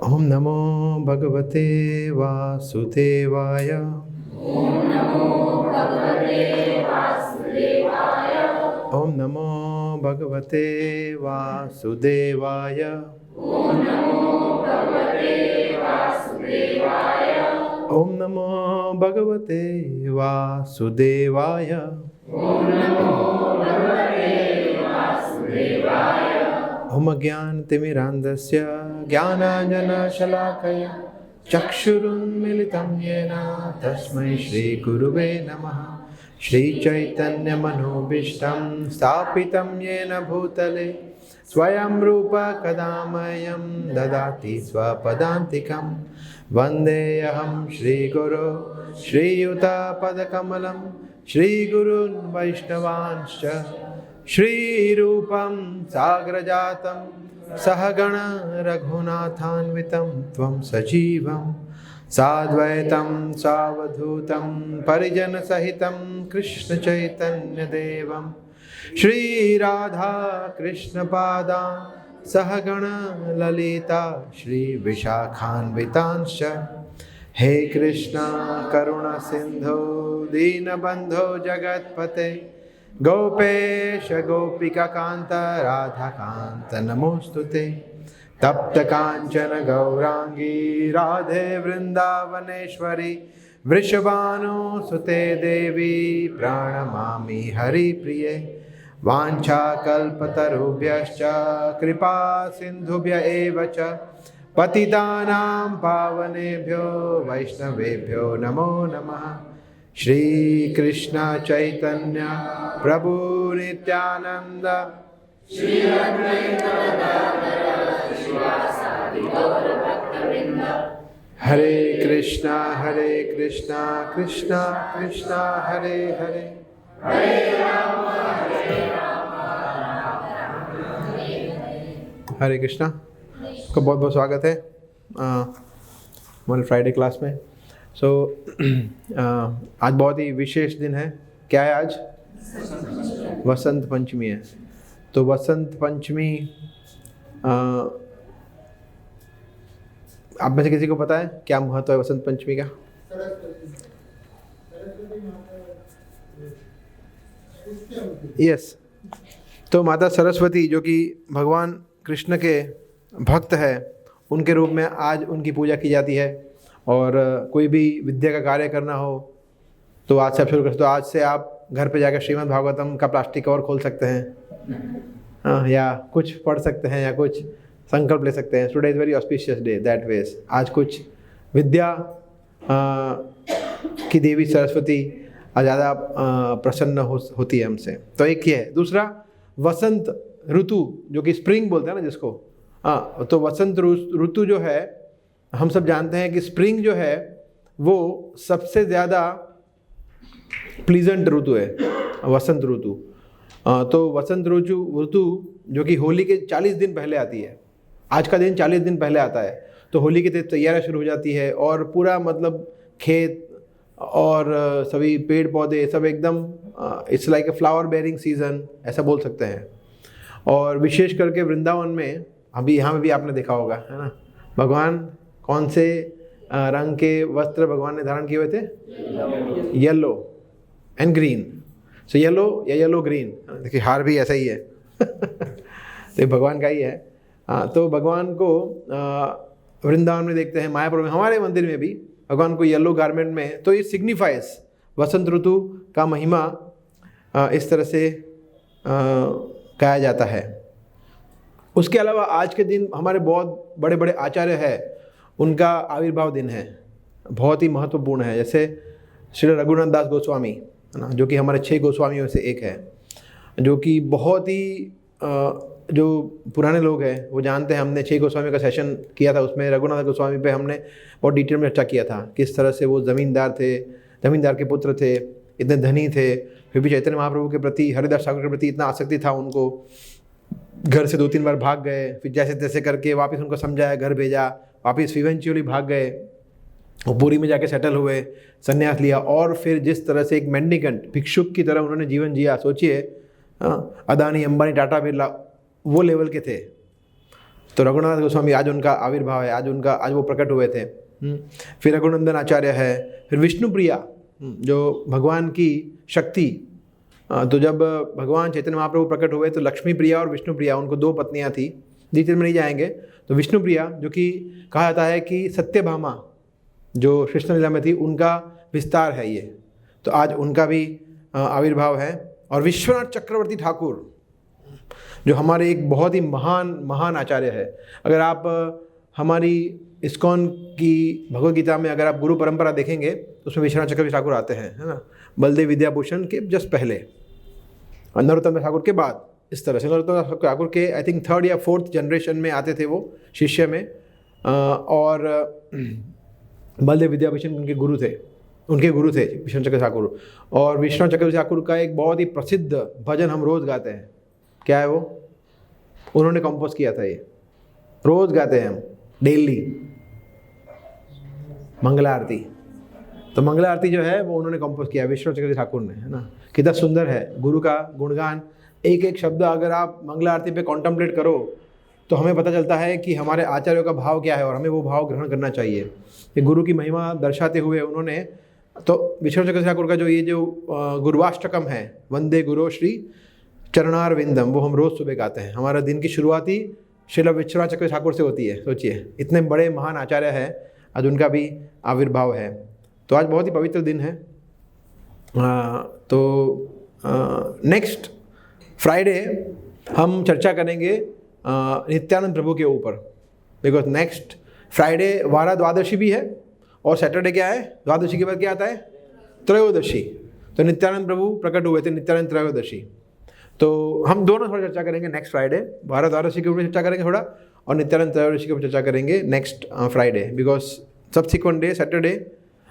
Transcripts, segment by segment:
ओम नमो भगवते वासुदेवाय। ओम नमो भगवते वासुदेवाय। ओम नमो भगवते वासुदेवाय। ओम अज्ञानतिमिरान्धस्य ज्ञानाञ्जनशलाकया चक्षुरुन्मिलितं येन तस्मै श्रीगुरुवे नमः। श्रीचैतन्यमनोभीष्टं स्थापितं येन भूतले स्वयं रूप कदा मह्यं ददाति स्वपदान्तिकं। वन्देऽहं श्रीगुरो श्रीयुतपदकमलं श्रीगुरून् वैष्णवांश्च श्रीरूपं साग्रजातं सहगण रघुनाथान्वितं त्वं सजीवं साद्वैतं सावधूतं परिजनसहितं कृष्णचैतन्यदेवं श्रीराधा कृष्णपादां सहगण ललिता श्रीविशाखान्वितांश्च। हे कृष्णा करुणा सिंधो दीनबंधो जगत्पते गोपेश गोपिका कांत राधा कांत नमोस्तुते। तप्त कांचन गौरांगी राधे वृंदावनेश्वरी वृषभानुसुते देवी प्रणमामि हरिप्रिये। वाञ्छाकल्पतरुभ्यश्च कृपा सिन्धुभ्य एव च पतितानां पावनेभ्यो वैष्णवेभ्यो नमो नमः। श्री कृष्ण चैतन्य प्रभु नित्यानंद श्री अद्वैत गदाधर श्रीवासादि गौर भक्तवृंद। हरे कृष्णा कृष्णा कृष्णा हरे हरे हरे राम हरे कृष्णा। आपका बहुत बहुत स्वागत है हमारे फ्राइडे क्लास में। आज बहुत ही विशेष दिन है। क्या है आज? वसंत पंचमी है। तो वसंत पंचमी आप में से किसी को पता है क्या महत्व है वसंत पंचमी का? यस, तो माता सरस्वती जो कि भगवान कृष्ण के भक्त है, उनके रूप में आज उनकी पूजा की जाती है। और कोई भी विद्या का कार्य करना हो तो आज से आप शुरू कर। तो आज से आप घर पे जाकर श्रीमद् भागवतम का प्लास्टिक कवर खोल सकते हैं, या कुछ पढ़ सकते हैं, या कुछ संकल्प ले सकते हैं। Today is very auspicious day that ways. आज कुछ विद्या की देवी सरस्वती ज़्यादा प्रसन्न होती है हमसे। तो एक ये है। दूसरा, वसंत ऋतु जो कि स्प्रिंग बोलते हैं ना जिसको, तो वसंत ऋतु जो है, हम सब जानते हैं कि स्प्रिंग जो है वो सबसे ज़्यादा प्लीजेंट ऋतु है, वसंत ऋतु। तो वसंत ऋतु जो कि होली के 40 दिन पहले आती है। आज का दिन 40 दिन पहले आता है। तो होली की तैयारियाँ शुरू हो जाती है और पूरा मतलब खेत और सभी पेड़ पौधे सब एकदम it's like a flower bearing season, ऐसा बोल सकते हैं। और विशेष करके वृंदावन में, अभी यहाँ में भी आपने देखा होगा, है ना, भगवान कौन से रंग के वस्त्र भगवान ने धारण किए हुए थे? Yellow and green. So yellow या येलो ग्रीन। देखिए हार भी ऐसा ही है तो भगवान का ही है। तो भगवान को वृंदावन में देखते हैं, मायापुर में, हमारे मंदिर में भी भगवान को येलो गारमेंट में। तो ये सिग्निफाइज वसंत ऋतु का महिमा इस तरह से कहा जाता है। उसके अलावा आज के दिन हमारे बहुत बड़े बड़े आचार्य हैं, उनका आविर्भाव दिन है, बहुत ही महत्वपूर्ण है। जैसे श्री रघुनाथ दास गोस्वामी, है ना, जो कि हमारे 6 गोस्वामियों से एक है, जो कि बहुत ही जो पुराने लोग हैं वो जानते हैं। हमने 6 गोस्वामी का सेशन किया था, उसमें रघुनाथ गोस्वामी पे हमने बहुत डिटेल में चर्चा किया था, किस तरह से वो ज़मींदार थे, ज़मींदार के पुत्र थे, इतने धनी थे, फिर भी चैतन्य महाप्रभु के प्रति, हरिदास ठाकुर के प्रति इतना आसक्ति था उनको। घर से 2-3 बार भाग गए, फिर जैसे तैसे करके वापस उनको समझाया, घर भेजा, वापस इवेंचुअली भाग गए, वो पुरी में जाके सेटल हुए, संन्यास लिया, और फिर जिस तरह से एक मेंडिकेंट, भिक्षुक की तरह उन्होंने जीवन जिया। सोचिए, अदानी, अंबानी, टाटा, बिरला वो लेवल के थे। तो रघुनाथ गोस्वामी आज उनका आविर्भाव है, आज वो प्रकट हुए थे। फिर रघुनंदन आचार्य है, फिर विष्णुप्रिया जो भगवान की शक्ति। तो जब भगवान चैतन्य महाप्रभु प्रकट हुए तो लक्ष्मी प्रिया और विष्णु प्रिया, उनको 2 पत्नियां थी, डिटेल में नहीं जाएंगे। तो विष्णु प्रिया जो कि कहा जाता है कि सत्यभामा जो कृष्ण लीला में थी, उनका विस्तार है ये, तो आज उनका भी आविर्भाव है। और विश्वनाथ चक्रवर्ती ठाकुर जो हमारे एक बहुत ही महान आचार्य है। अगर आप हमारी इस्कॉन की भगवद गीता में अगर आप गुरु परंपरा देखेंगे तो उसमें विश्वनाथ चक्रवर्ती ठाकुर आते हैं, है ना, बलदेव विद्याभूषण के जस्ट पहले, नरोत्तम ठाकुर के बाद। इस तरह से नरोत्तम ठाकुर के आई थिंक 3rd या 4th जनरेशन में आते थे वो शिष्य में। और बलदेव विद्याभूषण उनके गुरु थे विश्वनाथ चक्रवर्ती ठाकुर। और विश्वनाथ चक्रवर्ती ठाकुर का एक बहुत ही प्रसिद्ध भजन हम रोज़ गाते हैं। क्या है वो? उन्होंने कंपोज किया था, ये रोज़ गाते हैं हम डेली, मंगला आरती। तो मंगला आरती जो है वो उन्होंने कंपोज किया विश्वनाथ चक्रवर्ती ठाकुर ने, है ना। कितना सुंदर है गुरु का गुणगान, एक एक शब्द अगर आप मंगला आरती पे कॉन्टम्पलेट करो तो हमें पता चलता है कि हमारे आचार्यों का भाव क्या है और हमें वो भाव ग्रहण करना चाहिए। ये गुरु की महिमा दर्शाते हुए उन्होंने, तो विश्वनाथ चक्रवर्ती ठाकुर का जो गुरुवाष्टकम है, वंदे गुरु श्री चरणार विंदम, वो हम रोज़ सुबह गाते हैं। हमारा दिन की शुरुआत ही श्रील विश्वनाथ चक्रवर्ती ठाकुर से होती है। सोचिए, इतने बड़े महान आचार्य हैं, आज उनका भी आविर्भाव है। तो आज बहुत ही पवित्र दिन है। तो नेक्स्ट फ्राइडे हम चर्चा करेंगे नित्यानंद प्रभु के ऊपर, बिकॉज नेक्स्ट फ्राइडे वारा द्वादशी भी है और सैटरडे क्या है, द्वादशी के बाद क्या आता है, त्रयोदशी। तो नित्यानंद प्रभु प्रकट हुए थे, नित्यानंद त्रयोदशी। तो हम दोनों थोड़ा चर्चा करेंगे नेक्स्ट फ्राइडे, वारा द्वादशी के ऊपर चर्चा करेंगे थोड़ा, और नित्यानंद त्रयोदशी के ऊपर चर्चा करेंगे next Friday. Because subsequent day Saturday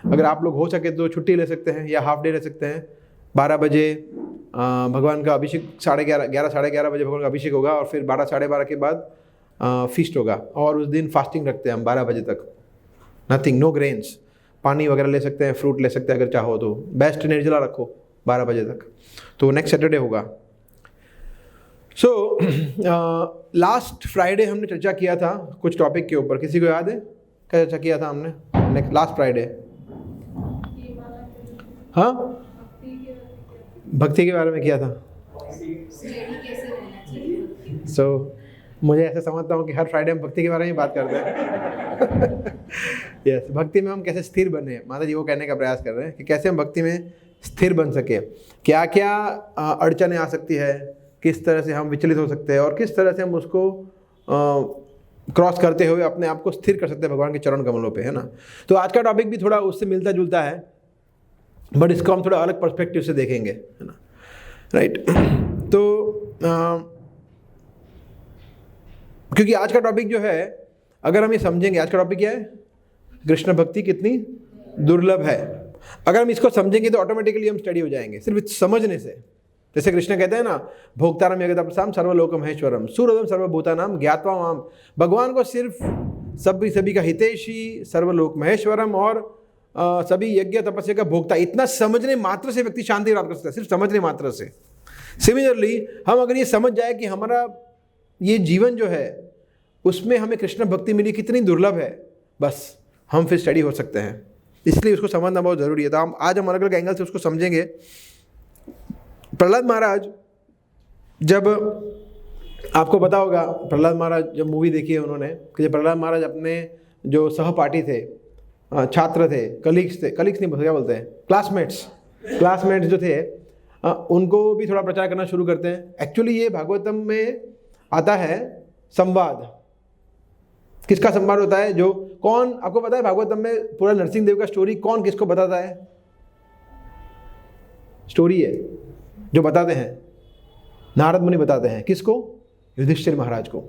अगर आप लोग हो सके तो छुट्टी ले सकते हैं या हाफ डे ले सकते हैं। 12 बजे भगवान का अभिषेक, 11:30 साढ़े 11 बजे भगवान का अभिषेक होगा और फिर 12 साढ़े 12 के बाद फीस्ट होगा। और उस दिन फास्टिंग रखते हैं हम 12 बजे तक, नथिंग, नो ग्रेन्स, पानी वगैरह ले सकते हैं, फ्रूट ले सकते हैं अगर चाहो तो, बेस्ट निर्जला रखो 12 बजे तक। तो नेक्स्ट सैटरडे होगा। सो लास्ट फ्राइडे हमने चर्चा किया था कुछ टॉपिक के ऊपर, किसी को याद है क्या चर्चा किया था हमने नेक्स्ट लास्ट फ्राइडे? हाँ, भक्ति के बारे में किया था। मुझे ऐसे समझता हूँ कि हर फ्राइडे हम भक्ति के बारे में बात करते हैं। यस, भक्ति में हम कैसे स्थिर बने, माता जी वो कहने का प्रयास कर रहे हैं कि कैसे हम भक्ति में स्थिर बन सके, क्या क्या अड़चनें आ सकती है, किस तरह से हम विचलित हो सकते हैं और किस तरह से हम उसको क्रॉस करते हुए अपने आप को स्थिर कर सकते हैं भगवान के चरण कमलों पे, है ना। तो आज का टॉपिक भी थोड़ा उससे मिलता जुलता है, बट इसको हम थोड़ा अलग पर्सपेक्टिव से देखेंगे, है ना, राइट। तो क्योंकि आज का टॉपिक जो है, अगर हम ये समझेंगे, आज का टॉपिक क्या है, कृष्ण भक्ति कितनी दुर्लभ है। अगर हम इसको समझेंगे तो ऑटोमेटिकली हम स्टडी हो जाएंगे सिर्फ समझने से। जैसे कृष्ण कहते हैं ना, भोक्तारम यज्ञतपसाम सर्वलोक महेश्वरम सुहृदम सर्वभूतानाम ज्ञात्वा माम। भगवान को सिर्फ सभी का हितैषी, सर्वलोक महेश्वरम और सभी यज्ञ तपस्या का भोक्ता, इतना समझने मात्र से व्यक्ति शांति प्राप्त कर सकता है, सिर्फ समझने मात्र से। सिमिलरली हम अगर ये समझ जाए कि हमारा ये जीवन जो है उसमें हमें कृष्ण भक्ति मिली कितनी दुर्लभ है, बस हम फिर स्टडी हो सकते हैं। इसलिए उसको समझना बहुत ज़रूरी है। तो हम आज अलग अलग एंगल से उसको समझेंगे। प्रहलाद महाराज, जब आपको पता होगा, प्रहलाद महाराज जब मूवी देखी है उन्होंने, कि जब प्रहलाद महाराज अपने जो सहपाठी थे, छात्र थे, कलीग्स नहीं क्या बोलते हैं, क्लासमेट्स जो थे, उनको भी थोड़ा प्रचार करना शुरू करते हैं। एक्चुअली ये भागवतम में आता है संवाद। किसका संवाद होता है? जो कौन, आपको पता है भागवतम में पूरा नरसिंह देव का स्टोरी कौन किसको बताता है? स्टोरी है जो बताते हैं नारद मुनि बताते हैं। किसको? युधिष्ठिर महाराज को।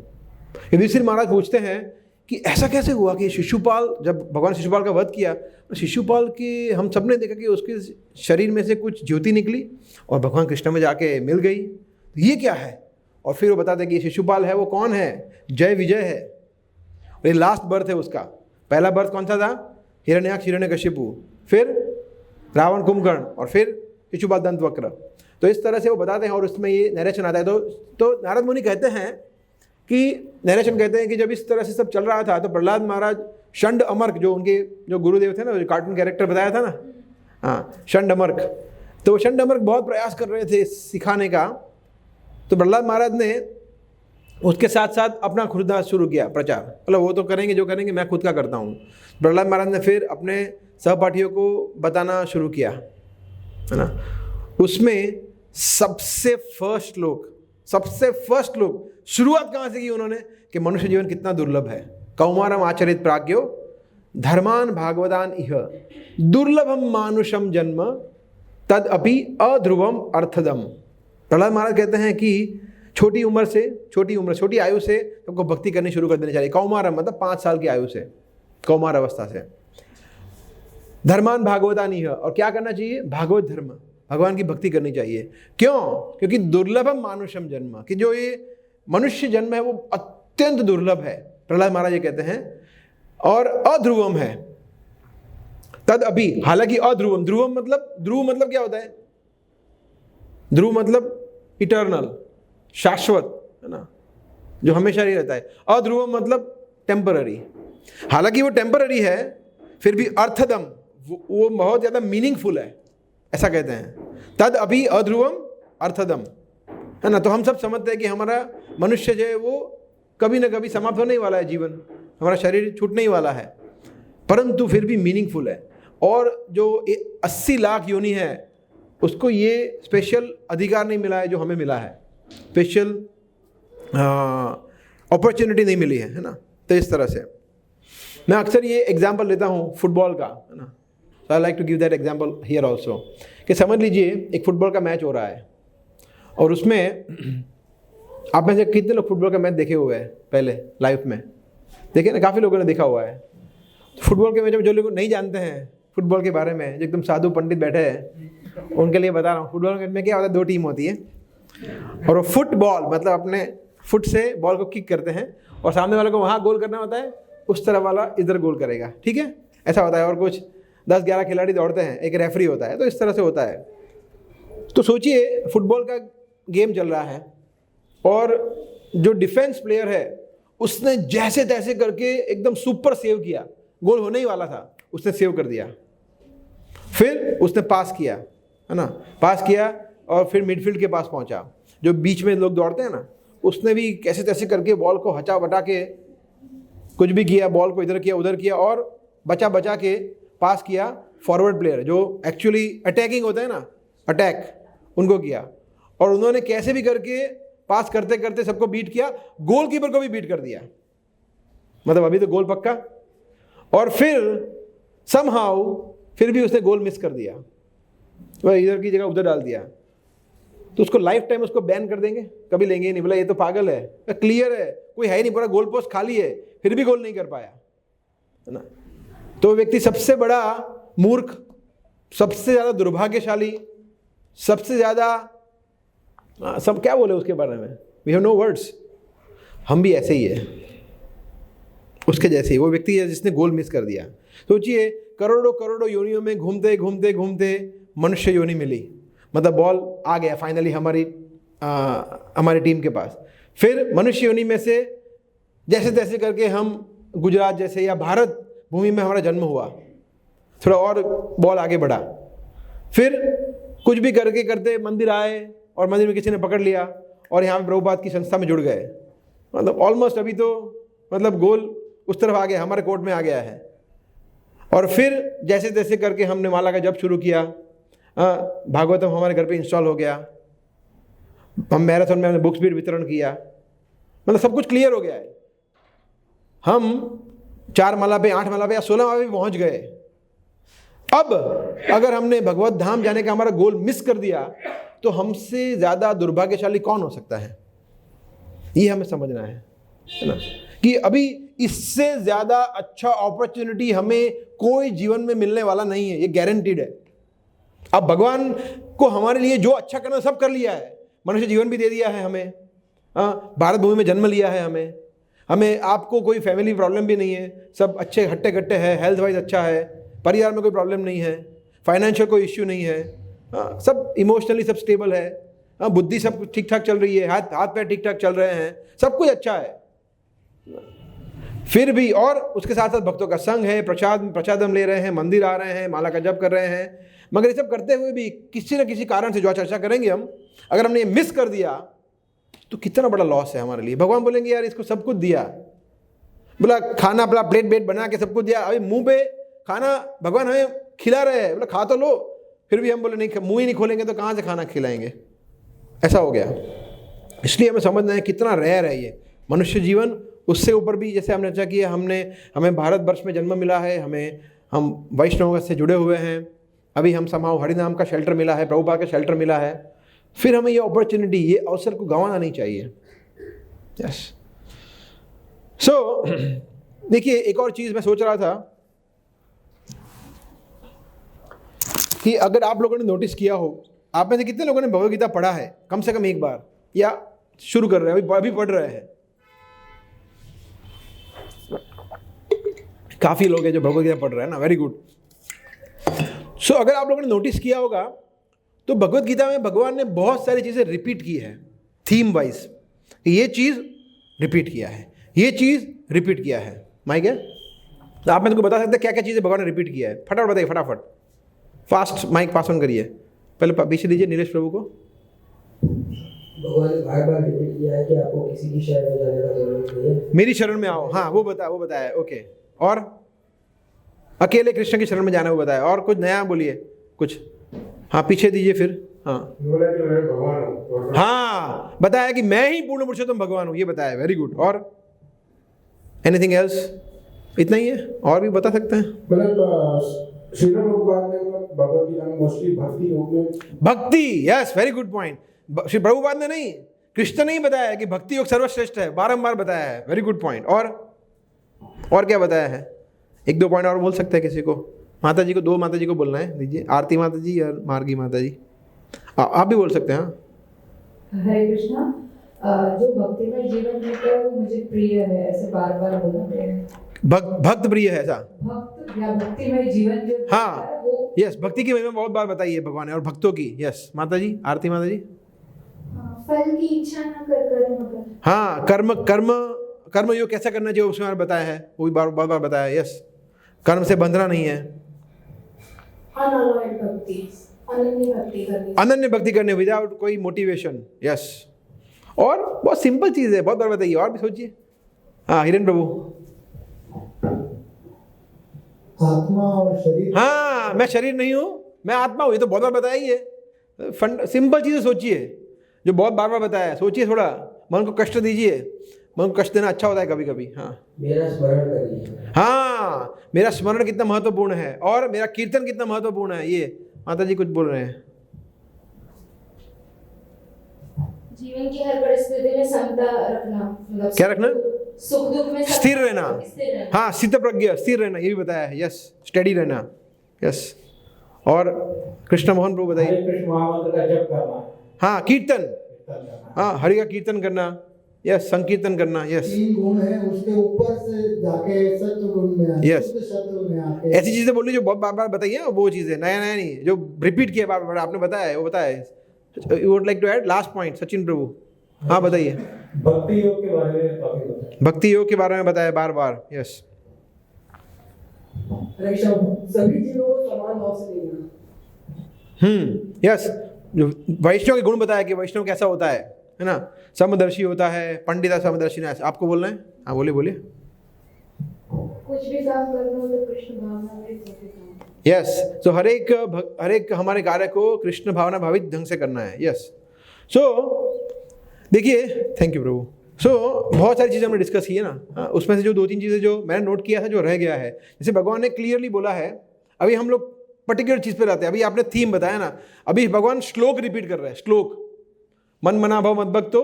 युधिष्ठिर महाराज पूछते हैं कि ऐसा कैसे हुआ कि शिशुपाल, जब भगवान शिशुपाल का वध किया, तो शिशुपाल की हम सब ने देखा कि उसके शरीर में से कुछ ज्योति निकली और भगवान कृष्ण में जाके मिल गई, ये क्या है? और फिर वो बताते हैं कि ये शिशुपाल है, वो कौन है? जय विजय है, ये लास्ट बर्थ है उसका। पहला बर्थ कौन सा था? हिरण्याक्ष हिरण्यकशिपु, फिर रावण कुंभकर्ण और फिर शिशुपाल दंतवक्र। तो इस तरह से वो बताते हैं और उसमें ये नरेशन आता है। तो नारद मुनि कहते हैं कि नरेशन कहते हैं कि जब इस तरह से सब चल रहा था तो प्रहलाद महाराज षंड अमर्क, जो उनके जो गुरुदेव थे ना, जो कार्टून कैरेक्टर बताया था ना, हाँ षंड अमर्क, तो षंड अमर्क बहुत प्रयास कर रहे थे सिखाने का। तो प्रहलाद महाराज ने उसके साथ साथ अपना खुद शुरू किया प्रचार, मतलब वो तो करेंगे जो करेंगे, मैं खुद का करता हूँ। प्रहलाद महाराज ने फिर अपने सहपाठियों को बताना शुरू किया, है ना। उसमें सबसे फर्स्ट लोग शुरुआत कहाँ से की उन्होंने, कि मनुष्य जीवन कितना दुर्लभ है। कौमारम आचरित प्राज्ञो धर्मान भागवतान इह दुर्लभम मानुषम जन्म तद अपि अध्रुवम अर्थदम। प्रहलाद महाराज कहते हैं कि छोटी आयु से सबको भक्ति करनी शुरू कर देनी चाहिए। कौमारम मतलब 5 साल की आयु से, कौमार अवस्था से। धर्मान भागवतान इह, और क्या करना चाहिए, भागवत धर्म, भगवान की भक्ति करनी चाहिए। क्यों? क्योंकि दुर्लभम मानुषम जन्म, कि जो ये मनुष्य जन्म है वो अत्यंत दुर्लभ है, प्रहलाद महाराज ये कहते हैं, और अध्रुवम है। तद अभी, हालांकि अध्रुवम, ध्रुव मतलब क्या होता है, ध्रुव मतलब इटर्नल, शाश्वत, है ना, जो हमेशा ही रहता है। अध्रुवम मतलब टेम्पररी, हालांकि वो टेम्पररी है फिर भी अर्थदम, वो बहुत ज़्यादा मीनिंगफुल है, ऐसा कहते हैं। तद अभी अध्रुवम अर्थदम, है ना। तो हम सब समझते हैं कि हमारा मनुष्य जो है वो कभी ना कभी समाप्त होने ही वाला है, जीवन, हमारा शरीर छूटने ही वाला है, परंतु फिर भी मीनिंगफुल है। और जो 80 लाख योनि है उसको ये स्पेशल अधिकार नहीं मिला है जो हमें मिला है, स्पेशल अपॉर्चुनिटी नहीं मिली है ना। तो इस तरह से मैं अक्सर ये एग्जांपल लेता हूँ फुटबॉल का, है ना। So I like to give that example here also, कि समझ लीजिए एक फुटबॉल का मैच हो रहा है और उसमें आप में से कितने लोग फुटबॉल का मैच देखे हुए हैं पहले लाइफ में? देखे ना, काफ़ी लोगों ने देखा हुआ है। तो फुटबॉल के मैच में जो लोग नहीं जानते हैं फुटबॉल के बारे में, जो एकदम साधु पंडित बैठे हैं, उनके लिए बता रहा हूँ। फुटबॉल में क्या होता है, 2 टीम होती है और वो फुटबॉल मतलब अपने फुट से बॉल को किक करते हैं और सामने वाले को वहाँ गोल करना होता है, उस तरह वाला इधर गोल करेगा, ठीक है, ऐसा होता है। और कुछ 10-11 खिलाड़ी दौड़ते हैं, एक रेफरी होता है, तो इस तरह से होता है। तो सोचिए फुटबॉल का गेम चल रहा है और जो डिफेंस प्लेयर है उसने जैसे तैसे करके एकदम सुपर सेव किया, गोल होने ही वाला था, उसने सेव कर दिया। फिर उसने पास किया, है ना, पास किया और फिर मिडफील्ड के पास पहुंचा, जो बीच में लोग दौड़ते हैं ना, उसने भी कैसे तैसे करके बॉल को हटा बटा के कुछ भी किया, बॉल को इधर किया उधर किया और बचा के पास किया फॉरवर्ड प्लेयर, जो एक्चुअली अटैकिंग होता है ना, अटैक, उनको किया। और उन्होंने कैसे भी करके पास करते करते सबको बीट किया, गोलकीपर को भी बीट कर दिया, मतलब अभी तो गोल पक्का। और फिर समहाउ फिर भी उसने गोल मिस कर दिया, वह इधर की जगह उधर डाल दिया। तो उसको लाइफ टाइम उसको बैन कर देंगे, कभी लेंगे ही नहीं, बोला ये तो पागल है, क्लियर है, कोई है ही नहीं, पूरा गोल पोस्ट खाली है, फिर भी गोल नहीं कर पाया, है ना। तो व्यक्ति सबसे बड़ा मूर्ख, सबसे ज़्यादा दुर्भाग्यशाली, सबसे ज़्यादा सब क्या बोले उसके बारे में, वी हैव नो वर्ड्स। हम भी ऐसे ही है, उसके जैसे ही वो व्यक्ति है जिसने गोल मिस कर दिया। सोचिए करोड़ों योनियों में घूमते घूमते घूमते मनुष्य योनि मिली, मतलब बॉल आ गया फाइनली हमारी टीम के पास। फिर मनुष्य योनि में से जैसे तैसे करके हम गुजरात जैसे या भारत भूमि में हमारा जन्म हुआ, थोड़ा और बॉल आगे बढ़ा। फिर कुछ भी करके करते मंदिर आए और मंदिर में किसी ने पकड़ लिया और यहाँ प्रभुपाद की संस्था में जुड़ गए, मतलब ऑलमोस्ट अभी तो मतलब गोल उस तरफ आ गया, हमारे कोर्ट में आ गया है। और फिर जैसे तैसे करके हमने माला का जप शुरू किया, भागवतम हमारे घर पे इंस्टॉल हो गया, हम मैराथन में हमने बुक्स भी वितरण किया, मतलब सब कुछ क्लियर हो गया है। हम 4 माला पे, 8 माला पे या 16 माला पे पहुंच गए। अब अगर हमने भगवत धाम जाने का हमारा गोल मिस कर दिया तो हमसे ज़्यादा दुर्भाग्यशाली कौन हो सकता है, ये हमें समझना है ना, कि अभी इससे ज़्यादा अच्छा अपॉर्चुनिटी हमें कोई जीवन में मिलने वाला नहीं है, ये गारंटीड है। अब भगवान को हमारे लिए जो अच्छा करना सब कर लिया है, मनुष्य जीवन भी दे दिया है हमें, भारत भूमि में जन्म लिया है हमें आपको कोई फैमिली प्रॉब्लम भी नहीं है, सब अच्छे हट्टे कट्टे है, हेल्थ वाइज अच्छा है, परिवार में कोई प्रॉब्लम नहीं है, फाइनेंशियल कोई इश्यू नहीं है, सब इमोशनली सब स्टेबल है, बुद्धि सब ठीक ठाक चल रही है, हाथ पैर ठीक ठाक चल रहे हैं, सब कुछ अच्छा है। फिर भी, और उसके साथ साथ भक्तों का संग है, प्रसाद हम ले रहे हैं, मंदिर आ रहे हैं, माला का जप कर रहे हैं, मगर ये सब करते हुए भी किसी न किसी कारण से, जो चर्चा करेंगे हम, अगर हमने ये मिस कर दिया तो कितना बड़ा लॉस है हमारे लिए। भगवान बोलेंगे यार इसको सब कुछ दिया, बोला खाना अपना प्लेट वेट बना के सब कुछ दिया, अभी मुंह पे खाना भगवान हमें खिला रहे हैं, बोला खा तो लो, फिर भी हम बोले नहीं, मुंह ही नहीं खोलेंगे तो कहाँ से खाना खिलाएंगे। ऐसा हो गया। इसलिए हमें समझना है कितना रेयर है ये मनुष्य जीवन। उससे ऊपर भी जैसे हमने चर्चा किया, हमें भारतवर्ष में जन्म मिला है, हम वैष्णव से जुड़े हुए हैं, अभी हम समाओ हरिनाम का शेल्टर मिला है, प्रभुपाद का शेल्टर मिला है, फिर हमें ये अपॉर्चुनिटी, ये अवसर को गंवाना नहीं चाहिए। यस। सो देखिए, एक और चीज़ मैं सोच रहा था कि अगर आप लोगों ने नोटिस किया हो, आप में से कितने लोगों ने भगवद गीता पढ़ा है कम से कम एक बार, या शुरू कर रहे हैं, अभी पढ़ रहे हैं? काफ़ी लोग हैं जो भगवद गीता पढ़ रहे हैं ना, वेरी गुड। सो अगर आप लोगों ने नोटिस किया होगा तो भगवद गीता में भगवान ने बहुत सारी चीज़ें रिपीट की है, थीम वाइज। ये चीज़ रिपीट किया है, ये चीज़ रिपीट किया है। माइक है तो आप मेरे को बता सकते हैं क्या क्या चीज़ें भगवान ने रिपीट किया है? फटाफट बताइए, फटाफट, फास्ट, माइक पास ऑन करिए। पहले पीछे दीजिए नीलेश प्रभु को। भगवान ने बार बार रिपीट किया है कि आपको किसी की शरण में जाने का जरूरत नहीं है, मेरी शरण में आओ। हाँ, वो बताया। ओके, और अकेले कृष्ण की शरण में जाना, वो बताया। और कुछ नया बोलिए कुछ। हाँ, पीछे दीजिए फिर। हाँ हाँ, बताया कि मैं ही पूर्ण पुरुषोत्तम भगवान हूँ, ये बताया। Very good. और एनीथिंग एल्स? इतना ही है, और भी बता सकते हैं? मतलब श्रील प्रभुपाद ने भगवद गीता में मोस्टली भक्ति योग में, भक्ति, yes, very good point. Shri Prabhupada ने नहीं, कृष्ण ने ही बताया कि भक्ति योग सर्वश्रेष्ठ है, बारंबार बताया है। Very good point. और क्या बताया है? एक दो पॉइंट और बोल सकते हैं किसी को? माता जी को, दो माता जी को बोलना है, दीजिए। आरती माता जी और मार्गी माता जी, आप भी बोल सकते हैं। हाँ, हरे कृष्णा। जो भक्तिमय जीवन है वो मुझे प्रिय है, ऐसे बार बार बोलना पड़ेगा। भक्त प्रिय है ऐसा? भक्त या भक्तिमय जीवन जो, हाँ, वो, यस, भक्ति की महिमा बहुत बार बताई है भगवान ने, और भक्तों की। यस, माता जी, आरती माता जी। फल की इच्छा न कर। हाँ, कर्म योग कैसा करना चाहिए उसमें बताया है, वो भी बहुत बार बताया है। यस, कर्म से बंधना नहीं है, अनन्य भक्ति करने विदाउट कोई मोटिवेशन। यस, और बहुत सिंपल चीज़ है, बहुत बार बताइए। और भी सोचिए। हाँ, हिरेन प्रभु। आत्मा और शरीर। हाँ, मैं शरीर नहीं हूँ, मैं आत्मा हूँ, ये तो बहुत बार बताया ही है। सिंपल चीज़ें सोचिए जो बहुत बार बताया है। सोचिए, थोड़ा मन को कष्ट दीजिए, मन को कष्ट देना अच्छा होता है कभी कभी। हाँ, मेरा स्मरण करिए। हाँ, मेरा स्मरण कितना महत्वपूर्ण है, और मेरा कीर्तन कितना महत्वपूर्ण है। ये माता जी कुछ बोल रहे हैं। जीवन की हर परिस्थिति में समता रखना, मतलब क्या रखना? सुख दुख में स्थिर रहना। हाँ, स्थित प्रज्ञ, स्थिर रहना, ये भी बताया है। यस, स्टडी रहना। यस, और कृष्ण मोहन प्रभु बताइए। हरे कृष्ण महामंत्र का जप करना। हाँ, कीर्तन, हाँ, हरि का कीर्तन करना। यस, संकीर्तन करना। यस, 3 गुण है, उसके ऊपर से जाके सत्व गुण में आए। यस, सत्व में आके ऐसी चीजें बोलनी जो बहुत बार बार बताइए, वो चीजें नया नहीं, जो रिपीट किया बार बार आपने बताया है, वो बताया है। You would like to add last point, Sachin Prabhu? हाँ, बताइए। भक्ति योग के बारे में काफी बताया, भक्ति योग के बारे में बताया बार बार। यस, सभी चीजों को समान भाव से देखना। यस, जो वैष्णव के गुण बताया कि वैष्णव कैसा होता है ना, समदर्शी होता है, पंडिता समदर्शी ना। आपको बोलना है? हाँ, बोलिए। कुछ भी काम करना हो तो कृष्ण भावना में काम। यस, तो हर एक हमारे कार्य को कृष्ण भावना भावित ढंग से करना है। यस, सो देखिए, थैंक यू प्रभु। सो बहुत सारी चीज़ें हमने डिस्कस की है ना। उसमें से जो 2-3 चीज़ें जो मैंने नोट किया था, जो रह गया है, जैसे भगवान ने क्लियरली बोला है, अभी हम लोग पर्टिकुलर चीज़ पे रहते हैं। अभी आपने थीम बताया ना, अभी भगवान श्लोक रिपीट कर रहे हैं। श्लोक, मन मना भव मद भक्तो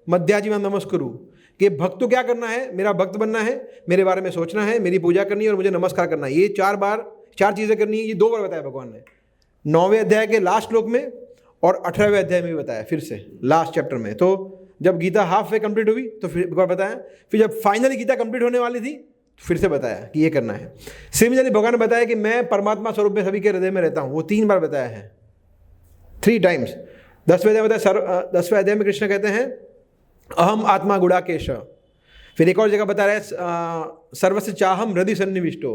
मध्याजीवन नमस्कुरु, कि भक्त को क्या करना है? मेरा भक्त बनना है, मेरे बारे में सोचना है, मेरी पूजा करनी है और मुझे नमस्कार करना है। ये 4 चीज़ें करनी है। ये 2 बार बताया भगवान ने, 9वें अध्याय के लास्ट श्लोक में और 18वें अध्याय में भी बताया, फिर से लास्ट चैप्टर में। तो जब गीता हाफ वे कंप्लीट हुई तो फिर एक बार बताया, फिर जब फाइनली गीता कंप्लीट होने वाली थी फिर से बताया कि ये करना है। सिमिलरली भगवान ने बताया कि मैं परमात्मा स्वरूप में सभी के हृदय में रहता हूँ, वो 3 बार बताया है, 3 टाइम्स। 10वें अध्याय में बताया, 10वें अध्याय में कृष्ण कहते हैं अहम आत्मा गुड़ाकेश। फिर एक और जगह बता रहा है सर्वस्य चाहम हृदय सन्निविष्टो।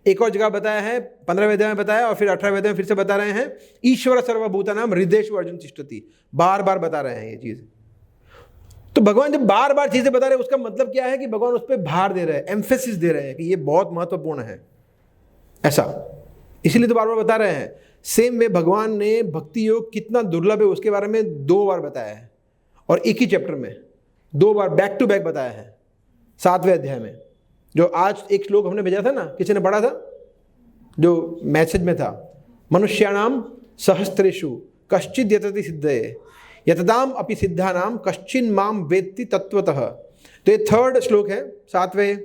एक और जगह बताया है 15वें अध्याय में बताया, और फिर 18वें अध्याय में फिर से बता रहे हैं ईश्वर सर्वभूतानां हृदयेषु अर्जुन तिष्ठति। बार बार बता रहे हैं ये चीज़। तो भगवान जब बार बार चीज़ें बता रहे हैं उसका मतलब क्या है कि भगवान उस पर भार दे रहे हैं, एम्फेसिस दे रहे हैं कि ये बहुत महत्वपूर्ण है, ऐसा। इसीलिए तो बार बार बता रहे हैं। सेम वे भगवान ने भक्ति योग कितना दुर्लभ है उसके बारे में 2 बार बताया है, और एक ही चैप्टर में 2 बार बैक टू बैक बताया है 7वें अध्याय में। जो आज एक श्लोक हमने भेजा था ना, किसी ने पढ़ा था, जो मैसेज में था, मनुष्याणाम सहस्त्रेषु कश्चिद यतति सिद्धये यतदाम अपि सिद्धानाम कश्चिन माम वेत्ति तत्वतः। तो ये 3rd श्लोक है 7वें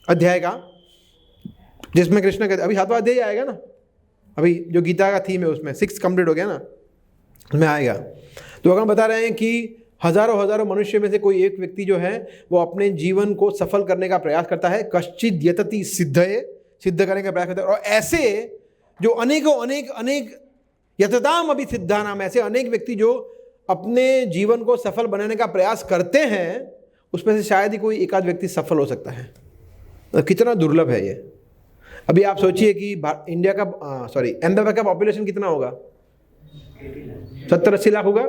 अध्याय का, जिसमें कृष्ण कहते, अभी 7वां अध्याय आएगा ना, अभी जो गीता का थीम है उसमें 6 कंप्लीट हो गया ना, उसमें आएगा। तो भगवान बता रहे हैं कि हजारों मनुष्य में से कोई एक व्यक्ति जो है वो अपने जीवन को सफल करने का प्रयास करता है, कश्चिद यतति सिद्धये, सिद्ध करने का प्रयास करता है। और ऐसे जो अनेक यतताम अभी सिद्धानाम, ऐसे अनेक व्यक्ति जो अपने जीवन को सफल बनाने का प्रयास करते हैं, उसमें से शायद ही कोई एकाध व्यक्ति सफल हो सकता है। तो कितना दुर्लभ है ये। अभी आप सोचिए कि इंडिया का अहमदाबाद का पॉपुलेशन कितना होगा, 70-80 लाख होगा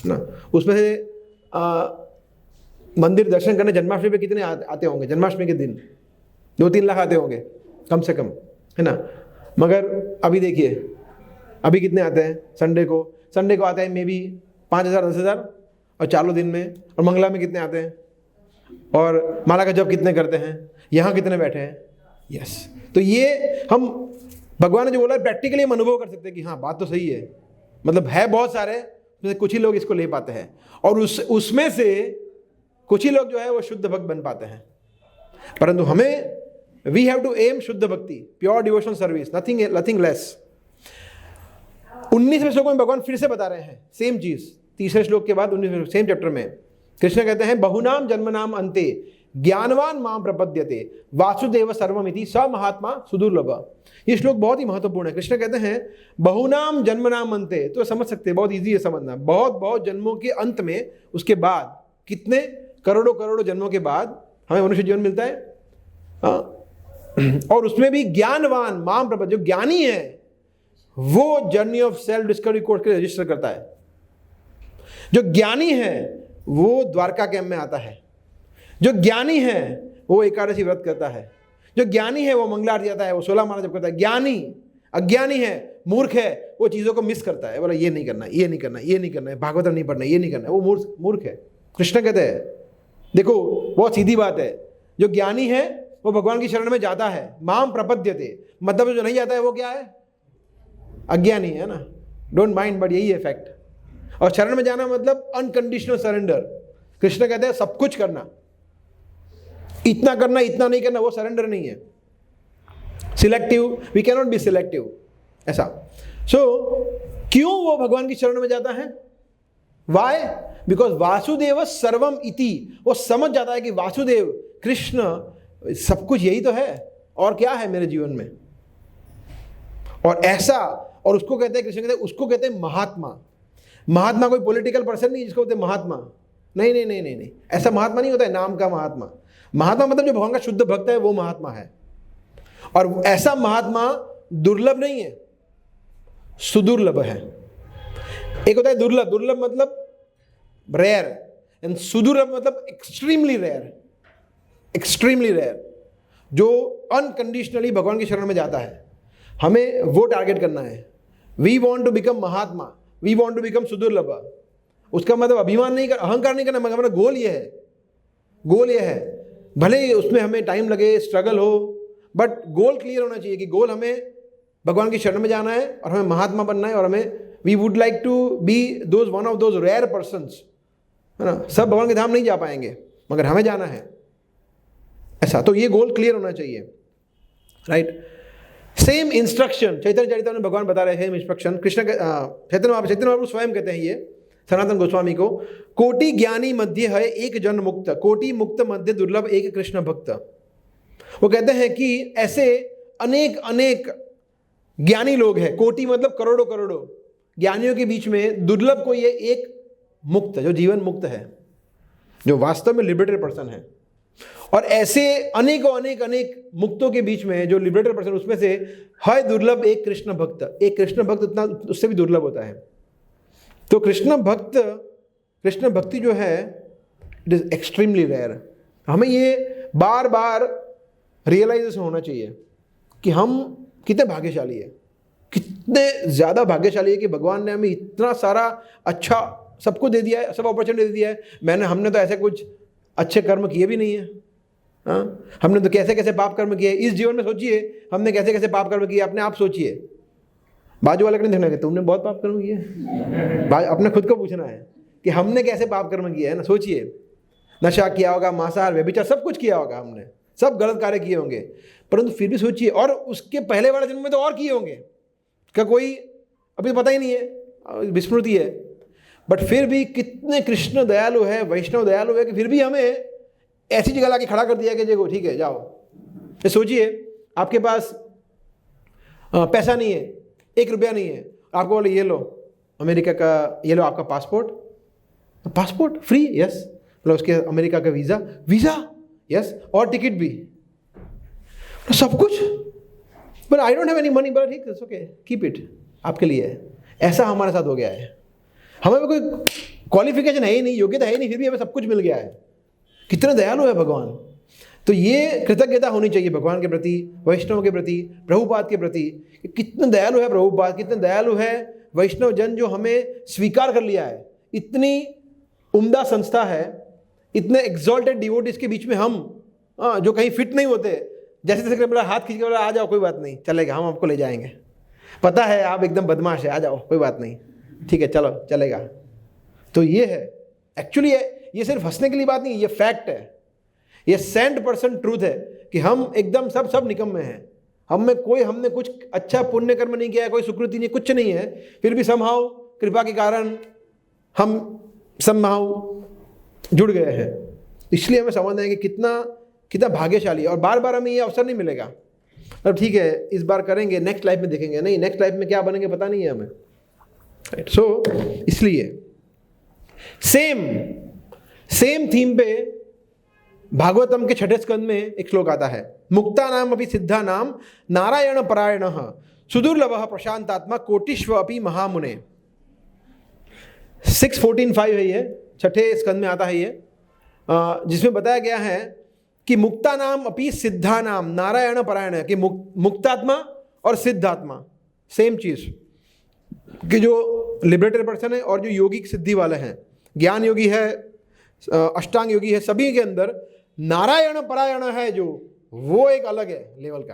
ना। उसमें से मंदिर दर्शन करने जन्माष्टमी पे कितने आते होंगे, जन्माष्टमी के दिन 2-3 लाख आते होंगे कम से कम, है ना। मगर अभी देखिए अभी कितने आते हैं, संडे को आते हैं मे बी 5,000 10,000, और चालू दिन में, और मंगला में कितने आते हैं, और माला का जप कितने करते हैं, यहाँ कितने बैठे हैं। यस, तो ये हम भगवान ने जो बोला प्रैक्टिकली हम अनुभव कर सकते हैं कि हाँ बात तो सही है। मतलब है बहुत सारे, कुछ ही लोग इसको ले पाते हैं, और उसमें से कुछ ही लोग जो है वो शुद्ध भक्त बन पाते हैं। परंतु हमें वी हैव टू एम शुद्ध भक्ति, pure devotional service, nothing less. 19वें श्लोक में भगवान फिर से बता रहे हैं सेम चीज, 3रे श्लोक के बाद 19वें सेम चैप्टर में कृष्ण कहते हैं बहुनाम जन्मनाम अंते ज्ञानवान मां प्रपद्यते वासुदेव सर्वमिति स महात्मा सुदुर्लभ। ये श्लोक बहुत ही महत्वपूर्ण है। कृष्ण कहते हैं बहुनाम जन्मनाम अंते, तो समझ सकते हैं, बहुत इजी है समझना। बहुत जन्मों के अंत में, उसके बाद कितने करोड़ों जन्मों के बाद हमें मनुष्य जीवन मिलता है। और उसमें भी ज्ञानवान मां प्रपद, जो ज्ञानी है वो journey of self discovery course के रजिस्टर करता है। जो ज्ञानी है वो द्वारका कैंप में आता है। जो ज्ञानी है वो एकादशी व्रत करता है। जो ज्ञानी है वो मंगला आरती आता है, वो 16 माला जप करता है। ज्ञानी, अज्ञानी है, मूर्ख है, वो चीज़ों को मिस करता है, बोला ये नहीं करना, ये नहीं करना, ये नहीं करना है, भागवतम नहीं पढ़ना, ये नहीं करना है, वो मूर्ख है। कृष्ण कहते हैं देखो बहुत सीधी बात है, जो ज्ञानी है वो भगवान की शरण में जाता है, माम प्रपद्यते, मतलब जो नहीं जाता है वो क्या है, अज्ञानी है ना। डोंट माइंड, बट यही है फैक्ट। और शरण में जाना मतलब अनकंडीशनल सरेंडर। कृष्ण कहते हैं सब कुछ करना, इतना करना इतना नहीं करना, वो सरेंडर नहीं है। Selective, we can not be selective, ऐसा। क्यों वो भगवान की शरण में जाता है? वाई? बिकॉज वासुदेव सर्वम इति, वो समझ जाता है कि वासुदेव कृष्ण सब कुछ यही तो है, और क्या है मेरे जीवन में, और ऐसा। और उसको कहते हैं, कृष्ण कहते हैं उसको कहते हैं महात्मा। महात्मा कोई पॉलिटिकल पर्सन नहीं जिसको कहते हैं महात्मा, नहीं, ऐसा महात्मा नहीं होता है नाम का महात्मा। महात्मा मतलब जो भगवान का शुद्ध भक्त है वो महात्मा है। और ऐसा महात्मा दुर्लभ नहीं है, सुदुर्लभ है। एक होता है दुर्लभ, दुर्लभ मतलब रेयर, एंड सुदुर्लभ मतलब एक्सट्रीमली रेयर, एक्सट्रीमली रेयर, जो अनकंडीशनली भगवान की शरण में जाता है। हमें वो टारगेट करना है। वी वॉन्ट टू बिकम महात्मा, वी वॉन्ट टू बिकम सुदुर्लभ। उसका मतलब अभिमान नहीं कर, अहंकार नहीं करना, मगर हमारा गोल ये है, गोल ये है। भले ही उसमें हमें टाइम लगे, स्ट्रगल हो, बट गोल क्लियर होना चाहिए कि गोल हमें भगवान की शरण में जाना है और हमें महात्मा बनना है, और हमें we would like to be those one of those rare persons, है ना। सब भगवान के धाम नहीं जा पाएंगे, मगर हमें जाना है, ऐसा। तो ये गोल क्लियर होना चाहिए, राइट। सेम इंस्ट्रक्शन चैतन्य चरितामृत में भगवान बता रहे हैं। इंस्ट्रक्शन कृष्ण चैतन्य महाप्रभु स्वयं कहते हैं ये सनातन गोस्वामी को, कोटि ज्ञानी मध्य है एक जन मुक्त, कोटि मुक्त मध्य दुर्लभ एक कृष्ण भक्त। वो कहते हैं कि ऐसे अनेक ज्ञानी लोग हैं, कोटि मतलब करोड़ों ज्ञानियों के बीच में दुर्लभ कोई है एक मुक्त, जो जीवन मुक्त है, जो वास्तव में लिबरेटेड पर्सन है। और ऐसे अनेकों अनेक अनेक मुक्तों के बीच में जो लिबरेटेड पर्सन, उसमें से है दुर्लभ एक कृष्ण भक्त। एक कृष्ण भक्त उतना उससे भी दुर्लभ होता है। तो कृष्ण भक्ति जो है इट इज एक्सट्रीमली रेयर। हमें ये बार बार रियलाइजेशन होना चाहिए कि हम कितने भाग्यशाली है, कितने ज़्यादा भाग्यशाली है कि भगवान ने हमें इतना सारा अच्छा सबको दे दिया है, सब अपॉर्चुनिटी दे दिया है। हमने तो ऐसे कुछ अच्छे कर्म किए भी नहीं है। हाँ, हमने तो कैसे कैसे पाप कर्म किए इस जीवन में। सोचिए हमने कैसे कैसे पाप कर्म किए, अपने आप सोचिए। बाजू वाले को नहीं देखना कि तुमने बहुत पाप कर्म किए, अपने खुद को पूछना है कि हमने कैसे पाप कर्म किए है ना। सोचिए, नशा किया होगा, मांसाहार, व्यभिचार, सब कुछ किया होगा हमने, सब गलत कार्य किए होंगे, परंतु फिर भी सोचिए, और उसके पहले वाले जन्म में तो और किए होंगे, क्या कोई अभी पता ही नहीं है, विस्मृति है। बट फिर भी कितने कृष्ण दयालु है, वैष्णव दयालु है कि फिर भी हमें ऐसी जगह लाके खड़ा कर दिया कि देखो ठीक है जाओ। तो सोचिए आपके पास पैसा नहीं है, 1 रुपया नहीं है, आपको बोले ये लो अमेरिका का, ये लो आपका पासपोर्ट फ्री, यस, मतलब उसके अमेरिका का वीज़ा यस, और टिकट भी, सब कुछ। But I don't have any money, but ठीक है, ओके कीप इट, आपके लिए है। ऐसा हमारे साथ हो गया है। हमें कोई क्वालिफिकेशन है ही नहीं, योग्यता है ही नहीं, फिर भी हमें सब कुछ मिल गया है। कितने दयालु है भगवान। तो ये कृतज्ञता होनी चाहिए भगवान के प्रति, वैष्णव के प्रति, प्रभुपाद के प्रति। कितने दयालु है प्रभुपाद, कितने दयालु है वैष्णव जन जो हमें स्वीकार कर लिया है। इतनी उम्दा संस्था है, इतने एग्जॉल्टेड डिवोटीज के बीच में हम जो कहीं फिट नहीं होते, जैसे जैसे बोला हाथ खींच के बोला आ जाओ कोई बात नहीं चलेगा, हम आपको ले जाएंगे, पता है आप एकदम बदमाश है, आ जाओ कोई बात नहीं, ठीक है चलो चलेगा। तो ये है एक्चुअली, ये सिर्फ हंसने के लिए बात नहीं, ये फैक्ट है, ये 100% ट्रूथ है कि हम एकदम सब निकम्मे हैं। हमने कुछ अच्छा पुण्य कर्म नहीं किया है, कोई सुकृति नहीं, कुछ नहीं है, फिर भी समहाउ कृपा के कारण हम समहाउ जुड़ गए हैं। इसलिए हमें समझना है कि कितना भाग्यशाली है, और बार बार हमें ये अवसर नहीं मिलेगा। अब ठीक है इस बार करेंगे, नेक्स्ट लाइफ में देखेंगे, नहीं नेक्स्ट लाइफ में क्या बनेंगे पता नहीं है हमें, राइट। सो इसलिए सेम थीम पे भागवतम के 6ठे स्कंद में एक श्लोक आता है, मुक्ता नाम अपि सिद्धा नाम नारायण परायण सुदुर्लभ प्रशांतात्मा कोटिश्व अपि महामुने। 6:14-5 है ये, 6ठे स्कंद में आता है ये, जिसमें बताया गया है कि मुक्ता नाम अपि सिद्धा नाम नारायण परायण है, कि मुक्तात्मा और सिद्धात्मा सेम चीज, कि जो लिबरेटेड पर्सन है और जो योगिक सिद्धि वाले हैं, ज्ञान योगी है, अष्टांग योगी है, सभी के अंदर नारायण परायण है जो, वो एक अलग है लेवल का।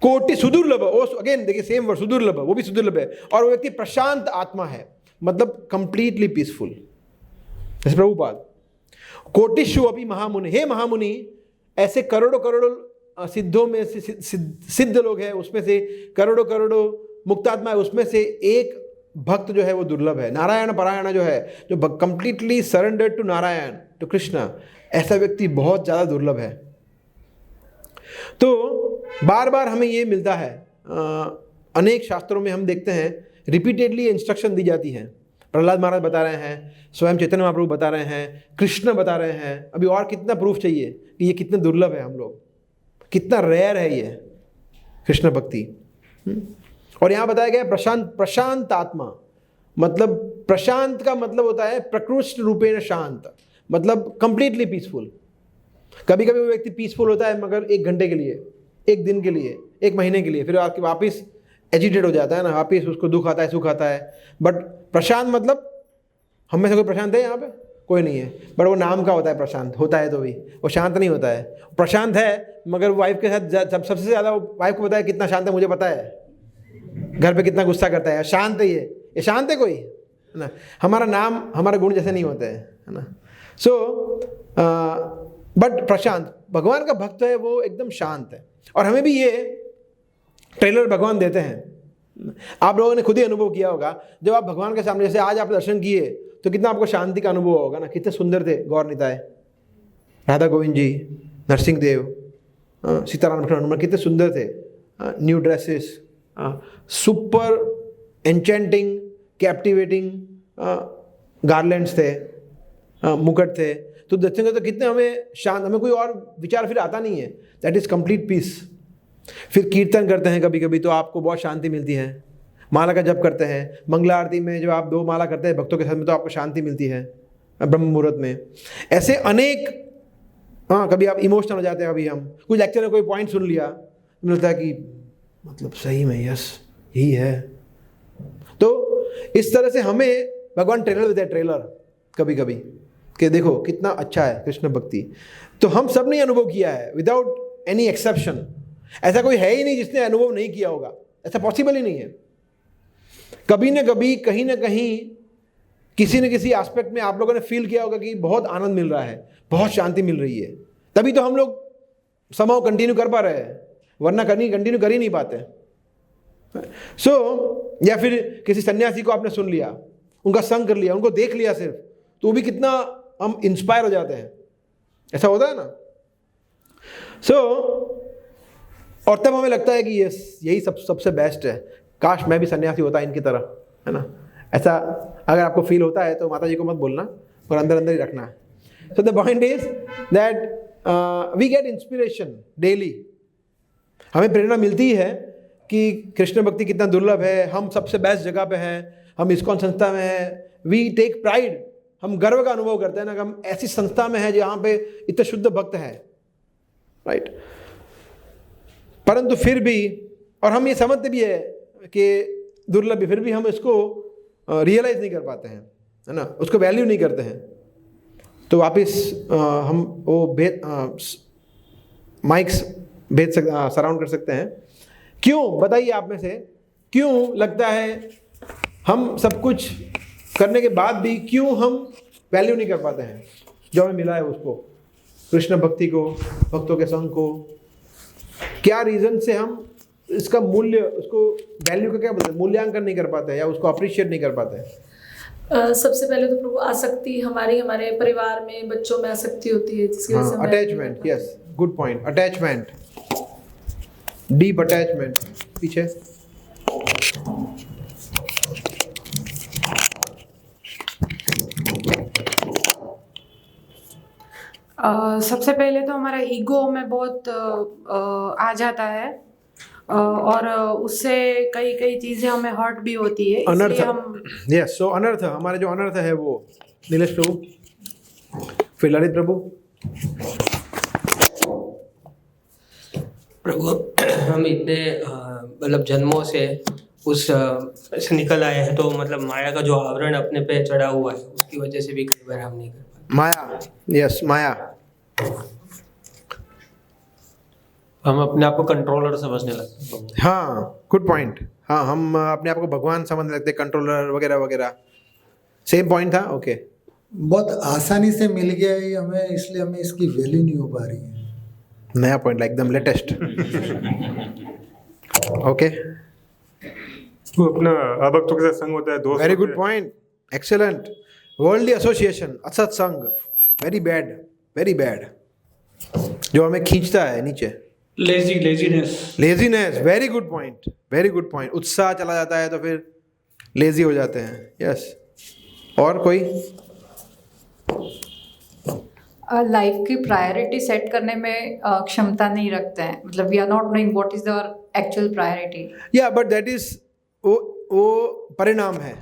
कोटि सुदुर्लभ, अगेन देखिए सेम वर्ड सुदुर्लभ, वो भी सुदुर्लभ है, और वो व्यक्ति प्रशांत आत्मा है, मतलब कंप्लीटली पीसफुल। जैसे प्रभुपाद कोटिशु अभी महामुनि, हे महामुनि, ऐसे करोड़ों सिद्धों में से सिद्ध लोग हैं, उसमें से करोड़ों मुक्तात्मा है, उसमें से एक भक्त जो है वो दुर्लभ है। नारायण परायण जो है, जो completely surrendered to Narayan, to Krishna, ऐसा व्यक्ति बहुत ज़्यादा दुर्लभ है। तो बार बार हमें ये मिलता है, अनेक शास्त्रों में हम देखते हैं रिपीटेडली इंस्ट्रक्शन दी जाती हैं। प्रहलाद महाराज बता रहे हैं, स्वयं चैतन्य महाप्रभु बता रहे हैं, कृष्ण बता रहे हैं। अभी और कितना प्रूफ चाहिए कि ये कितने दुर्लभ है, हम लोग कितना रेयर है ये कृष्ण भक्ति। और यहाँ बताया गया प्रशांत आत्मा, मतलब प्रशांत का मतलब होता है प्रकृष्ट रूपेण शांत, मतलब कंप्लीटली पीसफुल। कभी कभी वो व्यक्ति पीसफुल होता है मगर 1 घंटे के लिए, 1 दिन के लिए, 1 महीने के लिए, फिर आपके वापस एजिटेट हो जाता है ना, वापस उसको दुख आता है, सुख आता है। बट प्रशांत मतलब, हम में से कोई प्रशांत है यहाँ पे? कोई नहीं है, बट वो नाम का होता है प्रशांत, होता है तो भी वो शांत नहीं होता है। प्रशांत है मगर वाइफ के साथ सबसे ज़्यादा वाइफ को पता है कितना शांत है, मुझे पता है घर पे कितना गुस्सा करता है, शांत है ये शांत है कोई, है ना। हमारा नाम, हमारे गुण जैसे नहीं होते हैं, है ना। सो बट प्रशांत, भगवान का भक्त है वो एकदम शांत है। और हमें भी ये ट्रेलर भगवान देते हैं। आप लोगों ने खुद ही अनुभव किया होगा, जब आप भगवान के सामने, जैसे आज आप दर्शन किए तो कितना आपको शांति का अनुभव होगा ना। कितने सुंदर थे गौर निताय, राधा गोविंद जी, नरसिंह देव, सीताराम हनुमान, कितने सुंदर थे। New dresses, super enchanting, captivating garlands थे, मुकुट थे। तो देखेंगे तो कितने हमें शांत, हमें कोई और विचार फिर आता नहीं है, दैट इज़ कंप्लीट पीस। फिर कीर्तन करते हैं कभी कभी तो आपको बहुत शांति मिलती है, माला का जप करते हैं, मंगला आरती में जब आप 2 माला करते हैं भक्तों के साथ में तो आपको शांति मिलती है ब्रह्म मुहूर्त में। ऐसे अनेक, हाँ कभी आप इमोशनल हो जाते हैं, कभी हम कुछ लेक्चर में कोई पॉइंट सुन लिया मिलता है कि मतलब सही में यस यही है। तो इस तरह से हमें भगवान ट्रेलर देते हैं, ट्रेलर कभी कभी कि देखो कितना अच्छा है कृष्ण भक्ति। तो हम सब ने अनुभव किया है विदाउट एनी एक्सेप्शन। ऐसा कोई है ही नहीं जिसने अनुभव नहीं किया होगा, ऐसा पॉसिबल ही नहीं है। कभी ना कभी कहीं ना कहीं किसी न किसी एस्पेक्ट में आप लोगों ने फील किया होगा कि बहुत आनंद मिल रहा है, बहुत शांति मिल रही है, तभी तो हम लोग समाव कंटिन्यू कर पा रहे हैं, वरना कंटिन्यू कर ही नहीं पाते। या फिर किसी सन्यासी को आपने सुन लिया, उनका संग कर लिया, उनको देख लिया सिर्फ, तो भी कितना हम इंस्पायर हो जाते हैं, ऐसा होता है ना। और तब हमें लगता है कि यही सबसे बेस्ट है, काश मैं भी सन्यासी होता इनकी तरह, है ना। ऐसा अगर आपको फील होता है तो माता जी को मत बोलना और अंदर अंदर ही रखना है। So the point is that we get inspiration daily. हमें प्रेरणा मिलती है कि कृष्ण भक्ति कितना दुर्लभ है, हम सबसे बेस्ट जगह पे हैं, हम इस्कॉन संस्था में हैं। वी टेक प्राइड, हम गर्व का अनुभव करते हैं ना कि हम ऐसी संस्था में हैं जहाँ पे इतने शुद्ध भक्त हैं, राइट। परंतु फिर भी, और हम ये समझते भी है कि दुर्लभ भी, फिर भी हम इसको रियलाइज नहीं कर पाते हैं, है ना, उसको वैल्यू नहीं करते हैं। तो वापिस हम वो माइक्स सराउंड कर सकते हैं। क्यों, बताइए आप में से क्यों लगता है हम सब कुछ करने के बाद भी क्यों हम वैल्यू नहीं कर पाते हैं जो हमें मिला है उसको, कृष्ण भक्ति को, भक्तों के संग को? क्या रीज़न से हम इसका मूल्य, उसको वैल्यू का क्या बोलते हैं, मूल्यांकन नहीं कर पाते हैं या उसको अप्रिशिएट नहीं कर पाते हैं? सबसे पहले तो प्रभु आसक्ति हमारे परिवार में, बच्चों में आसक्ति होती है जिसकी वजह से attachment, yes, good point, attachment, deep attachment. पीछे सबसे पहले तो हमारा ईगो में बहुत आ जाता है और उससे कई चीजें हमें हर्ट भी होती है, अनर्थ, इसलिए हम यस, सो अनर्थ, हमारे जो अनर्थ है वो, नीलेश प्रभु, फिर ललित प्रभु। प्रभु हम इतने मतलब जन्मों से से निकल आए हैं, तो मतलब माया का जो आवरण अपने पे चढ़ा हुआ है उसकी वजह से भी कई बार हम नहीं कर पाते। माया, यस, माया। हम अपने आप को कंट्रोलर समझने लगते हैं। हाँ, गुड पॉइंट। हाँ, हम अपने आप को भगवान समझने लगते, कंट्रोलर वगैरह वगैरह। सेम पॉइंट था, ओके। बहुत आसानी से मिल गया है हमें, इसलिए हमें इसकी वैल्यू नहीं हो पा रही है। नया पॉइंट, एकदम लेटेस्ट। ओके, वो अपना अभक्तों के साथ संग होता है, दोस्त। Very good point, excellent. Worldly association, असत्संग, वेरी बैड, वेरी बैड, जो हमें खींचता है नीचे। Laziness, very good point, very good point. उत्साह चला जाता है तो फिर लेजी हो जाते हैं, यस। और कोई? लाइफ की प्रायोरिटी सेट करने में क्षमता नहीं रखते हैं, मतलब we are not knowing what is our actual priority. या बट दैट इज, वो परिणाम है।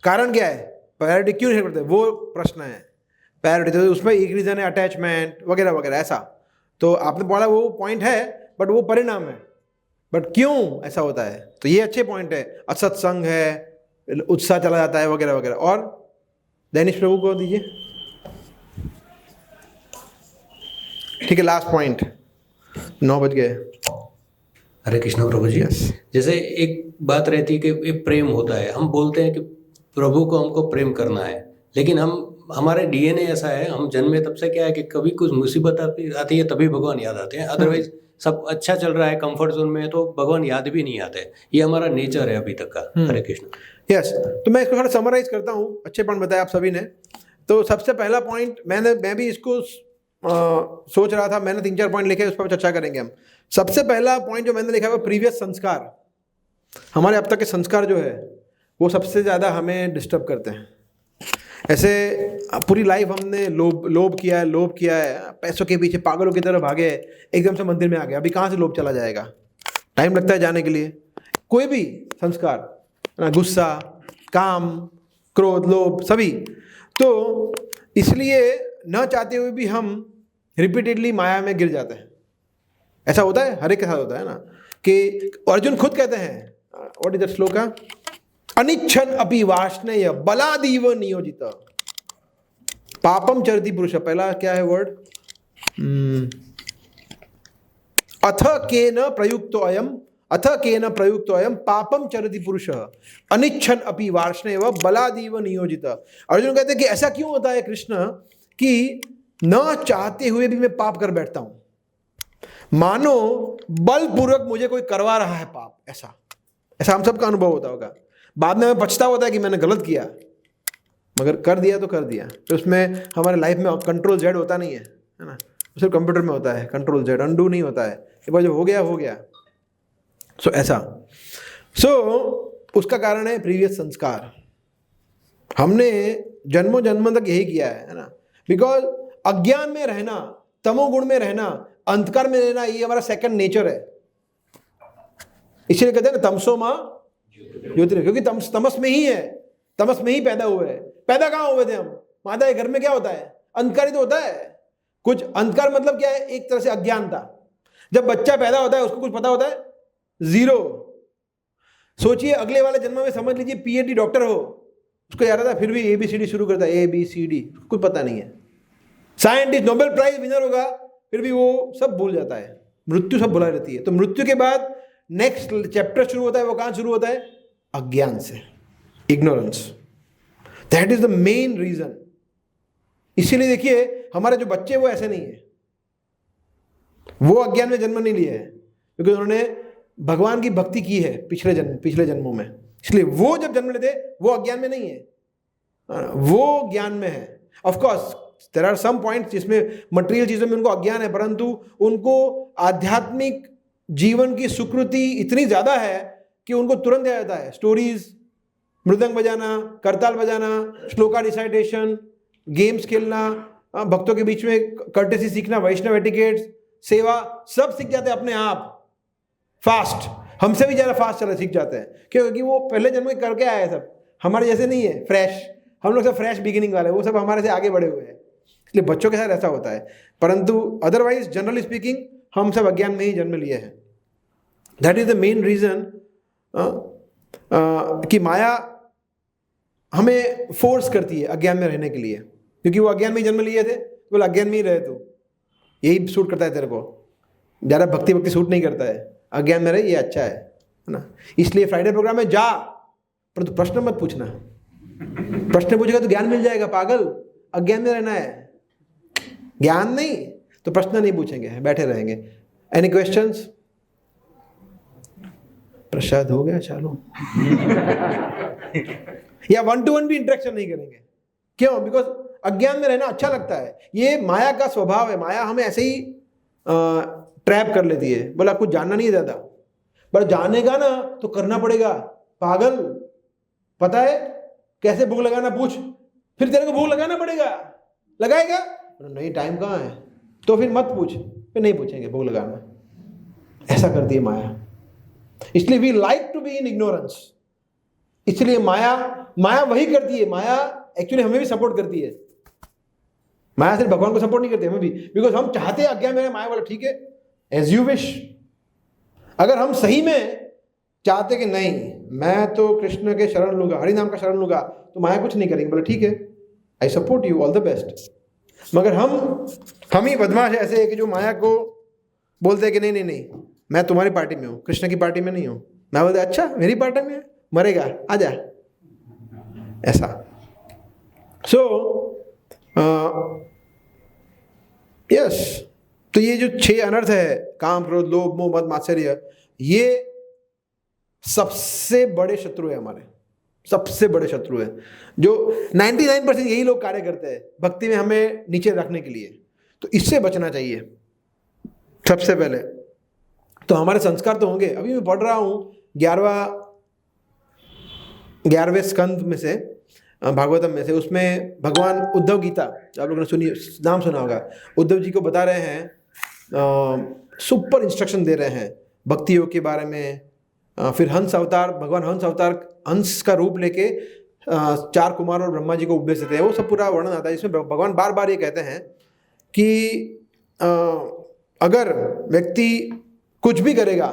कारण क्या है, प्रायोरिटी क्यों नहीं करते, वो प्रश्न है। प्रायोरिटी तो उसमें एक रीज़न है अटैचमेंट वगैरह वगैरह, ऐसा तो आपने बोला वो पॉइंट है, बट वो परिणाम है। बट क्यों ऐसा होता है, तो ये अच्छे पॉइंट है। असत्संग है, उत्साह चला जाता है वगैरह वगैरह। और दैनिश प्रभु को दीजिए। ठीक है, लास्ट पॉइंट, 9 बज गए। हरे कृष्ण प्रभु जी। Yes. जैसे एक बात रहती है कि एक प्रेम होता है, हम बोलते हैं कि प्रभु को हमको प्रेम करना है, लेकिन हमारे डीएनए ऐसा है, हम जन्मे तब से क्या है कि कभी कुछ मुसीबत आती है तभी भगवान याद आते हैं, अदरवाइज सब अच्छा चल रहा है कंफर्ट जोन में तो भगवान याद भी नहीं आते। ये हमारा नेचर है अभी तक का। हरे कृष्ण। यस, तो मैं इसको थोड़ा समराइज करता हूँ। अच्छे पॉइंट बताए आप सभी ने। तो सबसे पहला पॉइंट, मैं भी इसको सोच रहा था, मैंने 3-4 पॉइंट लिखे, उस पर चर्चा करेंगे हम। सबसे पहला पॉइंट जो मैंने लिखा है वो प्रीवियस संस्कार। हमारे अब तक के संस्कार जो है वो सबसे ज़्यादा हमें डिस्टर्ब करते हैं। ऐसे पूरी लाइफ हमने लोभ किया है, पैसों के पीछे पागलों की तरह भागे, एकदम से मंदिर में आ गए, अभी कहाँ से लोभ चला जाएगा? टाइम लगता है जाने के लिए। कोई भी संस्कार ना, गुस्सा, काम, क्रोध, लोभ, सभी। तो इसलिए न चाहते हुए भी हम रिपीटेडली माया में गिर जाते हैं। ऐसा होता है, हर एक के साथ होता है ना, कि अर्जुन खुद कहते हैं, व्हाट इज दैट श्लोका, अनिच्छन अपि वाष्णेय बलादीव नियोजित पापम चरति पुरुष। पहला क्या है वर्ड? अथ केन प्रयुक्तो अयम पापम चरति पुरुष अनिच्छन अपि वार्ष्णेय बलादीव नियोजित। अर्जुन कहते हैं कि ऐसा क्यों होता है कृष्ण कि न चाहते हुए भी मैं पाप कर बैठता हूं, मानो बलपूर्वक मुझे कोई करवा रहा है पाप। ऐसा हम सबका अनुभव होता होगा। बाद में हमें पछतावा होता है कि मैंने गलत किया, मगर कर दिया तो कर दिया। तो उसमें हमारे लाइफ में कंट्रोल जेड होता नहीं है ना, सिर्फ कंप्यूटर में होता है कंट्रोल जेड, अंडू नहीं होता है। एक बार जो हो गया। सो ऐसा उसका कारण है प्रीवियस संस्कार। हमने जन्मों जन्मों तक यही किया है ना, बिकॉज अज्ञान में रहना, तमोगुण में रहना, अंधकार में रहना, ये हमारा सेकंड नेचर है। इसलिए कहते हैं ना तमसो मां ज्योतिर्गमय, क्योंकि तमस में ही है, तमस में ही पैदा हुए हैं। पैदा कहाँ हुए थे हम? माता के घर में क्या होता है? अंधकार ही तो होता है। कुछ अंधकार मतलब क्या है? एक तरह से अज्ञानता। जब बच्चा पैदा होता है उसको कुछ पता होता है? जीरो। सोचिए अगले वाले जन्म में समझ लीजिए पीएचडी डॉक्टर हो, उसको याद आता फिर भी ABCD शुरू करता है, ABCD, कुछ पता नहीं है। साइंटिस्ट नोबेल प्राइज विनर होगा, फिर भी वो सब भूल जाता है। मृत्यु सब भुला रहती है। तो मृत्यु के बाद नेक्स्ट चैप्टर शुरू होता है, वो कहाँ शुरू होता है? अज्ञान से, ignorance. That is the main reason. इसीलिए देखिए हमारे जो बच्चे वो ऐसे नहीं है, वो अज्ञान में जन्म नहीं लिया है, क्योंकि उन्होंने भगवान की भक्ति की है पिछले जन्मों में। इसलिए वो जब जन्म लेते वो अज्ञान में नहीं है, वो ज्ञान में है। Of course there are some points जिसमें मटेरियल चीजों में उनको अज्ञान है, परंतु उनको आध्यात्मिक जीवन की सुकृति इतनी ज्यादा है कि उनको तुरंत याद आता है। स्टोरीज, मृदंग बजाना, करताल बजाना, श्लोका रिसाइटेशन, गेम्स खेलना, भक्तों के बीच में कर्टेसी सीखना, वैष्णव एटिकेट्स, सेवा, सब सीख जाते हैं अपने आप। फास्ट, हमसे भी ज़्यादा फास्ट चला सीख जाते हैं, क्योंकि वो पहले जन्म में करके आए हैं। सब हमारे जैसे नहीं है फ्रेश, हम लोग सब फ्रेश बिगिनिंग वाले, वो सब हमारे से आगे बढ़े हुए हैं। इसलिए बच्चों के साथ ऐसा होता है, परंतु अदरवाइज जनरली स्पीकिंग हम सब अज्ञान में ही जन्म लिए हैं। That is the main reason कि माया हमें फोर्स करती है अज्ञान में रहने के लिए, क्योंकि वो अज्ञान में ही जन्म लिए थे। बोला अज्ञान में ही रहे, तो यही सूट करता है तेरे को, ज़्यादा भक्ति सूट नहीं करता है, अज्ञान में रहे, ये अच्छा है ना। इसलिए फ्राइडे प्रोग्राम में जा, परंतु प्रश्न मत पूछना। प्रश्न पूछेगा तो ज्ञान मिल जाएगा, पागल। अज्ञान में रहना है, ज्ञान नहीं तो प्रश्न नहीं पूछेंगे, बैठे रहेंगे। Any questions? प्रसाद हो गया, चलो। या 1-to-1 भी इंटरेक्शन नहीं करेंगे। क्यों? बिकॉज अज्ञान में रहना अच्छा लगता है, ये माया का स्वभाव है। माया हमें ऐसे ही ट्रैप कर लेती है। बोला कुछ जानना नहीं है ज़्यादा, पर जानेगा ना तो करना पड़ेगा, पागल। पता है कैसे भूख लगाना? पूछ, फिर तेरे को भूख लगाना पड़ेगा। लगाएगा? नहीं, टाइम कहाँ है, तो फिर मत पूछ, फिर नहीं पूछेंगे भूख लगाना। ऐसा करती है माया। इसलिए we like to be in ignorance. इसलिए माया वही करती है। माया एक्चुअली हमें भी सपोर्ट करती है। माया सिर्फ भगवान को सपोर्ट नहीं करती, हमें भी, बिकॉज हम चाहते हैं अज्ञान में। माया बोला ठीक है, एज यू विश। अगर हम सही में चाहते कि नहीं मैं तो कृष्ण के शरण लूंगा, हरि नाम का शरण लूंगा, तो माया कुछ नहीं करेंगे। बोला ठीक है, I support you, all the best. मगर हम ही बदमाश ऐसे है कि जो माया को बोलते हैं कि नहीं नहीं नहीं, मैं तुम्हारी पार्टी में हूँ, कृष्ण की पार्टी में नहीं हूँ। मैं बोलते अच्छा मेरी पार्टी में है, मरेगा, आजा। ऐसा। यस, तो ये जो 6 अनर्थ है, काम, क्रोध, लोभ, मोह, मद, मात्सर्य, ये सबसे बड़े शत्रु है हमारे, सबसे बड़े शत्रु है। जो 99% यही लोग कार्य करते हैं भक्ति में हमें नीचे रखने के लिए। तो इससे बचना चाहिए सबसे पहले। तो हमारे संस्कार तो होंगे। अभी मैं पढ़ रहा हूँ 11वें स्कंद में से भागवतम में से, उसमें भगवान उद्धव गीता, आप लोगों ने सुनी, नाम सुना होगा, उद्धव जी को बता रहे हैं, सुपर इंस्ट्रक्शन दे रहे हैं भक्ति योग के बारे में। फिर हंस अवतार, भगवान हंस अवतार हंस का रूप लेके 4 कुमार और ब्रह्मा जी को उपदेश देते हैं। वो सब पूरा वर्णन आता है, इसमें भगवान बार बार ये कहते हैं कि अगर व्यक्ति कुछ भी करेगा,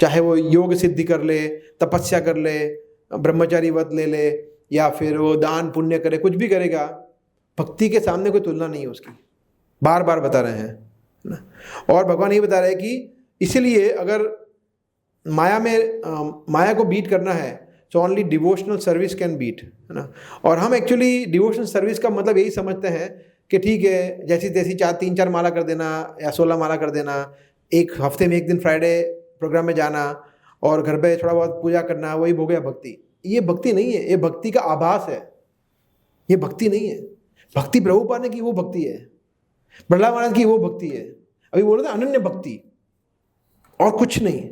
चाहे वो योग सिद्धि कर ले, तपस्या कर ले, ब्रह्मचारी व्रत ले ले, या फिर वो दान पुण्य करे, कुछ भी करेगा, भक्ति के सामने कोई तुलना नहीं है उसकी। बार बार बता रहे हैं ना। और भगवान ये बता रहे हैं कि इसीलिए अगर माया को बीट करना है तो only devotional service can beat, है ना। और हम एक्चुअली डिवोशनल सर्विस का मतलब यही समझते हैं कि ठीक है, जैसी तैसी 3-4 माला कर देना या 16 माला कर देना, एक हफ्ते में 1 दिन फ्राइडे प्रोग्राम में जाना और घर पे थोड़ा बहुत पूजा करना, वही हो गया भक्ति। ये भक्ति नहीं है, ये भक्ति का आभास है, ये भक्ति नहीं है। भक्ति प्रभुपाद ने की वो भक्ति है, प्रहलाद महाराज की वो भक्ति है। अभी बोल रहे थे अनन्य भक्ति, और कुछ नहीं।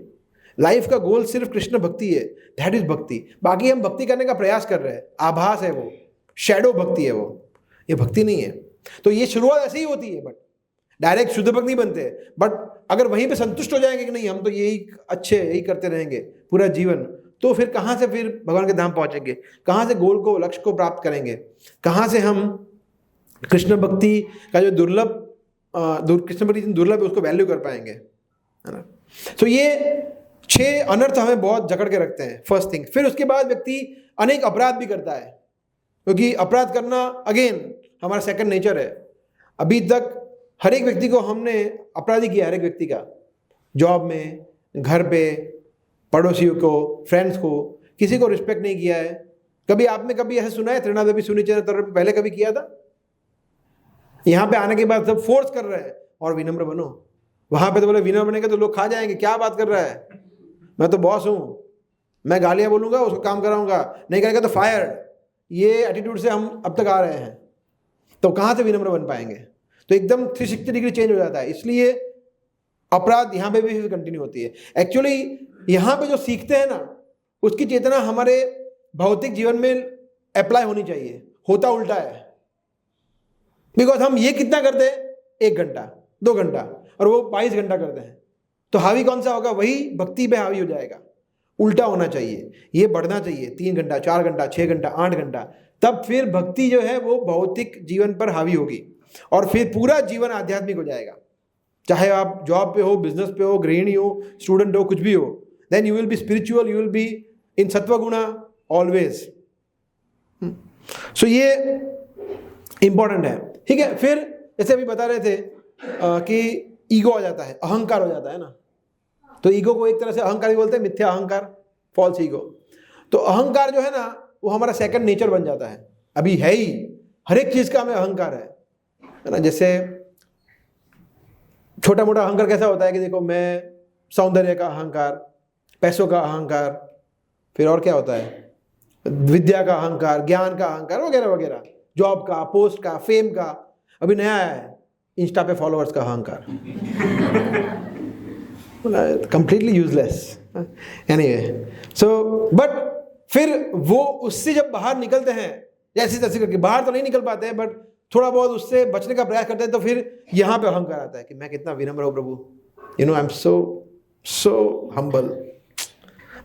लाइफ का गोल सिर्फ कृष्ण भक्ति है, दैट इज भक्ति। बाकी हम भक्ति करने का प्रयास कर रहे हैं, आभास है वो, शैडो भक्ति है वो, ये भक्ति नहीं है। तो ये शुरुआत ऐसे ही होती है, बट डायरेक्ट शुद्ध भक्त नहीं बनते। बट अगर वहीं पे संतुष्ट हो जाएंगे कि नहीं हम तो यही अच्छे, यही करते रहेंगे पूरा जीवन, तो फिर कहाँ से फिर भगवान के धाम पहुँचेंगे, कहाँ से गोल को, लक्ष्य को प्राप्त करेंगे, कहाँ से हम कृष्ण भक्ति का जो कृष्ण भक्ति दुर्लभ है उसको वैल्यू कर पाएंगे, है ना। तो ये 6 अनर्थ हमें बहुत जकड़ के रखते हैं, फर्स्ट थिंग। फिर उसके बाद व्यक्ति अनेक अपराध भी करता है, क्योंकि अपराध करना अगेन हमारा सेकंड नेचर है। अभी तक हर एक व्यक्ति को हमने अपराधी किया, हर एक व्यक्ति का, जॉब में, घर पे, पड़ोसियों को, फ्रेंड्स को, किसी को रिस्पेक्ट नहीं किया है। कभी आपने कभी ऐसा सुना है त्रिनादपि सुनिचर पहले कभी किया था? यहाँ पे आने के बाद सब फोर्स कर रहे हैं और विनम्र बनो। वहाँ पे तो बोले विनम्र बनेगा तो लोग खा जाएंगे, क्या बात कर रहा है, मैं तो बॉस हूँ, मैं गालियाँ बोलूँगा, उसको काम कराऊंगा, नहीं करेगा तो फायर। ये एटीट्यूड से हम अब तक आ रहे हैं, तो कहाँ से विनम्र बन पाएंगे? तो एकदम 360 डिग्री चेंज हो जाता है। इसलिए अपराध यहाँ पे भी कंटिन्यू होती है। एक्चुअली यहाँ पे जो सीखते हैं ना, उसकी चेतना हमारे भौतिक जीवन में अप्लाई होनी चाहिए, होता उल्टा है। बिकॉज हम ये कितना करते हैं, 1 घंटा 2 घंटा, और वो 22 घंटा करते हैं। तो हावी कौन सा होगा? वही भक्ति पे हावी हो जाएगा। उल्टा होना चाहिए, ये बढ़ना चाहिए, 3 घंटा 4 घंटा 6 घंटा 8 घंटा, तब फिर भक्ति जो है वो भौतिक जीवन पर हावी होगी और फिर पूरा जीवन आध्यात्मिक हो जाएगा। चाहे आप जॉब पे हो, बिजनेस पे हो, गृहिणी हो, स्टूडेंट हो, कुछ भी हो, then you will be spiritual, you will be in सत्वगुणा ऑलवेज। सो ये इंपॉर्टेंट है, ठीक है। फिर जैसे अभी बता रहे थे कि ईगो आ जाता है, अहंकार हो जाता है ना। तो ईगो को एक तरह से अहंकार ही बोलते हैं, मिथ्या अहंकार, फॉल्स ईगो। तो अहंकार जो है ना, वो हमारा सेकंड नेचर बन जाता है, अभी है ही, हर एक चीज का हमें अहंकार है ना। जैसे छोटा मोटा अहंकार कैसा होता है कि देखो, मैं सौंदर्य का अहंकार, पैसों का अहंकार, फिर और क्या होता है, विद्या का अहंकार, ज्ञान का अहंकार वगैरह वगैरह, जॉब का, पोस्ट का, फेम का। अभी नया आया है इंस्टा पे फॉलोअर्स का अहंकार, completely useless. Anyway, so but फिर वो उससे जब बाहर निकलते हैं, जैसे तैसे करके, बाहर तो नहीं निकल पाते हैं, बट थोड़ा बहुत उससे बचने का प्रयास करते हैं, तो फिर यहाँ पे अहंकार आता है कि मैं कितना विनम्र हूँ प्रभु, you know, I am so humble,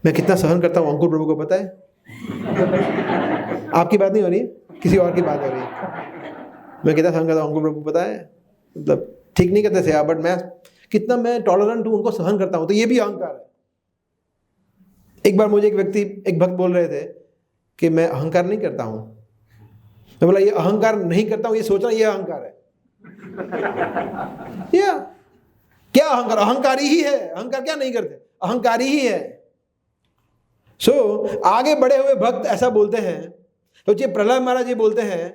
मैं कितना सहन करता हूँ। अंकुर प्रभु को पता है? आपकी बात नहीं हो रही, किसी और की बात हो रही है। मैं कितना सहन करता हूँ अंकुर प्रभु पता है, मतलब ठीक नहीं करते थे आप, बट मैं कितना मैं टॉलरेंट हूँ, उनको सहन करता हूँ। तो ये भी अहंकार है। एक बार मुझे एक भक्त बोल रहे थे कि मैं अहंकार नहीं करता हूँ। मैं बोला ये अहंकार नहीं करता हूँ, ये सोचना ये अहंकार है। या क्या अहंकार? अहंकारी ही है। अहंकार क्या नहीं करते? अहंकारी ही है। सो आगे बढ़े हुए भक्त ऐसा बोलते हैं। तो ये प्रहलाद महाराज ये बोलते हैं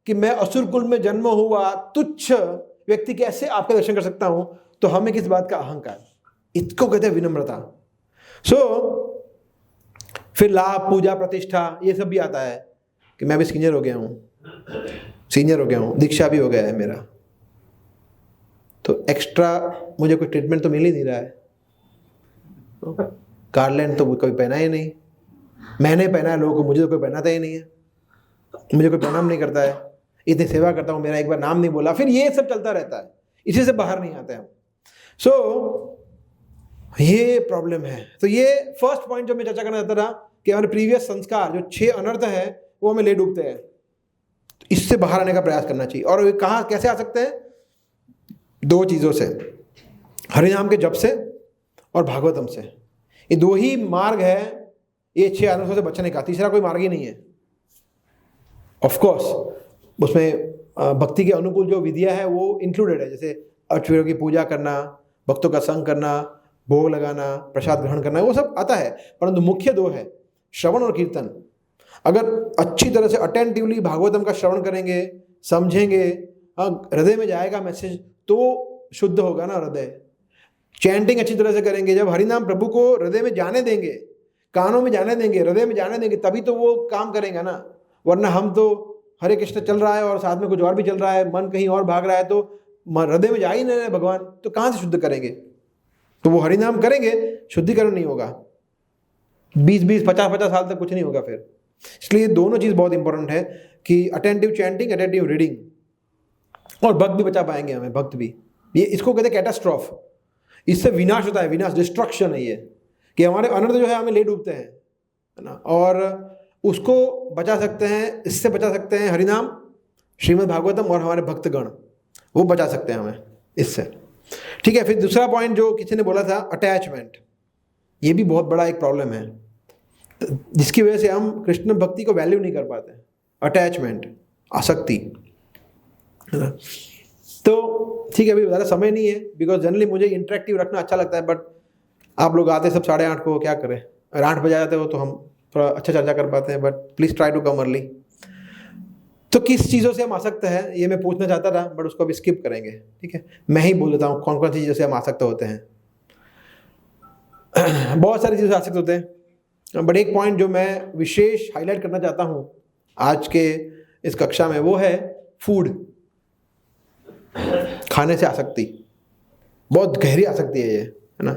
कि मैं असुर कुल में जन्म हुआ तुच्छ व्यक्ति कैसे आपका दर्शन कर सकता हूं? तो हमें किस बात का अहंकार? इसको कहते हैं विनम्रता। सो फिर लाभ, पूजा, प्रतिष्ठा, ये सब भी आता है कि मैं भी सीनियर हो गया हूँ, दीक्षा भी हो गया है मेरा, तो एक्स्ट्रा मुझे कोई ट्रीटमेंट तो मिल ही नहीं रहा है। गार्लैंड तो कभी पहना ही नहीं, मैंने पहना है लोगों को, मुझे तो कोई पहनाता ही नहीं है, मुझे कोई प्रणाम नहीं करता है, इतनी सेवा करता हूँ, मेरा एक बार नाम नहीं बोला, फिर ये सब चलता रहता है, इसी से बाहर नहीं आते हम। सो ये प्रॉब्लम है। तो ये फर्स्ट पॉइंट जो मैं चर्चा करना चाहता था कि हमारे प्रीवियस संस्कार जो 6 अनर्थ है वो हमें ले डूबते हैं, इससे बाहर आने का प्रयास करना चाहिए। और ये कहाँ कैसे आ सकते हैं? 2 चीज़ों से, हरिनाम के जप से और भागवतम से। ये 2 ही मार्ग है ये 6 अनर्थों से बचने का, तीसरा कोई मार्ग ही नहीं है। ऑफ कोर्स उसमें भक्ति के अनुकूल जो विधियां है वो इंक्लूडेड है, जैसे अष्टवेदों की पूजा करना, भक्तों का संग करना, भोग लगाना, प्रसाद ग्रहण करना, वो सब आता है। परंतु मुख्य 2 है, श्रवण और कीर्तन। अगर अच्छी तरह से अटेंटिवली भागवतम का श्रवण करेंगे, समझेंगे, हृदय में जाएगा मैसेज, तो शुद्ध होगा ना हृदय। चैंटिंग अच्छी तरह से करेंगे, जब हरिनाम प्रभु को हृदय में जाने देंगे, कानों में जाने देंगे, हृदय में जाने देंगे, तभी तो वो काम करेगा ना। वरना हम तो हरे कृष्ण चल रहा है और साथ में कुछ और भी चल रहा है, मन कहीं और भाग रहा है, तो हृदय में जा ही नहीं रहे भगवान, तो कहाँ से शुद्ध करेंगे? तो वो हरिनाम करेंगे, शुद्धिकरण नहीं होगा, 20-20, 50-50 साल तक कुछ नहीं होगा फिर। इसलिए दोनों चीज़ बहुत इंपॉर्टेंट है कि अटेंटिव चैंटिंग, अटेंटिव रीडिंग, और भक्त भी बचा पाएंगे हमें, भक्त भी। ये इसको कहते हैं कैटास्ट्रॉफ, इससे विनाश होता है, विनाश, डिस्ट्रक्शन है ये, कि हमारे अनर्थ जो है हमें ले डूबते हैं, है ना। और उसको बचा सकते हैं, इससे बचा सकते हैं हरिनाम, श्रीमद् भागवतम और हमारे भक्तगण, वो बचा सकते हैं हमें इससे। ठीक है। फिर दूसरा पॉइंट जो किसी ने बोला था, अटैचमेंट, ये भी बहुत बड़ा एक प्रॉब्लम है जिसकी वजह से हम कृष्ण भक्ति को वैल्यू नहीं कर पाते। अटैचमेंट, आसक्ति, है ना। तो ठीक है, अभी ज़्यादा समय नहीं है, बिकॉज जनरली मुझे इंटरेक्टिव रखना अच्छा लगता है, बट आप लोग आते सब 8:30 को, क्या करें, अगर 8 बजे आते हो तो हम थोड़ा अच्छा चर्चा कर पाते हैं, but please try to come early. तो किस चीज़ों से हम आसक्त हैं ये मैं पूछना चाहता था, बट उसको अभी स्किप करेंगे। ठीक है, मैं ही बोल देता हूँ कौन कौन सी चीज़ों से हम आसक्त होते हैं। बहुत सारी चीज़ों से आसक्त होते हैं, बट एक पॉइंट जो मैं विशेष हाईलाइट करना चाहता हूँ आज के इस कक्षा में, वो है फूड, खाने से आसक्ति। बहुत गहरी आसक्ति है ये, है ना।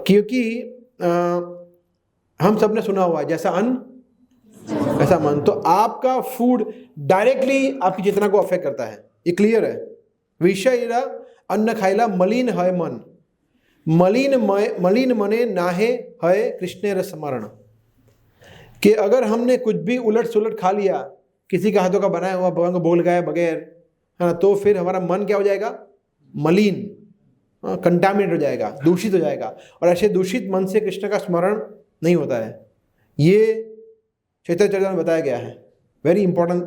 क्योंकि हम सब ने सुना हुआ है, जैसा अन्न ऐसा मन। तो आपका फूड डायरेक्टली आपकी चेतना को अफेक्ट करता है, ये क्लियर है। विषय अन्न खाइला मलिन है मन, मलिन मने नाहे है कृष्ण स्मरण। कि अगर हमने कुछ भी उलट सुलट खा लिया, किसी का हाथों का बनाया हुआ भगवान को भोग लगाए बगैर, है ना, तो फिर हमारा मन क्या हो जाएगा? मलिन, कंटामिनेट हो जाएगा, दूषित हो जाएगा। और ऐसे दूषित मन से कृष्ण का स्मरण नहीं होता है। ये चैतन्य चरितामृत में बताया गया है, वेरी इंपॉर्टेंट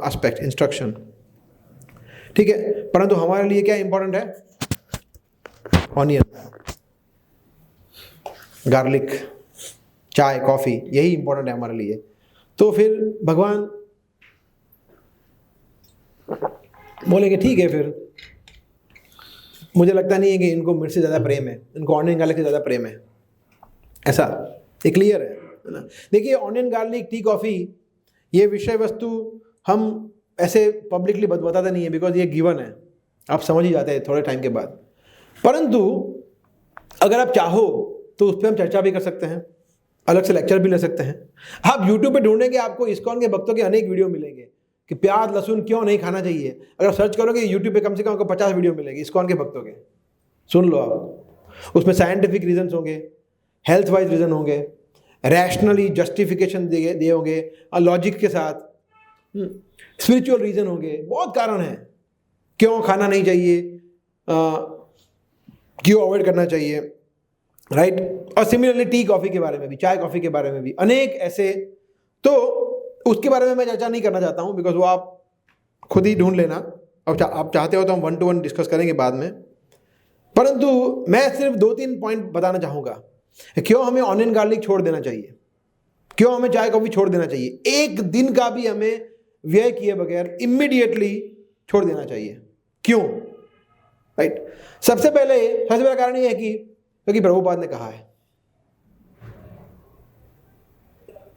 एस्पेक्ट, इंस्ट्रक्शन। ठीक है, परंतु हमारे लिए क्या इंपॉर्टेंट है? ऑनियन, गार्लिक, चाय, कॉफ़ी, यही इंपॉर्टेंट है हमारे लिए। तो फिर भगवान बोलेंगे ठीक है, फिर मुझे लगता नहीं है कि इनको मिर्च से ज़्यादा प्रेम है, इनको ऑनियन गार्लिक से ज़्यादा प्रेम है, ऐसा ये क्लियर है ना। देखिए, ऑनियन गार्लिक, टी, कॉफ़ी, ये विषय वस्तु हम ऐसे पब्लिकली बताते नहीं है, बिकॉज ये गिवन है, आप समझ ही जाते हैं थोड़े टाइम के बाद। परंतु अगर आप चाहो तो उस पर हम चर्चा भी कर सकते हैं, अलग से लेक्चर भी ले सकते हैं। आप यूट्यूब पे ढूंढेंगे, आपको इस्कॉन के भक्तों के अनेक वीडियो मिलेंगे कि प्याज लहसुन क्यों नहीं खाना चाहिए। अगर सर्च करोगे यूट्यूब पे कम से कम आपको 50 वीडियो मिलेंगे इस्कॉन के भक्तों के, सुन लो आप। उसमें साइंटिफिक रीजंस होंगे, हेल्थ वाइज रीजन होंगे, रैशनली जस्टिफिकेशन दिए होंगे, लॉजिक के साथ, स्पिरिचुअल रीजन होंगे, बहुत कारण हैं क्यों खाना नहीं चाहिए, क्यों अवॉइड करना चाहिए, राइट। और सिमिलरली टी कॉफ़ी के बारे में भी, चाय कॉफ़ी के बारे में भी अनेक ऐसे, तो उसके बारे में मैं चर्चा नहीं करना चाहता हूँ, बिकॉज वो आप खुद ही ढूंढ लेना। अब आप चाहते हो तो हम 1-to-1 डिस्कस करेंगे बाद में। परंतु मैं सिर्फ 2-3 पॉइंट बताना चाहूँगा, क्यों हमें ऑनियन गार्लिक छोड़ देना चाहिए, क्यों हमें चाय कॉफ़ी छोड़ देना चाहिए, एक दिन का भी हमें व्यय किए बगैर इमीडिएटली छोड़ देना चाहिए, क्यों, राइट। सबसे बड़ा कारण ये है कि क्योंकि प्रभुपाद ने कहा है।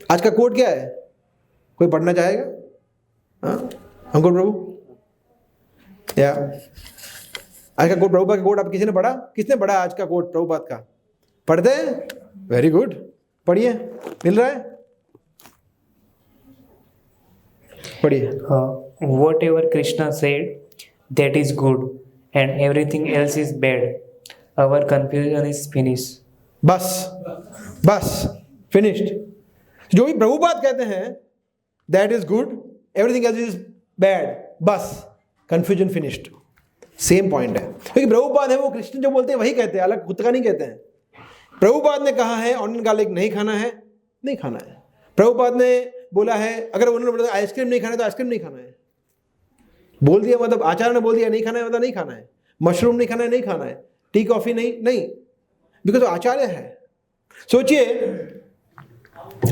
आज का कोट क्या है, कोई पढ़ना चाहेगा? हाँ, अंकुर प्रभु, या आज का कोट, प्रभुपाद का कोट आप किसी ने पढ़ा? किसने पढ़ा आज का कोट प्रभुपाद का? पढ़ते हैं? वेरी गुड, पढ़िए, मिल रहा है? पढ़िए। Whatever Krishna said, that is good, and everything else is bad. Our confusion is finished. बस फिनिश्ड। जो भी प्रभुपाद कहते हैं that is good, everything else is bad, बस कंफ्यूजन फिनिश्ड। सेम पॉइंट है, क्योंकि प्रभुपाद है वो कृष्ण जो बोलते हैं वही कहते हैं, अलग खुद का नहीं कहते हैं। प्रभुपाद ने कहा है ऑनियन गार्लिक नहीं खाना है, नहीं खाना है। प्रभुपाद ने बोला है, अगर उन्होंने बोला आइसक्रीम नहीं खाना है तो आइसक्रीम नहीं खाना है, बोल दिया मतलब आचार्य ने बोल दिया नहीं खाना है मतलब नहीं खाना है। मशरूम नहीं खाना है, नहीं खाना है। टी कॉफी नहीं, बिकॉज आचार्य है। सोचिए,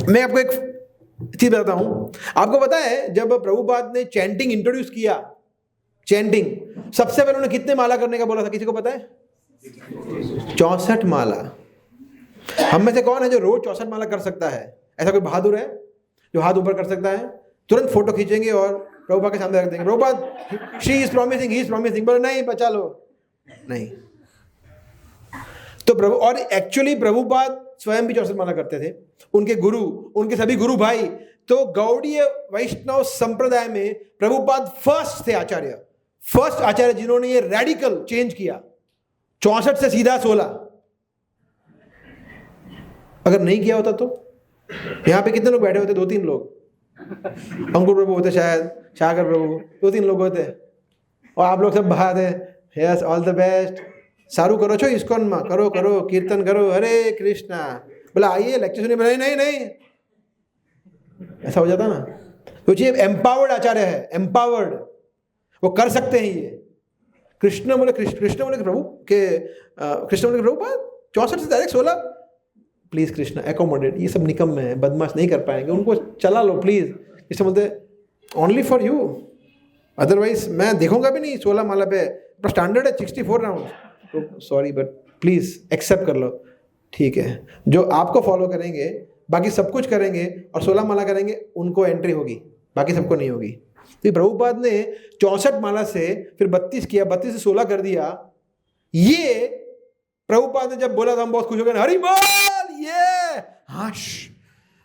मैं आपको एक चीज बताता हूं। आपको पता है जब प्रभुपाद ने चैंटिंग इंट्रोड्यूस किया, चैंटिंग सबसे पहले उन्होंने कितने माला करने का बोला था, किसी को पता है? 64 माला। हम में से कौन है जो रोज 64 माला कर सकता है? ऐसा कोई बहादुर है जो हाथ ऊपर कर सकता है? तुरंत फोटो खींचेंगे और प्रभुपाद के सामने रख देंगे, Prabhupada she is promising, he is promising, बोले नहीं बचा लो, नहीं। तो प्रभु, और एक्चुअली प्रभुपाद स्वयं भी 64 माला करते थे, उनके गुरु, उनके सभी गुरु भाई। तो गौड़ीय वैष्णव संप्रदाय में प्रभुपाद फर्स्ट थे आचार्य, फर्स्ट आचार्य जिन्होंने ये रेडिकल चेंज किया, 64 से सीधा 16। अगर नहीं किया होता तो यहां पे कितने लोग बैठे होते? 2-3 लोग। अंकुर प्रभु होते, शायद शाकर प्रभु, 2-3 लोग होते, और आप लोग सब बाहर थे। यस, ऑल द बेस्ट, सारू करो छो इस्कॉन में, करो करो कीर्तन करो, हरे कृष्णा, बोला आइए लेक्चर सुनिए, नहीं, ऐसा हो जाता ना। तो ये एम्पावर्ड आचार्य है, एम्पावर्ड, वो कर सकते हैं ये। कृष्ण बोले प्रभु के, कृष्ण बोले प्रभुपाद 64 से डायरेक्ट 16, प्लीज कृष्ण एकोमोडेट, ये सब निकम्मे हैं, बदमाश नहीं कर पाएंगे, उनको चला लो प्लीज। कृष्ण बोलते ओनली फॉर यू, अदरवाइज मैं देखूंगा भी नहीं 16 माला पे, स्टैंडर्ड है 64 राउंड, तो सॉरी बट प्लीज एक्सेप्ट कर लो। ठीक है, जो आपको फॉलो करेंगे, बाकी सब कुछ करेंगे और 16 माला करेंगे, उनको एंट्री होगी, बाकी सबको नहीं होगी। तो प्रभुपाद ने 64 माला से फिर 32 किया, 32 से 16 कर दिया। ये प्रभुपाद ने जब बोला था हम बहुत खुश हो गए, हरि बोल, ये हाश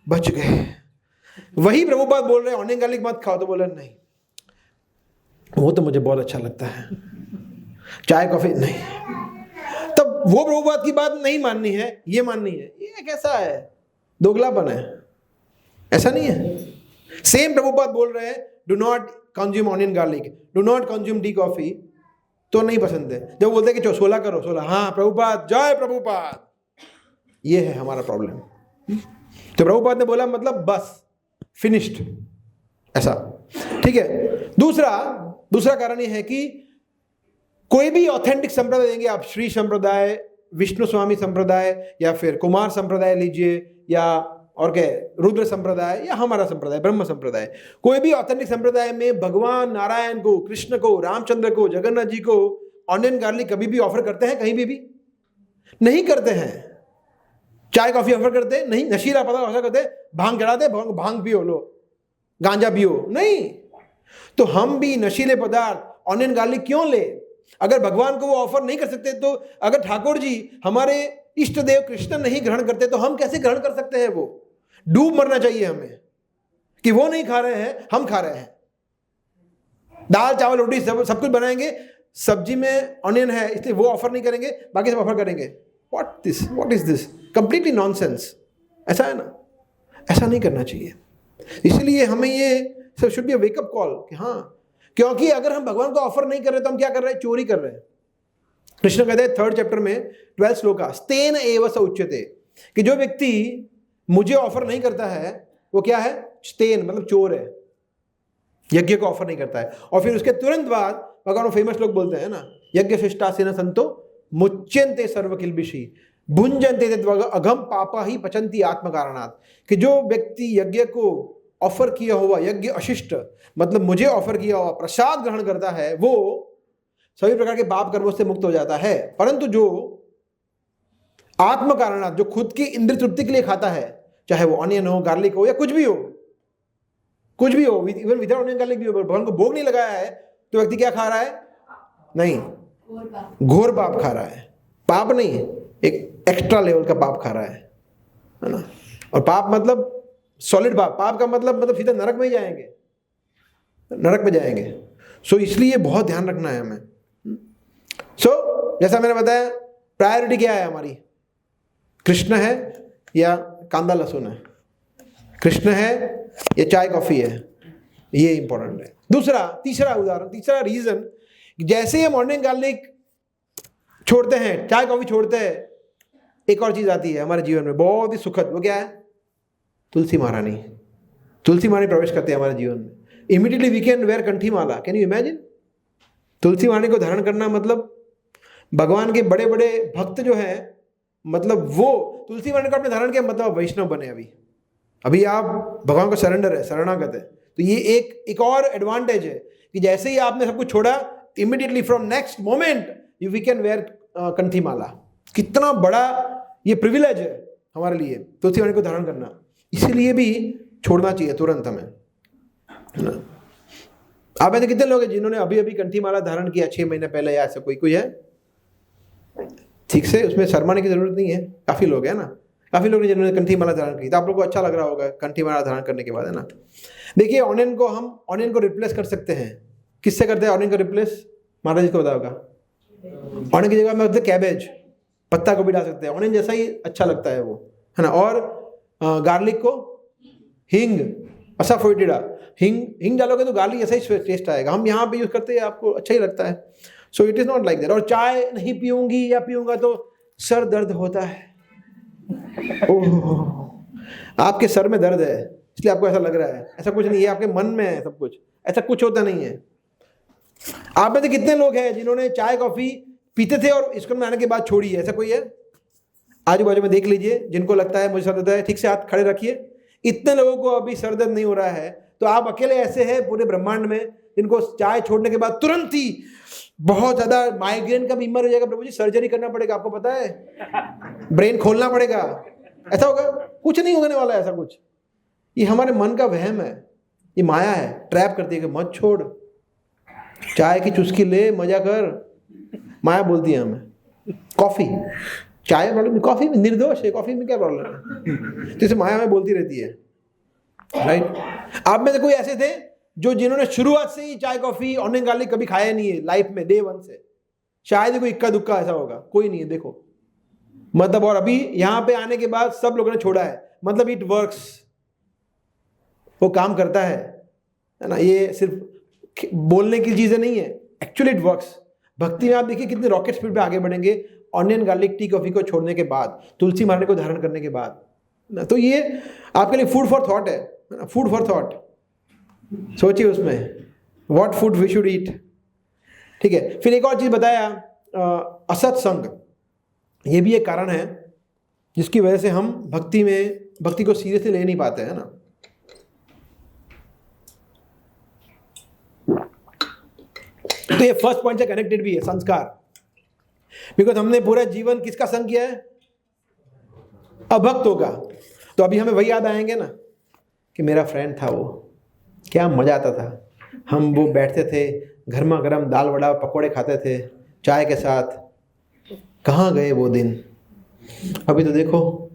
बच गए। वही प्रभुपाद बोल रहे ऑनियन गार्लिक मत खाओ, तो बोले नहीं, वो तो मुझे बहुत अच्छा लगता है, चाय कॉफी नहीं। तब वो प्रभुपाद की बात नहीं माननी है, ये माननी है। ये कैसा है? दोगलापन है, ऐसा नहीं है। सेम प्रभुपाद बोल रहे हैं do not consume onion garlic, do not consume tea coffee, तो नहीं पसंद है। जब बोलते हैं कि 16 करो, 16, हाँ प्रभुपाद, जय प्रभुपाद, ये है हमारा प्रॉब्लम। तो प्रभुपाद ने बोला मतलब बस फिनिश्ड, ऐसा। ठीक है। दूसरा कारण ये है कि कोई भी ऑथेंटिक संप्रदाय देंगे आप, श्री संप्रदाय, विष्णु स्वामी संप्रदाय, या फिर कुमार संप्रदाय लीजिए, या और क्या रुद्र संप्रदाय, या हमारा संप्रदाय ब्रह्म संप्रदाय, कोई भी ऑथेंटिक संप्रदाय में भगवान नारायण को, कृष्ण को, रामचंद्र को, जगन्नाथ जी को ऑनियन गार्लिक कभी भी ऑफर करते हैं? कहीं भी नहीं करते हैं। चाय कॉफी ऑफर करते हैं? नहीं। नशीला पदार्थ ऑफर करते हैं? भांग चढ़ाते, भांग पियो, लो गांजा पियो, नहीं। तो हम भी नशीले पदार्थ ऑनियन गार्लिक क्यों ले? अगर भगवान को वो ऑफर नहीं कर सकते, तो अगर ठाकुर जी हमारे इष्ट देव कृष्ण नहीं ग्रहण करते, तो हम कैसे ग्रहण कर सकते हैं? वो डूब मरना चाहिए हमें कि वो नहीं खा रहे हैं, हम खा रहे हैं। दाल चावल रोटी सब कुछ बनाएंगे, सब्जी में ऑनियन है इसलिए वो ऑफर नहीं करेंगे, बाकी सब ऑफर करेंगे। What is this? Completely nonsense. ऐसा है ना, ऐसा नहीं करना चाहिए। इसलिए हमें ये should be a wake up call कि हाँ, क्योंकि अगर हम भगवान को ऑफर नहीं कर रहे तो हम क्या कर रहे हैं? चोरी कर रहे हैं। कृष्ण कहते हैं 3rd चैप्टर में 12 श्लोका, स्तेन एव स उच्यते, कि जो व्यक्ति मुझे ऑफर नहीं करता है वो क्या है? स्तेन मतलब चोर है, यज्ञ को ऑफर नहीं करता है। और फिर उसके तुरंत बाद भगवान फेमस लोग बोलते हैं ना, यज्ञ शिष्टासेन संतो मुच्यन्ते सर्व किल्बिषी भुंजन्ते अघम पापा ही पचंती आत्म कारणात्, कि जो व्यक्ति यज्ञ को ऑफर किया हुआ, यज्ञ अशिष्ट मतलब मुझे ऑफर किया हुआ प्रसाद ग्रहण करता है, वो सभी प्रकार के पाप कर्मों से मुक्त हो जाता है। परंतु जो आत्म कारणात्, जो खुद की इंद्र तृप्ति के लिए खाता है, चाहे वो ऑनियन हो, गार्लिक हो, या कुछ भी हो, इवन विदाउट ऑनियन गार्लिक भी हो, भगवान को भोग नहीं लगाया है, तो व्यक्ति क्या खा रहा है? नहीं, घोर पाप खा रहा है। पाप नहीं, एक एक्स्ट्रा लेवल का पाप खा रहा है ना। और पाप मतलब सॉलिड पाप, पाप का मतलब सीधा नरक में ही जाएंगे। नरक में जाएंगे। सो इसलिए बहुत ध्यान रखना है हमें। सो जैसा मैंने बताया, प्रायोरिटी क्या है हमारी? कृष्ण है या कांदा लहसुन है? कृष्ण है या चाय कॉफी है? ये इंपॉर्टेंट है। तीसरा उदाहरण, तीसरा रीजन, जैसे ही मॉर्निंग गार्लिक छोड़ते हैं, चाय कॉफी छोड़ते हैं, एक और चीज आती है हमारे जीवन में बहुत ही सुखद। वो क्या है? तुलसी महारानी। तुलसी महारानी प्रवेश करते हैं हमारे जीवन में। इमीडिएटली वी कैन वेयर कंठी माला। Can you imagine? तुलसी महारानी को धारण करना मतलब भगवान के बड़े बड़े भक्त जो हैं, मतलब वो तुलसी महारानी को आपने धारण किया मतलब वैष्णव बने। अभी आप भगवान को सरेंडर है, शरणागत है। तो ये एक और एडवांटेज है कि जैसे ही आपने सब कुछ छोड़ा, immediately from next moment you we can wear कंठी माला। कितना बड़ा ये प्रिविलेज है हमारे लिए तुलसी महारानी को धारण करना। इसीलिए भी छोड़ना चाहिए तुरंत हमें, है ना। आप ऐसे कितने लोग हैं जिन्होंने अभी अभी कंठी माला धारण किया 6 महीने पहले, या ऐसा कोई है? ठीक से उसमें शर्माने की जरूरत नहीं है। काफी लोग हैं ना, काफी लोग जिन्होंने कंठी माला धारण की। तो आप लोग को अच्छा लग रहा होगा कंठी माला धारण करने के बाद, है ना। देखिए, ऑनियन को रिप्लेस कर सकते हैं। किससे करते हैं ऑनियन को रिप्लेस? महाराज जी को पता होगा। ऑनियन की जगह में होते कैबेज, पत्ता गोभी डाल सकते हैं। ऑनियन जैसा ही अच्छा लगता है वो, है ना। और गार्लिक को हींग, असाफोइटिडा, हींग डालोगे तो गार्लिक ऐसा ही टेस्ट आएगा। हम यहाँ पे यूज करते हैं, आपको अच्छा ही लगता है। So it is not like that. और चाय नहीं पीऊंगी या पीऊंगा तो सर दर्द होता है। ओह, आपके सर में दर्द है इसलिए आपको ऐसा लग रहा है। ऐसा कुछ नहीं है, आपके मन में है सब कुछ। ऐसा कुछ होता नहीं है। आप में से कितने लोग हैं जिन्होंने चाय कॉफी पीते थे और स्कूल में आने के बाद छोड़ी है? ऐसा कोई है? आजू बाजू में देख लीजिए जिनको लगता है मुझे सर दर्द है, ठीक से हाथ खड़े रखिए। इतने लोगों को अभी सर दर्द नहीं हो रहा है, तो आप अकेले ऐसे हैं पूरे ब्रह्मांड में जिनको चाय छोड़ने के बाद तुरंत ही बहुत ज्यादा माइग्रेन का बीमार हो जाएगा। प्रभु जी, सर्जरी करना पड़ेगा, आपको पता है, ब्रेन खोलना पड़ेगा, ऐसा होगा? कुछ नहीं होने वाला है ऐसा कुछ। ये हमारे मन का वहम है, ये माया है, ट्रैप करती है कि मत छोड़, चाय की चुस्की ले, मजा कर। माया बोलती है हमें। कॉफी, चाय प्रॉब्लम, कॉफी में निर्दोष है, कॉफी में क्या प्रॉब्लम है? जैसे माया में बोलती रहती है, राइट। आप में से कोई ऐसे थे जिन्होंने शुरुआत से ही चाय कॉफी ऑनियन गार्लिक कभी खाया नहीं है लाइफ में, डे 1 से? शायद ही कोई इक्का दुक्का ऐसा होगा, कोई नहीं है। देखो मतलब, और अभी यहाँ पे आने के बाद सब लोगों ने छोड़ा है, मतलब इट वर्क्स, वो काम करता है ना। ये सिर्फ बोलने की चीजें नहीं है, एक्चुअली इट वर्क्स। भक्ति में आप देखिए कितने रॉकेट स्पीड पे आगे बढ़ेंगे ऑनियन गार्लिक टी कॉफी को छोड़ने के बाद, तुलसी महारानी को धारण करने के बाद ना। तो ये आपके लिए फूड फॉर थॉट है, फूड फॉर थॉट। सोचिए उसमें what food we should eat. ठीक है, फिर एक और चीज बताया, असत संग। ये भी एक कारण है जिसकी वजह से हम भक्ति को सीरियसली ले नहीं पाते हैं ना। तो ये फर्स्ट पॉइंट से कनेक्टेड भी है, संस्कार। बिकॉज हमने पूरा जीवन किसका संग किया है? अभक्तों का। तो अभी हमें वही याद आएंगे ना कि मेरा फ्रेंड था, वो क्या मजा आता था। हम वो बैठते थे, गर्मा गर्म दाल वड़ा पकोड़े खाते थे चाय के साथ। कहाँ गए वो दिन? अभी तो देखो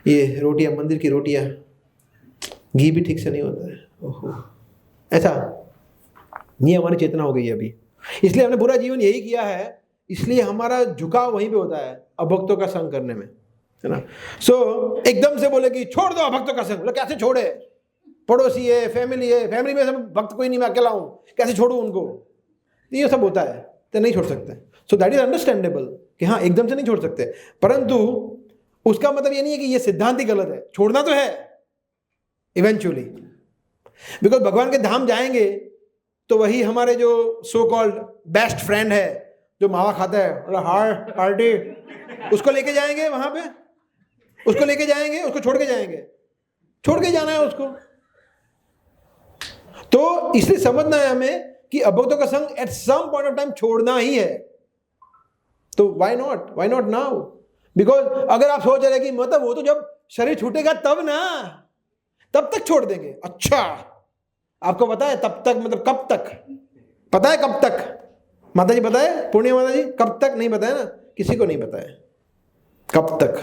ये रोटियां, मंदिर की रोटियां, घी भी ठीक से नहीं होता है। ओहो, ऐसा ये हमारी चेतना हो गई है अभी। इसलिए हमने पूरा जीवन यही किया है, इसलिए हमारा झुकाव वहीं पे होता है, अभक्तों का संग करने में, है ना। सो एकदम से बोले कि छोड़ दो अभक्तों का संग, बोले कैसे छोड़े? पड़ोसी है, फैमिली में सब भक्त कोई नहीं, मैं अकेला हूं, कैसे छोड़ू उनको? ये सब होता है, तो नहीं छोड़ सकते। सो दैट इज अंडरस्टैंडेबल कि हाँ एकदम से नहीं छोड़ सकते, परंतु उसका मतलब ये नहीं है कि ये सिद्धांत ही गलत है। छोड़ना तो है इवेंचुअली, बिकॉज भगवान के धाम जाएंगे तो वही हमारे जो सो कॉल्ड बेस्ट फ्रेंड है, जो मावा खाता है हार्टी, उसको लेके जाएंगे वहां पे, उसको लेके जाएंगे, उसको छोड़ के जाएंगे, छोड़ के जाना है उसको। तो इसलिए समझना है हमें कि अभक्तों का संग at some point of time छोड़ना ही है। तो व्हाई नॉट नाउ? बिकॉज अगर आप सोच रहे कि मतलब वो तो जब शरीर छूटेगा तब ना, तब तक छोड़ देंगे। अच्छा, आपको पता है तब तक मतलब कब तक? पता है कब तक? माता जी पता है? पूर्णिमा माता जी कब तक? नहीं पता है ना, किसी को नहीं पता है कब तक।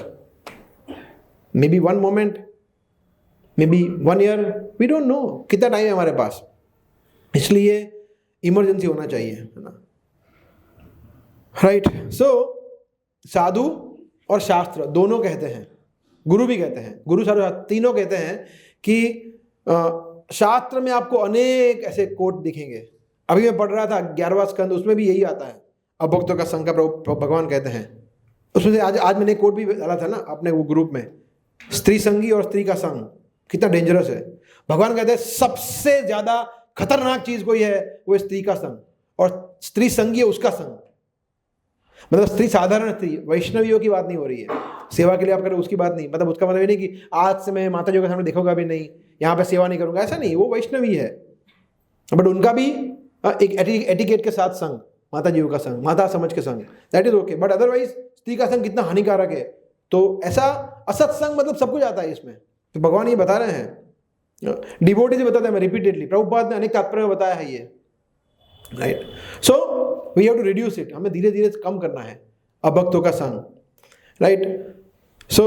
Maybe 1 moment, maybe 1 year, we don't know कितना टाइम है हमारे पास। इसलिए इमरजेंसी होना चाहिए, है ना, राइट। सो साधु और शास्त्र दोनों कहते हैं, गुरु भी कहते हैं, गुरु साधु तीनों कहते हैं कि शास्त्र में आपको अनेक ऐसे कोट दिखेंगे। अभी मैं पढ़ रहा था 11वां स्कंद, उसमें भी यही आता है, अभक्तों का संग का भगवान कहते हैं। उसमें से आज मैंने कोट भी डाला था ना अपने वो ग्रुप में, स्त्री संगी और स्त्री का संग कितना डेंजरस है। भगवान कहते हैं सबसे ज्यादा खतरनाक चीज कोई है वो स्त्री का संग, और स्त्री संगी है उसका संग। मतलब स्त्री साधारण स्त्री, वैष्णवियों की बात नहीं हो रही है, सेवा के लिए आप करें उसकी बात नहीं। मतलब उसका मतलब ये नहीं कि आज से मैं माता जी के सामने देखूंगा भी नहीं, यहाँ पे सेवा नहीं करूंगा, ऐसा नहीं, वो वैष्णवी है, बट उनका भी एक एटिकेट के साथ संग, माता जी का संग, माता समझ के संग, that is okay. But otherwise स्त्री का संग कितना हानिकारक है। तो ऐसा असत्संग मतलब सब कुछ आता है इसमें। तो भगवान ये बता रहे हैं, डिवोटी से बताते हैं रिपीटेडली, प्रभुपाद ने अनेक तात्पर्य में बताया है ये, right. So we have to reduce it, हमें धीरे धीरे कम करना है अभक्तों का संग, राइट। सो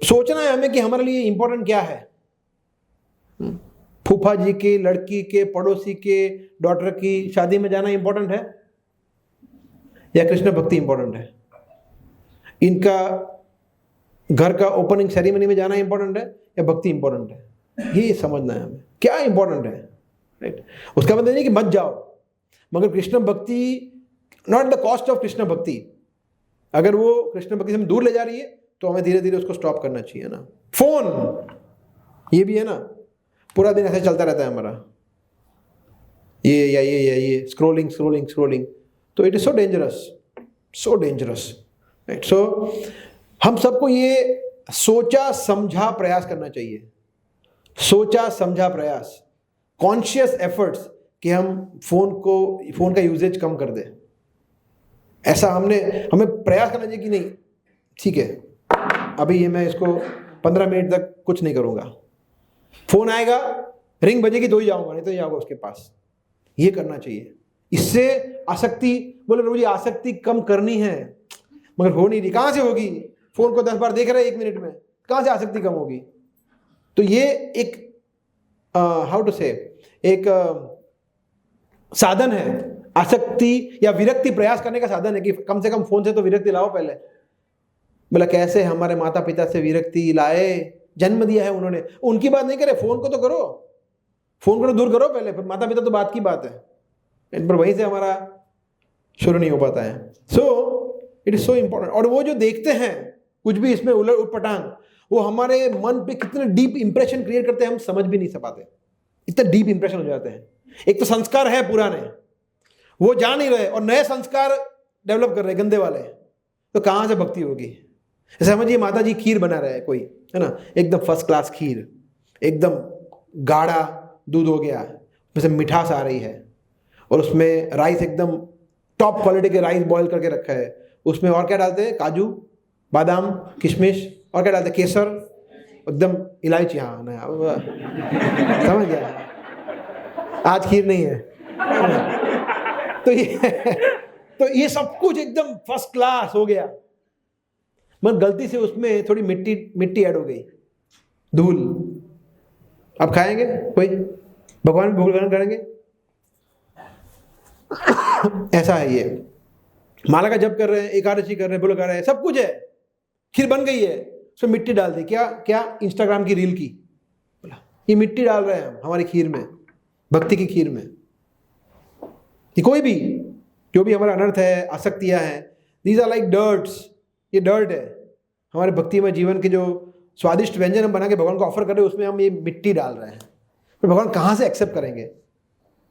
सोचना है हमें कि हमारे लिए इंपॉर्टेंट क्या है। फूफा जी के लड़की के पड़ोसी के डॉटर की शादी में जाना इंपॉर्टेंट है या कृष्ण भक्ति इंपॉर्टेंट है? इनका घर का ओपनिंग सेरेमनी में जाना इंपॉर्टेंट है या भक्ति इंपॉर्टेंट है? ये समझना है हमें क्या इंपॉर्टेंट है, राइट। उसका मतलब नहीं कि मत जाओ, मगर कृष्ण भक्ति not the cost of Krishna भक्ति। अगर वो कृष्ण भक्ति से हम दूर ले जा रही है तो हमें धीरे धीरे उसको स्टॉप करना चाहिए ना। फोन ये भी है ना, पूरा दिन ऐसे चलता रहता है हमारा, ये स्क्रोलिंग, तो it is so dangerous, right. So हम सबको ये सोचा समझा प्रयास करना चाहिए, सोचा समझा प्रयास, कॉन्शियस एफर्ट्स कि हम फोन का यूजेज कम कर दें। ऐसा हमें प्रयास करना चाहिए कि नहीं ठीक है अभी ये मैं इसको 15 मिनट तक कुछ नहीं करूंगा, फोन आएगा रिंग बजेगी तो ही जाऊंगा, नहीं तो नहीं जाऊंगा उसके पास। ये करना चाहिए। इससे आसक्ति, बोले प्रभु जी आसक्ति कम करनी है मगर हो नहीं रही, कहां से होगी? फोन को 10 बार देख रहे हैं 1 मिनट में, कहां से आसक्ति कम होगी? तो ये एक हाउ टू से एक साधन है, आसक्ति या विरक्ति प्रयास करने का साधन है कि कम से कम फोन से तो विरक्ति लाओ पहले। बोला कैसे हमारे माता पिता से विरक्ति लाए, जन्म दिया है उन्होंने, उनकी बात नहीं करे, फोन को तो करो, फोन को दूर करो पहले, फिर माता पिता तो बात की बात है, पर वहीं से हमारा शुरू नहीं हो पाता है। So it is so important. और वो जो देखते हैं कुछ भी इसमें उटपटांग, वो हमारे मन पे कितने डीप इंप्रेशन क्रिएट करते हैं हम समझ भी नहीं पाते, इतने डीप इंप्रेशन हो जाते हैं। एक तो संस्कार है पुराने, वो जा नहीं रहे, और नए संस्कार डेवलप कर रहे गंदे वाले, तो कहां से भक्ति होगी? समझिए माता जी खीर बना रहे हैं कोई, है ना, एकदम फर्स्ट क्लास खीर, एकदम गाढ़ा दूध हो गया, उसमें मिठास आ रही है, और उसमें राइस एकदम टॉप क्वालिटी के राइस बॉईल करके रखा है, उसमें और क्या डालते हैं? काजू, बादाम, किशमिश, और क्या डालते हैं? केसर, एकदम इलायची, हाँ ना समझ गया, आज खीर नहीं है। तो ये सब कुछ एकदम फर्स्ट क्लास हो गया, मगर गलती से उसमें थोड़ी मिट्टी ऐड हो गई, धूल। अब खाएंगे कोई? भगवान भोग ग्रहण करेंगे? ऐसा है ये। माला का जप कर रहे हैं, एकादशी कर रहे हैं, बोलो कर रहे हैं, सब कुछ है, खीर बन गई है, उसमें मिट्टी डाल दी। क्या इंस्टाग्राम की रील की, ये मिट्टी डाल रहे हैं हम हमारी खीर में, भक्ति की खीर में। ये कोई भी जो भी हमारा अनर्थ है, आसक्तियां हैं, दीज आर लाइक डर्ट्स, ये डर्ट है। हमारे भक्ति में जीवन के जो स्वादिष्ट व्यंजन हम बना के भगवान को ऑफर कर रहे हैं, उसमें हम ये मिट्टी डाल रहे हैं। तो भगवान कहाँ से एक्सेप्ट करेंगे?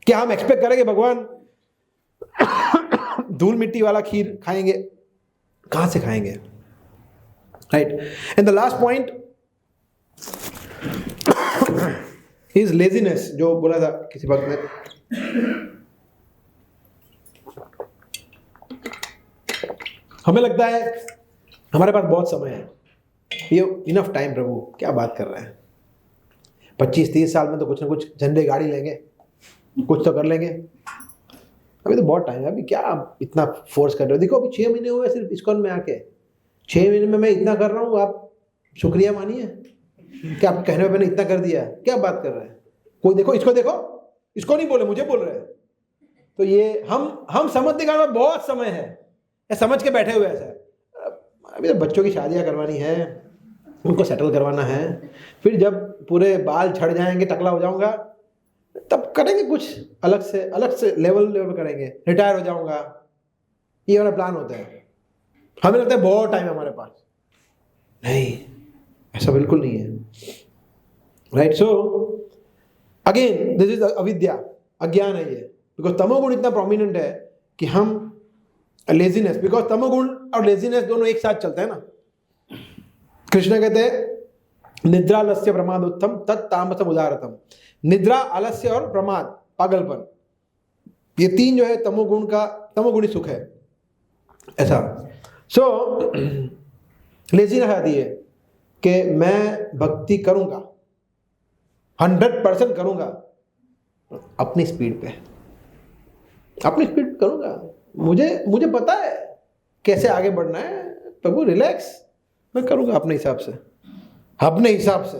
क्या हम एक्सपेक्ट करेंगे भगवान धूल मिट्टी वाला खीर खाएंगे? कहाँ से खाएंगे, right? And the last point is laziness, जो बोला था किसी वक्त ने। हमें लगता है हमारे पास बहुत समय है, ये इनफ टाइम, प्रभु क्या बात कर रहे हैं, 25-30 साल में तो कुछ ना कुछ झंडे गाड़ी लेंगे, कुछ तो कर लेंगे, अभी तो बहुत टाइम है, अभी क्या आप इतना फोर्स कर रहे हो? देखो अभी 6 महीने हुए सिर्फ इस्कॉन में आके, 6 महीने में मैं इतना कर रहा हूँ, आप शुक्रिया मानिए। क्या आप कहने पे मैंने इतना कर दिया? क्या बात कर रहे हैं? कोई देखो, इसको देखो, इसको नहीं बोले, मुझे बोल रहे हैं। तो ये हम समझने का बहुत समय है, ये समझ के बैठे हुए हैं सर। अभी तो बच्चों की शादियां करवानी है, उनको सेटल करवाना है, फिर जब पूरे बाल झड़ जाएंगे, टकला हो जाऊंगा, तब करेंगे कुछ अलग से लेवल पे करेंगे, रिटायर हो जाऊंगा, ये वाला प्लान होता है। हमें लगता है बहुत टाइम है हमारे पास, नहीं, ऐसा बिल्कुल नहीं है। Right, so again this is अविद्या, अज्ञान है ये। बिकॉज तमोगुण इतना प्रोमिनेंट है कि हम लेजीनेस, बिकॉज तमोगुण और लेजीनेस दोनों एक साथ चलते हैं ना। कृष्ण कहते हैं निद्रा आलस्य प्रमाद उत्तम तत्तामसम उदारतम। निद्रा, आलस्य और प्रमाद, पागलपन, ये तीन जो है तमोगुणी सुख है, ऐसा। सो लेजीनेस आती है कि मैं भक्ति करूंगा, 100% करूंगा, अपनी स्पीड पे, अपनी स्पीड करूंगा, मुझे पता है कैसे आगे बढ़ना है, प्रभु रिलैक्स, मैं करूंगा अपने हिसाब से, अपने हिसाब से।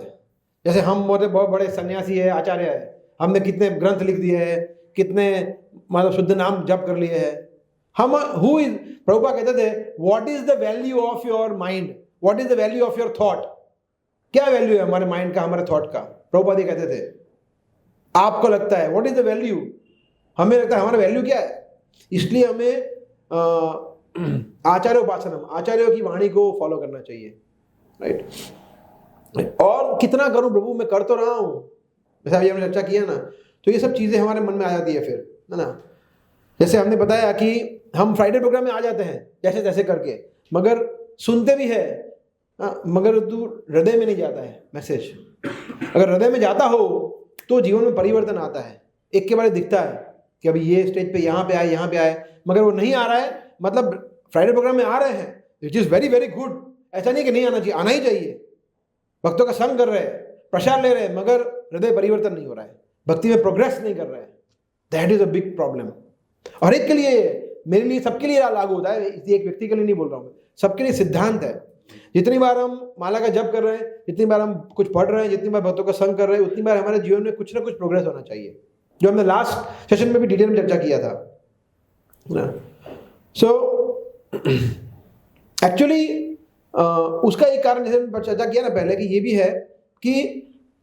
जैसे हम बहुत बड़े सन्यासी है, आचार्य है, हमने कितने ग्रंथ लिख दिए हैं, कितने मतलब शुद्ध नाम जप कर लिए हैं। हम हु इज, प्रभुपाद कहते थे what is the value of your mind, what is the value of your thought, क्या वैल्यू है हमारे माइंड का, हमारे थॉट का। प्रभुपाद कहते थे आपको लगता है व्हाट इज द वैल्यू, हमें लगता है हमारा वैल्यू क्या है। इसलिए हमें आचार्य उपासनम, आचार्यों की वाणी को फॉलो करना चाहिए। राइट, और कितना करूं प्रभु, मैं कर तो रहा हूं, जैसे अभी हमने चर्चा किया ना, तो ये सब चीजें हमारे मन में आ जाती है फिर, है ना। जैसे हमने बताया कि हम फ्राइडे प्रोग्राम में आ जाते हैं जैसे तैसे करके, मगर सुनते भी है, मगर तू हृदय में नहीं जाता है मैसेज। अगर हृदय में जाता हो तो जीवन में परिवर्तन आता है, एक के बाद दिखता है कि अभी ये स्टेज पे यहाँ पे आए, मगर वो नहीं आ रहा है, मतलब फ्राइडे प्रोग्राम में आ रहे हैं, which is very very good. ऐसा नहीं कि नहीं आना चाहिए, आना ही चाहिए। भक्तों का संग कर रहे हैं, प्रसाद ले रहे हैं, मगर हृदय परिवर्तन नहीं हो रहा है, भक्ति में प्रोग्रेस नहीं कर रहे हैं, that is a big problem. और एक के लिए, मेरे लिए, सबके लिए लागू होता है, एक व्यक्ति के लिए नहीं बोल रहा हूँ, सबके लिए सिद्धांत है। जितनी बार हम माला का जप कर रहे हैं, जितनी बार हम कुछ पढ़ रहे हैं, जितनी बार भक्तों का संग कर रहे हैं, उतनी बार हमारे जीवन में कुछ ना कुछ प्रोग्रेस होना चाहिए, जो हमने लास्ट सेशन में भी डिटेल में चर्चा किया था। सो एक्चुअली उसका एक कारण, जैसे मैंने चर्चा किया ना पहले, कि ये भी है कि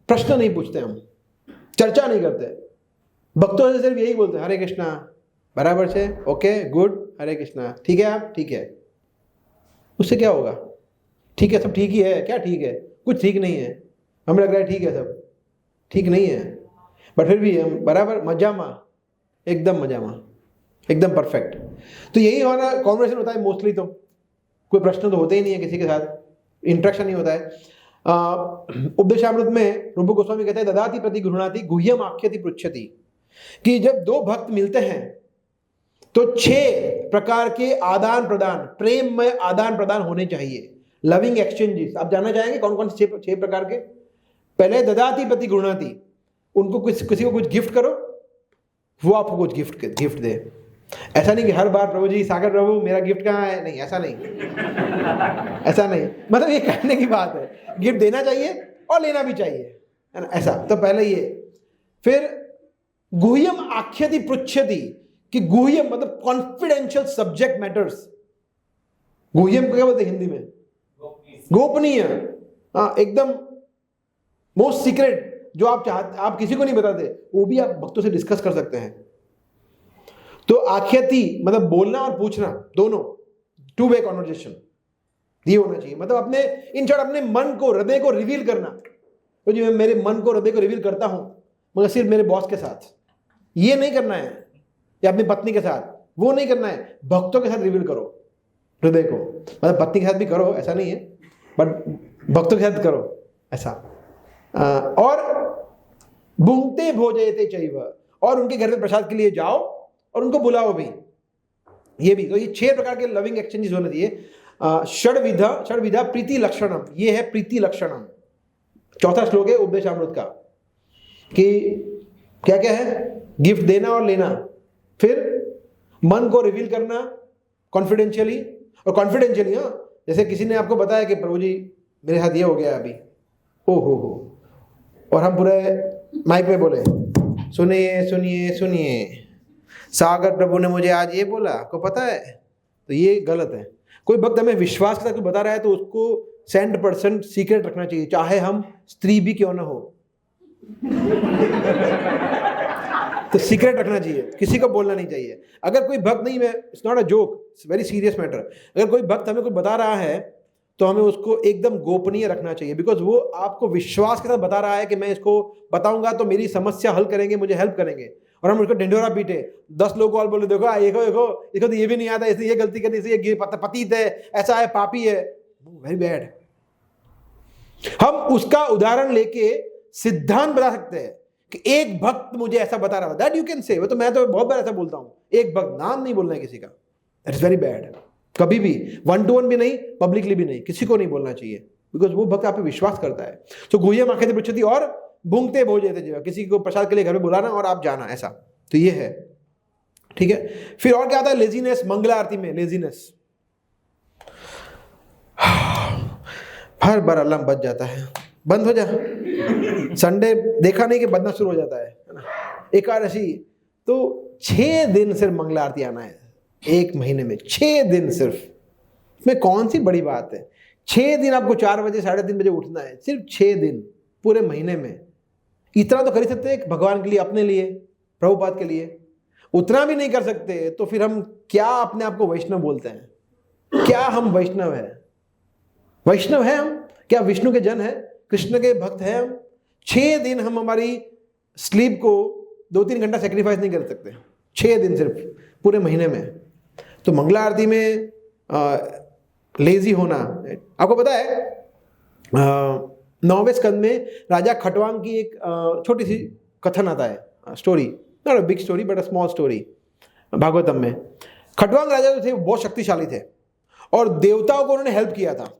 प्रश्न नहीं पूछते, हम चर्चा नहीं करते, भक्तों से सिर्फ यही बोलते हैं हरे कृष्णा, बराबर से, ओके गुड, हरे कृष्णा, ठीक है आप, ठीक है। उससे क्या होगा? ठीक है, सब ठीक ही है क्या? ठीक है, कुछ ठीक नहीं है, हमें लग रहा है ठीक है, सब ठीक नहीं है, बट फिर भी हम बराबर मजामा, एकदम मजामा, एकदम परफेक्ट। तो यही हमारा कॉन्वर्सेशन होता है मोस्टली। तो कोई प्रश्न तो होते ही नहीं है, किसी के साथ इंटरेक्शन नहीं होता है। उपदेशामृत में रूप गोस्वामी कहते हैं ददाति प्रति गृह्णाति गुह्यम आख्यति पृच्छति, कि जब दो भक्त मिलते हैं तो 6 प्रकार के आदान प्रदान, प्रेम में आदान प्रदान होने चाहिए, लविंग एक्सचेंजेस। आप जानना चाहेंगे कौन कौन से 6 प्रकार के? पहले ददाति प्रति गृह्णाति, उनको किसी को कुछ गिफ्ट करो, वो आपको कुछ गिफ्ट दे। ऐसा नहीं कि हर बार प्रभु जी, सागर प्रभु मेरा गिफ्ट कहाँ है, नहीं, ऐसा नहीं ऐसा नहीं, मतलब ये कहने की बात है, गिफ्ट देना चाहिए और लेना भी चाहिए, है ना, ऐसा। तो पहले ये, फिर गुह्यम आख्यति पृच्छति, कि गुह्यम मतलब कॉन्फिडेंशियल सब्जेक्ट मैटर्स। गुह्यम को क्या बोलते हैं हिंदी में? गोपनीय, हाँ, एकदम मोस्ट सीक्रेट, जो आप किसी को नहीं बताते, वो भी आप भक्तों से डिस्कस कर सकते हैं। तो आख्यति मतलब बोलना और पूछना, दोनों 2 वे कॉन्वर्जेशन ये होना चाहिए। मतलब अपने इन शॉर्ट अपने मन को, हृदय को रिवील करना। तो जी मैं मेरे मन को, हृदय को रिवील करता हूं, मगर सिर्फ मेरे बॉस के साथ ये नहीं करना है, या अपनी पत्नी के साथ वो नहीं करना है, भक्तों के साथ रिवील करो हृदय को। मतलब पत्नी के साथ भी करो, ऐसा नहीं है, बट भक्तों के साथ करो, ऐसा। और भुंक्ते भोजयते चैव, और उनके घर में प्रसाद के लिए जाओ और उनको बुलाओ भी, ये भी। तो ये 6 प्रकार के लविंग एक्सचेंजेस होने चाहिए। षड्विधा प्रीति लक्षणम, ये है प्रीति लक्षणम। 4था श्लोक है उपदेशामृत का, कि क्या क्या है? गिफ्ट देना और लेना, फिर मन को रिवील करना कॉन्फिडेंशियली, और कॉन्फिडेंशियली, हाँ, जैसे किसी ने आपको बताया कि प्रभु जी मेरे साथ ये हो गया अभी, ओ हो, और हम पूरे माइक में बोले सुनिए सुनिए सुनिए, सागर प्रभु ने मुझे आज ये बोला, आपको पता है? तो ये गलत है। कोई भक्त हमें विश्वास के साथ बता रहा है तो उसको 100% सीक्रेट रखना चाहिए, चाहे हम स्त्री भी क्यों ना हो। तो सीक्रेट रखना चाहिए, किसी को बोलना नहीं चाहिए। अगर कोई भक्त नहीं, मैं it's not a joke, it's very serious matter, अगर कोई भक्त हमें कुछ बता रहा है तो हमें उसको एकदम गोपनीय रखना चाहिए, बिकॉज वो आपको विश्वास के साथ बता रहा है कि मैं इसको बताऊंगा तो मेरी समस्या हल करेंगे, मुझे हेल्प करेंगे, और हम उसको ढिंढोरा पीटे, 10 लोग को और बोले देखो देखो देखो देखो तो ये भी नहीं आता, इसने ये गलती करी, इससे ये पतित है, ऐसा है, पापी है, वेरी बैड। हम उसका उदाहरण लेके सिद्धांत बता सकते हैं कि एक भक्त मुझे ऐसा बता रहा था, दैट यू कैन से। वो तो मैं तो बहुत बार ऐसा बोलता हूँ, एक भक्त, नाम नहीं बोलना है किसी का, दैट इज वेरी बैड। कभी भी 1-to-1 भी नहीं, पब्लिकली भी नहीं, किसी को नहीं बोलना चाहिए, बिकॉज वो भक्त आप पे विश्वास करता है। तो गुह्यम आखेति पृच्छति और भूंगते भोजयते जीवा, किसी को प्रसाद के लिए घर में बुलाना और आप जाना, ऐसा। तो ये है, ठीक है। फिर और क्या आता है? लेजीनेस, मंगला आरती में लेजीनेस। हर बार अलार्म बज जाता है, बंद हो जा। संडे देखा नहीं कि बजना शुरू हो जाता है ना, एकादशी। तो 6 दिन सिर्फ मंगला आरती आना है, 1 महीने में 6 दिन सिर्फ। इसमें कौन सी बड़ी बात है? 6 दिन आपको 4 बजे 3:30 बजे उठना है, सिर्फ 6 दिन पूरे महीने में। इतना तो कर ही सकते हैं भगवान के लिए, अपने लिए, प्रभुपाद के लिए। उतना भी नहीं कर सकते तो फिर हम क्या अपने आप को वैष्णव बोलते हैं? क्या हम वैष्णव हैं? वैष्णव हैं हम? क्या विष्णु के जन हैं, कृष्ण के भक्त हैं हम? 6 दिन हम हमारी स्लीप को 2-3 घंटा सेक्रीफाइस नहीं कर सकते, 6 दिन सिर्फ पूरे महीने में। तो मंगला आरती में लेजी होना, आपको पता है 9वें स्कंद में राजा खटवांग की एक छोटी सी कथन आता है, story, not a big story but a small story, Bhagavatam में। खटवांग राजा जो थे वो बहुत शक्तिशाली थे और देवताओं को उन्होंने हेल्प किया था।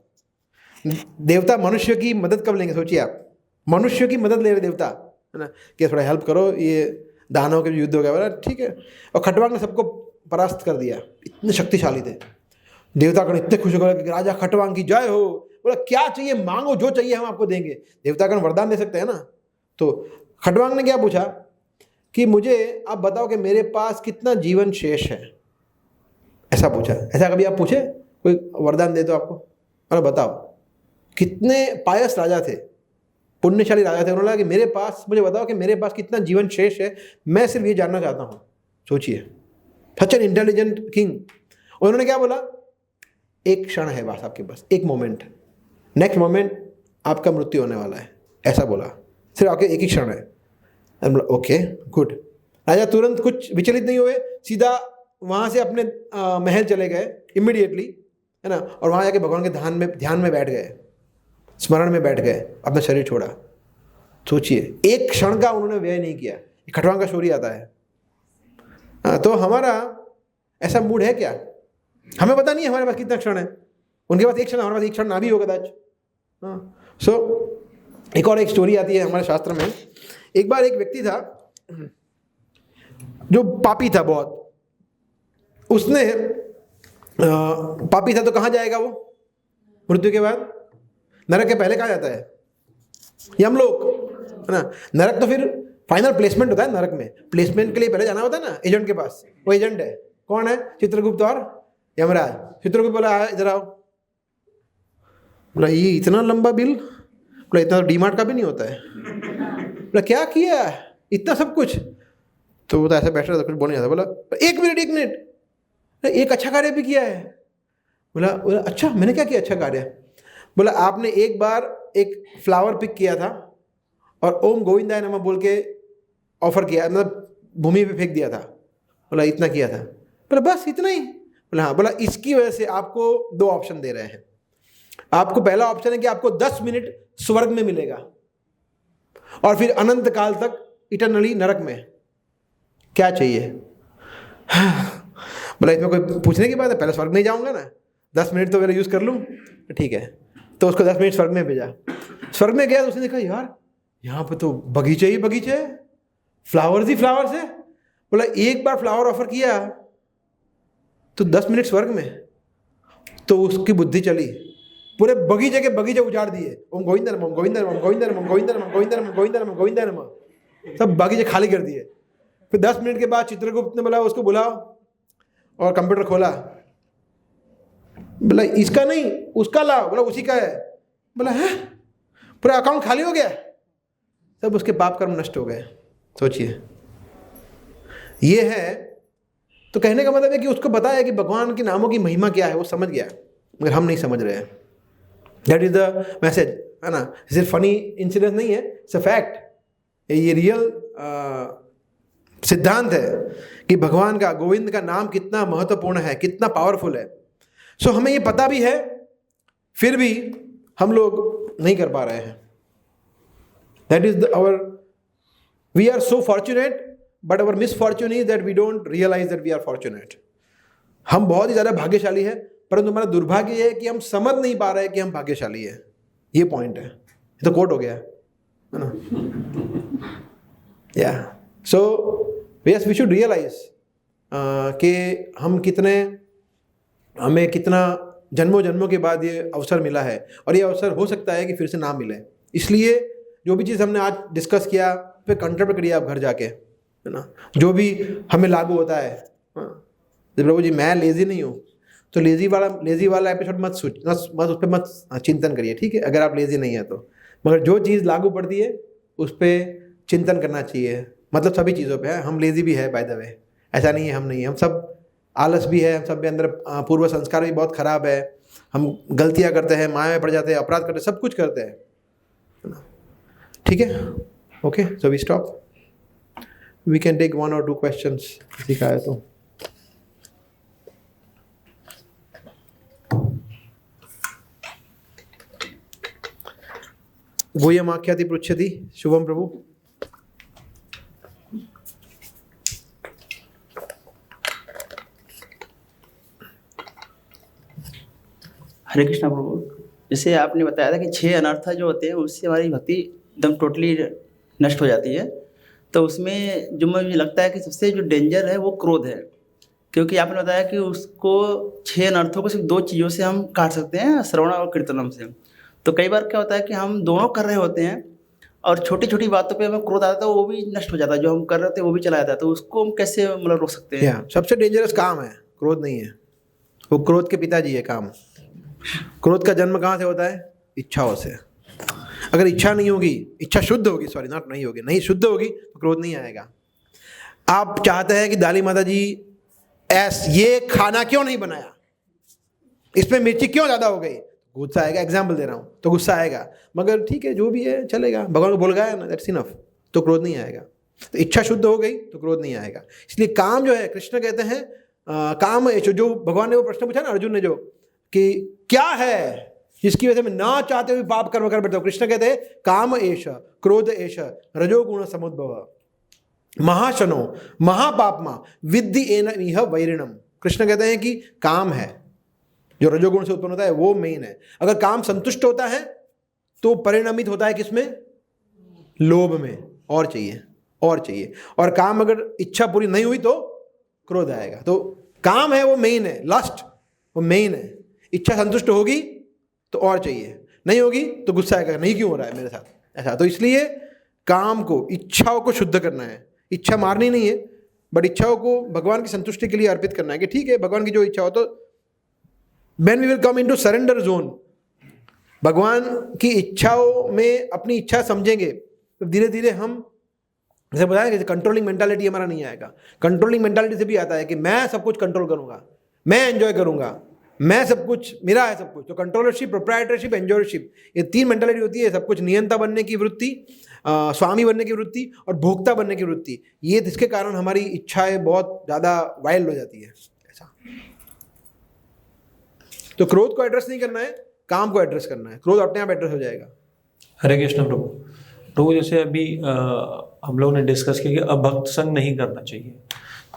देवता मनुष्य की मदद कब लेंगे? सोचिए आप, मनुष्य की मदद ले रहे देवता, है ना, कि थोड़ा हेल्प करो, ये दानवों के युद्ध हो गया, बोला ठीक है। और खटवांग ने सबको परास्त कर दिया, इतने शक्तिशाली थे। देवतागण इतने खुश हो गए कि राजा खटवांग की जय हो। बोला क्या चाहिए मांगो, जो चाहिए हम आपको देंगे। देवतागण वरदान दे सकते हैं ना। तो खटवांग ने क्या पूछा कि मुझे आप बताओ कि मेरे पास कितना जीवन शेष है, ऐसा पूछा। ऐसा कभी आप पूछे कोई वरदान दे तो आपको? अरे बताओ, कितने पायस राजा थे, पुण्यशाली राजा थे। उन्होंने कहा कि मेरे पास, मुझे बताओ कि मेरे पास कितना जीवन शेष है, मैं सिर्फ ये जानना चाहता हूँ। सोचिए, सच एन इंटेलिजेंट किंग। उन्होंने क्या बोला? 1 क्षण है बस आपके पास, 1 मोमेंट, नेक्स्ट मोमेंट आपका मृत्यु होने वाला है, ऐसा बोला। सिर्फ आपके 1 ही क्षण है। Okay good. राजा तुरंत कुछ विचलित नहीं हुए, सीधा वहाँ से अपने महल चले गए इमीडिएटली, है ना, और वहाँ जाके भगवान के ध्यान में बैठ गए, स्मरण में बैठ गए, अपना शरीर छोड़ा। सोचिए, 1 क्षण का उन्होंने व्यय नहीं किया। खटवांग का स्टोरी आता है। तो हमारा ऐसा मूड है क्या? हमें पता नहीं है हमारे पास कितना क्षण है। उनके पास 1 क्षण, हमारे पास 1 क्षण ना भी होगा कदाच। सो एक और एक स्टोरी आती है हमारे शास्त्र में। एक बार एक व्यक्ति था जो पापी था बहुत। उसने पापी था तो कहाँ जाएगा वो मृत्यु के बाद? नरक के पहले कहाँ जाता है? यमलोक, है ना। नरक तो फिर फाइनल प्लेसमेंट होता है। नरक में प्लेसमेंट के लिए पहले जाना होता है ना एजेंट के पास। वो एजेंट है, कौन है? चित्रगुप्त और यमराज। चित्रगुप्त बोला इधर आओ। बोला ये इतना लंबा बिल? बोला इतना तो डीमार्ट का भी नहीं होता है। बोला क्या किया इतना सब कुछ? तो वो तो ऐसा बैठ रहा था, कुछ बोल नहीं आता। बोला 1 मिनट, एक अच्छा कार्य भी किया है। बोला अच्छा मैंने क्या किया अच्छा कार्य? बोला आपने एक बार एक फ्लावर पिक किया था और ओम गोविंदाय नमः बोल के ऑफर किया, मतलब भूमि पे फेंक दिया था। बोला इतना किया था। बोला बस इतना ही? बोला हाँ। बोला इसकी वजह से आपको 2 ऑप्शन दे रहे हैं। आपको पहला ऑप्शन है कि आपको 10 मिनट स्वर्ग में मिलेगा और फिर अनंत काल तक इटरनली नरक में। क्या चाहिए? बोला इसमें कोई पूछने की बात है? पहले स्वर्ग में जाऊंगा ना, 10 मिनट तो मेरा यूज़ कर लूँ। ठीक है, तो उसको 10 मिनट स्वर्ग में भेजा। स्वर्ग में गया तो उसने देखा यार यहाँ पे तो बगीचे ही बगीचे है, फ्लावर्स ही फ्लावर्स है। बोला एक बार फ्लावर ऑफर किया तो 10 मिनट स्वर्ग में। तो उसकी बुद्धि चली, पूरे बगीचे के बगीचे उजाड़ दिए। ओम गोविंदा नमः, ओम गोविंदा नमः, ओम गोविंदा नमः, ओम गोविंदा नमः, ओम गोविंदा नमः, ओम गोविंदा नमः, ओम गोविंदा नमः। सब बागीचे खाली कर दिए। फिर 10 मिनट के बाद चित्रगुप्त ने बोला उसको बुलाओ, और कंप्यूटर खोला, बोला इसका नहीं उसका लाओ, बोला उसी का है। बोला है, पूरा अकाउंट खाली हो गया, सब उसके पाप कर्म नष्ट हो गए। सोचिए, ये है। तो कहने का मतलब है कि उसको बताया कि भगवान के नामों की महिमा क्या है, वो समझ गया, मगर हम नहीं समझ रहे हैं। दैट इज द मैसेज, है ना। सिर्फ फनी इंसिडेंट नहीं है, इट्स अ फैक्ट। ये रियल सिद्धांत है कि भगवान का, गोविंद का नाम कितना महत्वपूर्ण है, कितना पावरफुल है। सो हमें ये पता भी है, फिर भी हम लोग नहीं कर पा रहे हैं। That is our, we are so fortunate, but our misfortune is that we don't realize that we are fortunate. हम बहुत ही ज़्यादा भाग्यशाली है, परंतु हमारा दुर्भाग्य है कि हम समझ नहीं पा रहे हैं कि हम भाग्यशाली है। ये पॉइंट है। ये तो कोट हो गया है ना। या so yes, we should realize कि हमें कितना जन्मों जन्मों के बाद ये अवसर मिला है, और ये अवसर हो सकता है कि फिर से ना मिले। इसलिए जो भी चीज़ हमने आज डिस्कस किया, पे कंट्रोल करिए आप घर जाके, है ना। जो भी हमें लागू होता है, प्रभु जी मैं लेज़ी नहीं हूँ, तो लेज़ी वाला एपिसोड मत उस पर मत चिंतन करिए, ठीक है, अगर आप लेज़ी नहीं है तो। मगर जो चीज़ लागू पड़ती है उस पर चिंतन करना चाहिए, मतलब सभी चीज़ों पे है। हम लेज़ी भी है बाय द वे, ऐसा नहीं है हम नहीं है, हम सब आलस भी है, हम सब के अंदर पूर्व संस्कार भी बहुत ख़राब है, हम गलतियाँ करते हैं, माया में पड़ जाते हैं, अपराध करते हैं, सब कुछ करते हैं, है ना। ठीक है, okay, so we stop, we can take 1 or 2 questions दिखा है तो। गुह्यम आख्याति पृच्छति, शुभम प्रभु। हरे कृष्णा प्रभु, जैसे आपने बताया था कि 6 अनर्थ जो होते हैं उससे हमारी भक्ति एकदम टोटली नष्ट हो जाती है। तो उसमें जो मुझे लगता है कि सबसे जो डेंजर है वो क्रोध है, क्योंकि आपने बताया कि उसको 6 अनर्थों को सिर्फ 2 चीज़ों से हम काट सकते हैं, श्रवण और कीर्तनम से। तो कई बार क्या होता है कि हम दोनों कर रहे होते हैं और छोटी छोटी बातों पे हमें क्रोध आता है, वो भी नष्ट हो जाता है, जो हम कर रहे होते हैं वो भी चला जाता है। तो उसको हम कैसे मतलब रोक सकते हैं? सबसे डेंजरस काम है, क्रोध नहीं है, वो क्रोध के पिताजी है काम। क्रोध का जन्म कहाँ से होता है? इच्छाओं से। अगर इच्छा नहीं होगी, इच्छा शुद्ध होगी, सॉरी नॉट नहीं होगी, नहीं शुद्ध होगी तो क्रोध नहीं आएगा। आप चाहते हैं कि दाली माता जी ये खाना क्यों नहीं बनाया, इसमें मिर्ची क्यों ज़्यादा हो गई, गुस्सा आएगा। एग्जाम्पल दे रहा हूँ तो गुस्सा आएगा, मगर ठीक है जो भी है चलेगा, भगवान को बोल गया है ना, दैट्स इनफ, तो क्रोध नहीं आएगा। तो इच्छा शुद्ध हो गई तो क्रोध नहीं आएगा। इसलिए काम जो है, कृष्ण कहते हैं काम, जो भगवान ने वो प्रश्न पूछा ना अर्जुन ने, जो कि क्या है जिसकी वजह से मैं ना चाहते हुए पाप कर्म कर बैठता हूँ। कृष्ण कहते हैं काम एष क्रोध एष रजोगुण समुद्भव महाशनो महापापमा विद्धि एन इह वैरिणम। कृष्ण कहते हैं कि काम है जो रजोगुण से उत्पन्न होता है वो मेन है। अगर काम संतुष्ट होता है तो परिणमित होता है किसमें? लोभ में, और चाहिए और चाहिए। और काम अगर इच्छा पूरी नहीं हुई तो क्रोध आएगा। तो काम है वो मेन है, लस्ट वो मेन है। इच्छा संतुष्ट होगी तो और चाहिए, नहीं होगी तो गुस्सा आएगा, नहीं क्यों हो रहा है मेरे साथ ऐसा। तो इसलिए काम को, इच्छाओं को शुद्ध करना है। इच्छा मारनी नहीं है, बट इच्छाओं को भगवान की संतुष्टि के लिए अर्पित करना है कि ठीक है भगवान की जो इच्छा हो। तो when we will come into surrender zone, भगवान की इच्छाओं में अपनी इच्छा समझेंगे तो धीरे धीरे हम, जैसे बताया कि कंट्रोलिंग मेंटालिटी हमारा नहीं आएगा। कंट्रोलिंग मेंटालिटी से भी आता है कि मैं सब कुछ कंट्रोल करूंगा, मैं एंजॉय करूंगा, मैं सब कुछ मेरा है सब कुछ। तो कंट्रोलरशिप, प्रोप्राइटरशिप, एंजॉयरशिप, ये 3 मेंटालिटी होती है। सब कुछ नियंता बनने की वृत्ति, स्वामी बनने की वृत्ति और भोक्ता बनने की वृत्ति। ये जिसके कारण हमारी इच्छाएं बहुत ज़्यादा वाइल्ड हो जाती है ऐसा। तो क्रोध को एड्रेस नहीं करना है, काम को एड्रेस करना है, क्रोध अपने आप एड्रेस हो जाएगा। हरे कृष्ण प्रभु। तो जैसे अभी हम लोगों ने डिस्कस किया कि अभक्त संग नहीं करना चाहिए।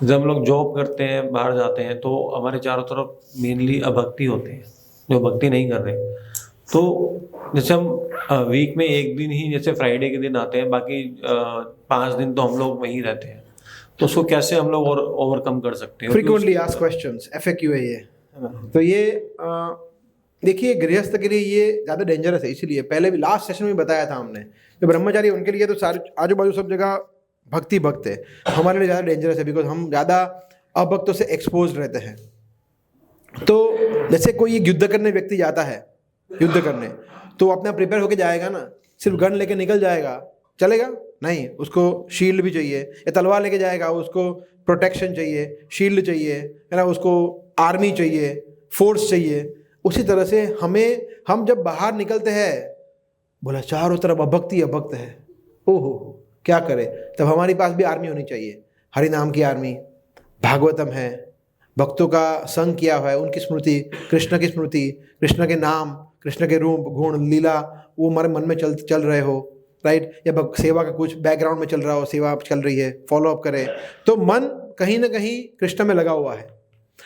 जब हम लोग जॉब करते हैं, बाहर जाते हैं, तो हमारे चारों तरफ मेनली अभक्ति होते हैं जो भक्ति नहीं कर रहे। तो जैसे हम वीक में 1 दिन ही, जैसे फ्राइडे के दिन आते हैं, बाकी 5 दिन तो हम लोग वहीं रहते हैं, तो उसको कैसे हम लोग और ओवरकम कर सकते हैं? फ्रीक्वेंटली आस्क्ड क्वेश्चंस, FAQ है ये। तो ये देखिए गृहस्थ के लिए ये ज़्यादा डेंजरस है। इसीलिए पहले भी लास्ट सेशन में बताया था हमने, जो ब्रह्मचारी उनके लिए तो सारे आजू बाजू सब जगह भक्ति भक्त है हमारे लिए ज़्यादा डेंजरस है, बिकॉज हम ज़्यादा अभक्तों से एक्सपोज रहते हैं। तो जैसे कोई एक युद्ध करने व्यक्ति जाता है युद्ध करने, तो अपना प्रिपेयर होके जाएगा ना, सिर्फ गन लेके निकल जाएगा, चलेगा नहीं, उसको शील्ड भी चाहिए, या तलवार लेके जाएगा उसको प्रोटेक्शन चाहिए, शील्ड चाहिए, है ना, उसको आर्मी चाहिए, फोर्स चाहिए। उसी तरह से हम जब बाहर निकलते हैं, बोला चारों तरफ अभक्ति अभक्त है, ओहो क्या करे, तब हमारे पास भी आर्मी होनी चाहिए, हरि नाम की आर्मी, भागवतम है, भक्तों का संग किया हुआ है, उनकी स्मृति, कृष्ण की स्मृति, कृष्ण के नाम, कृष्ण के रूप गुण लीला वो हमारे मन में चल रहे हो, राइट, या सेवा का कुछ बैकग्राउंड में चल रहा हो, सेवा चल रही है, फॉलो अप करें, तो मन कहीं ना कहीं कृष्ण में लगा हुआ है।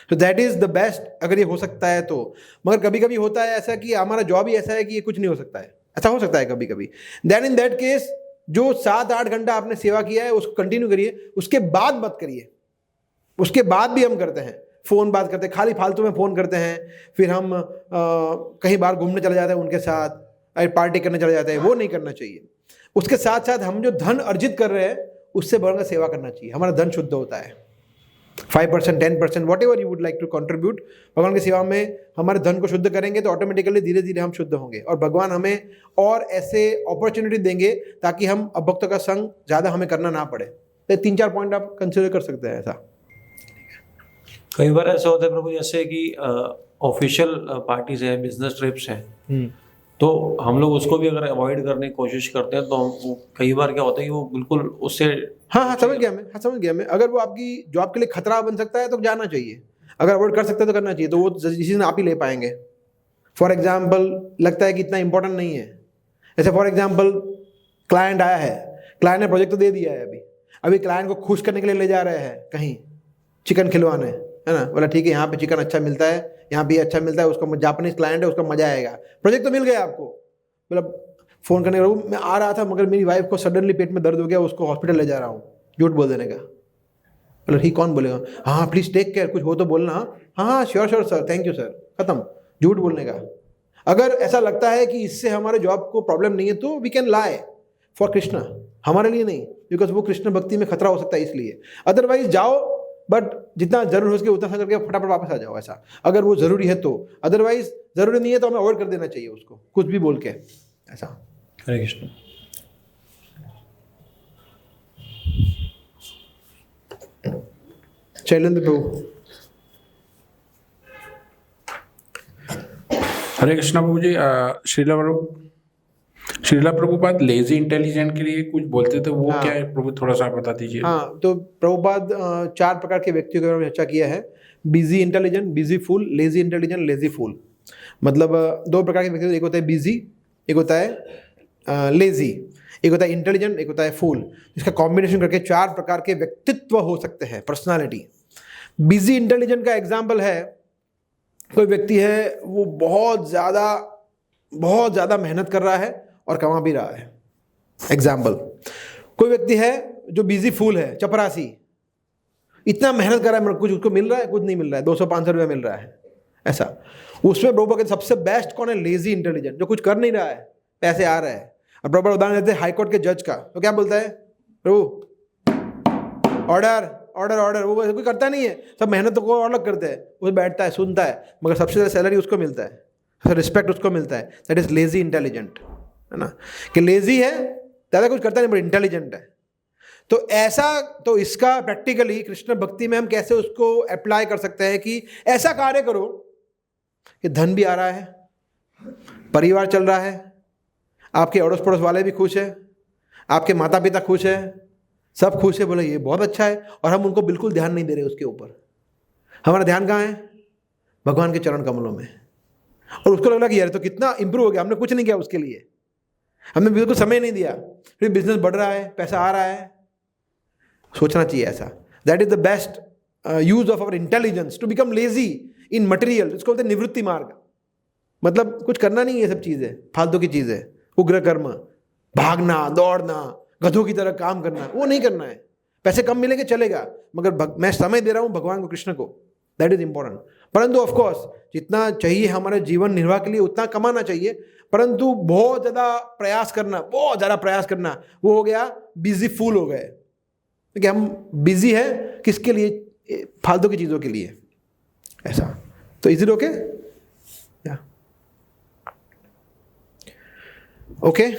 तो दैट इज़ द बेस्ट, अगर ये हो सकता है तो। मगर कभी कभी होता है ऐसा कि हमारा जॉब ही ऐसा है कि ये कुछ नहीं हो सकता है, ऐसा हो सकता है कभी कभी। देन इन दैट केस जो 7-8 घंटा आपने सेवा किया है उसको कंटिन्यू करिए, उसके बाद मत करिए। उसके बाद भी हम करते हैं, फ़ोन बात करते हैं, खाली फालतू में फ़ोन करते हैं, फिर हम कहीं बाहर घूमने चले जाते हैं उनके साथ, पार्टी करने चले जाते हैं, वो नहीं करना चाहिए। उसके साथ साथ हम जो धन अर्जित कर रहे हैं उससे बढ़कर सेवा करना चाहिए, हमारा धन शुद्ध होता है। 5%, 10%, whatever you would like to contribute भगवान की सेवा में, हमारे धन को शुद्ध करेंगे तो ऑटोमेटिकली धीरे धीरे हम शुद्ध होंगे, और भगवान हमें और ऐसे अपॉर्चुनिटी देंगे ताकि हम अभक्तों का संग ज़्यादा हमें करना ना पड़े। तो 3-4 पॉइंट आप कंसिडर कर सकते हैं ऐसा। कई बार ऐसा होता है प्रभु, जैसे कि ऑफिशियल पार्टीज हैं, बिजनेस ट्रिप्स हैं, तो हम लोग उसको भी अगर अवॉइड करने की कोशिश करते हैं तो कई बार क्या होता है कि वो बिल्कुल उससे हाँ समझ गया मैं। अगर वो आपकी जॉब के लिए खतरा बन सकता है तो जाना चाहिए, अगर अवॉइड कर सकते हैं तो करना चाहिए, तो वो डिसीजन आप ही ले पाएंगे। फॉर एग्जाम्पल लगता है कि इतना इंपॉर्टेंट नहीं है, जैसे फॉर एग्जाम्पल क्लाइंट आया है, क्लाइंट ने प्रोजेक्ट तो दे दिया है, अभी क्लाइंट को खुश करने के लिए ले जा रहे हैं कहीं चिकन खिलवाने, है ना, बोला ठीक है यहाँ पे चिकन अच्छा मिलता है, यहाँ भी अच्छा मिलता है, उसको जापानीज क्लाइंट है, उसका मजा आएगा, प्रोजेक्ट तो मिल गया आपको। मतलब फ़ोन करने का, मैं आ रहा था मगर मेरी वाइफ को सडनली पेट में दर्द हो गया, उसको हॉस्पिटल ले जा रहा हूँ, झूठ बोल देने का। बोला ठीक, कौन बोलेगा, हाँ प्लीज़ टेक केयर, कुछ हो तो बोलना, हाँ sure sir, thank you sir, खत्म, झूठ बोलने का। अगर ऐसा लगता है कि इससे हमारे जॉब को प्रॉब्लम नहीं है तो we can lie for Krishna, हमारे लिए नहीं, बिकॉज वो कृष्ण भक्ति में खतरा हो सकता है इसलिए। अदरवाइज जाओ, बट जितना जरूर हो सके उतना करके फटाफट वापस आ जाओ, ऐसा अगर वो ज़रूरी है तो। अदरवाइज ज़रूरी नहीं है तो हमें अवॉइड कर देना चाहिए उसको, कुछ भी बोल के ऐसा। हरे कृष्ण। शैलेंद्र प्रभु। हरे कृष्णा प्रभु जी, श्रीला प्रभुपाद लेजी इंटेलिजेंट के लिए कुछ बोलते थे, वो क्या है प्रभु, थोड़ा सा बता दीजिए। हाँ, तो प्रभुपाद 4 प्रकार के व्यक्तियों के बारे में चर्चा किया है, बिजी इंटेलिजेंट, बिजी फूल, लेजी इंटेलिजेंट, लेजी फूल। मतलब 2 प्रकार के व्यक्ति, एक होता है बिजी, एक होता है लेजी, एक होता है इंटेलिजेंट, एक होता है फूल। इसका कॉम्बिनेशन करके 4 प्रकार के व्यक्तित्व हो सकते हैं, पर्सनालिटी। बिजी इंटेलिजेंट का एग्जाम्पल है, कोई व्यक्ति है वो बहुत ज़्यादा मेहनत कर रहा है और कमा भी रहा है। एग्जाम्पल, कोई व्यक्ति है जो बिजी फूल है, चपरासी, इतना मेहनत कर रहा है मगर कुछ उसको मिल रहा है, कुछ नहीं मिल रहा है, 200-500 रुपया मिल रहा है, ऐसा। उसमें प्रभु कहते सबसे बेस्ट कौन है, लेजी इंटेलिजेंट, जो कुछ कर नहीं रहा है, पैसे आ रहे हैं। और प्रभु उदाहरण देते हैं हाईकोर्ट के जज का, तो क्या बोलता है प्रभु, ऑर्डर ऑर्डर ऑर्डर, वो कोई करता नहीं है, सब मेहनत तो को और लोग करते हैं, वो बैठता है सुनता है, मगर सबसे ज़्यादा सैलरी उसको मिलता है, रिस्पेक्ट उसको मिलता है। दैट इज लेजी इंटेलिजेंट, है ना, कि लेजी है, ज़्यादा कुछ करता नहीं बट इंटेलिजेंट है। तो ऐसा, तो इसका प्रैक्टिकली कृष्ण भक्ति में हम कैसे उसको अप्लाई कर सकते हैं कि ऐसा कार्य करो कि धन भी आ रहा है, परिवार चल रहा है, आपके अड़ोस पड़ोस वाले भी खुश है, आपके माता पिता खुश है, सब खुश है, बोले ये बहुत अच्छा है, और हम उनको बिल्कुल ध्यान नहीं दे रहे उसके ऊपर। हमारा ध्यान कहाँ है, भगवान के चरण कमलों में। और उसको लग रहा कि यार तो कितना इंप्रूव हो गया, हमने कुछ नहीं किया उसके लिए, हमने बिल्कुल समय नहीं दिया, फिर बिजनेस बढ़ रहा है, पैसा आ रहा है। सोचना चाहिए ऐसा। That is the best use of our intelligence to become lazy in material. इसको बोलते हैं निवृत्ति मार्ग, मतलब कुछ करना नहीं है, सब चीज़ें फालतू की चीज़ें, उग्र कर्म, भागना दौड़ना, गधों की तरह काम करना, वो नहीं करना है। पैसे कम मिलेंगे चलेगा, मगर मैं समय दे रहा हूँ भगवान को, कृष्ण को, दैट इज इंपॉर्टेंट। परंतु ऑफकोर्स जितना चाहिए हमारे जीवन निर्वाह के लिए उतना कमाना चाहिए, परंतु बहुत ज़्यादा प्रयास करना, वो हो गया बिजी फूल हो गए, क्योंकि हम बिजी है किसके लिए, फालतू की चीज़ों के लिए, ऐसा। तो इज इट ओके? या ओके,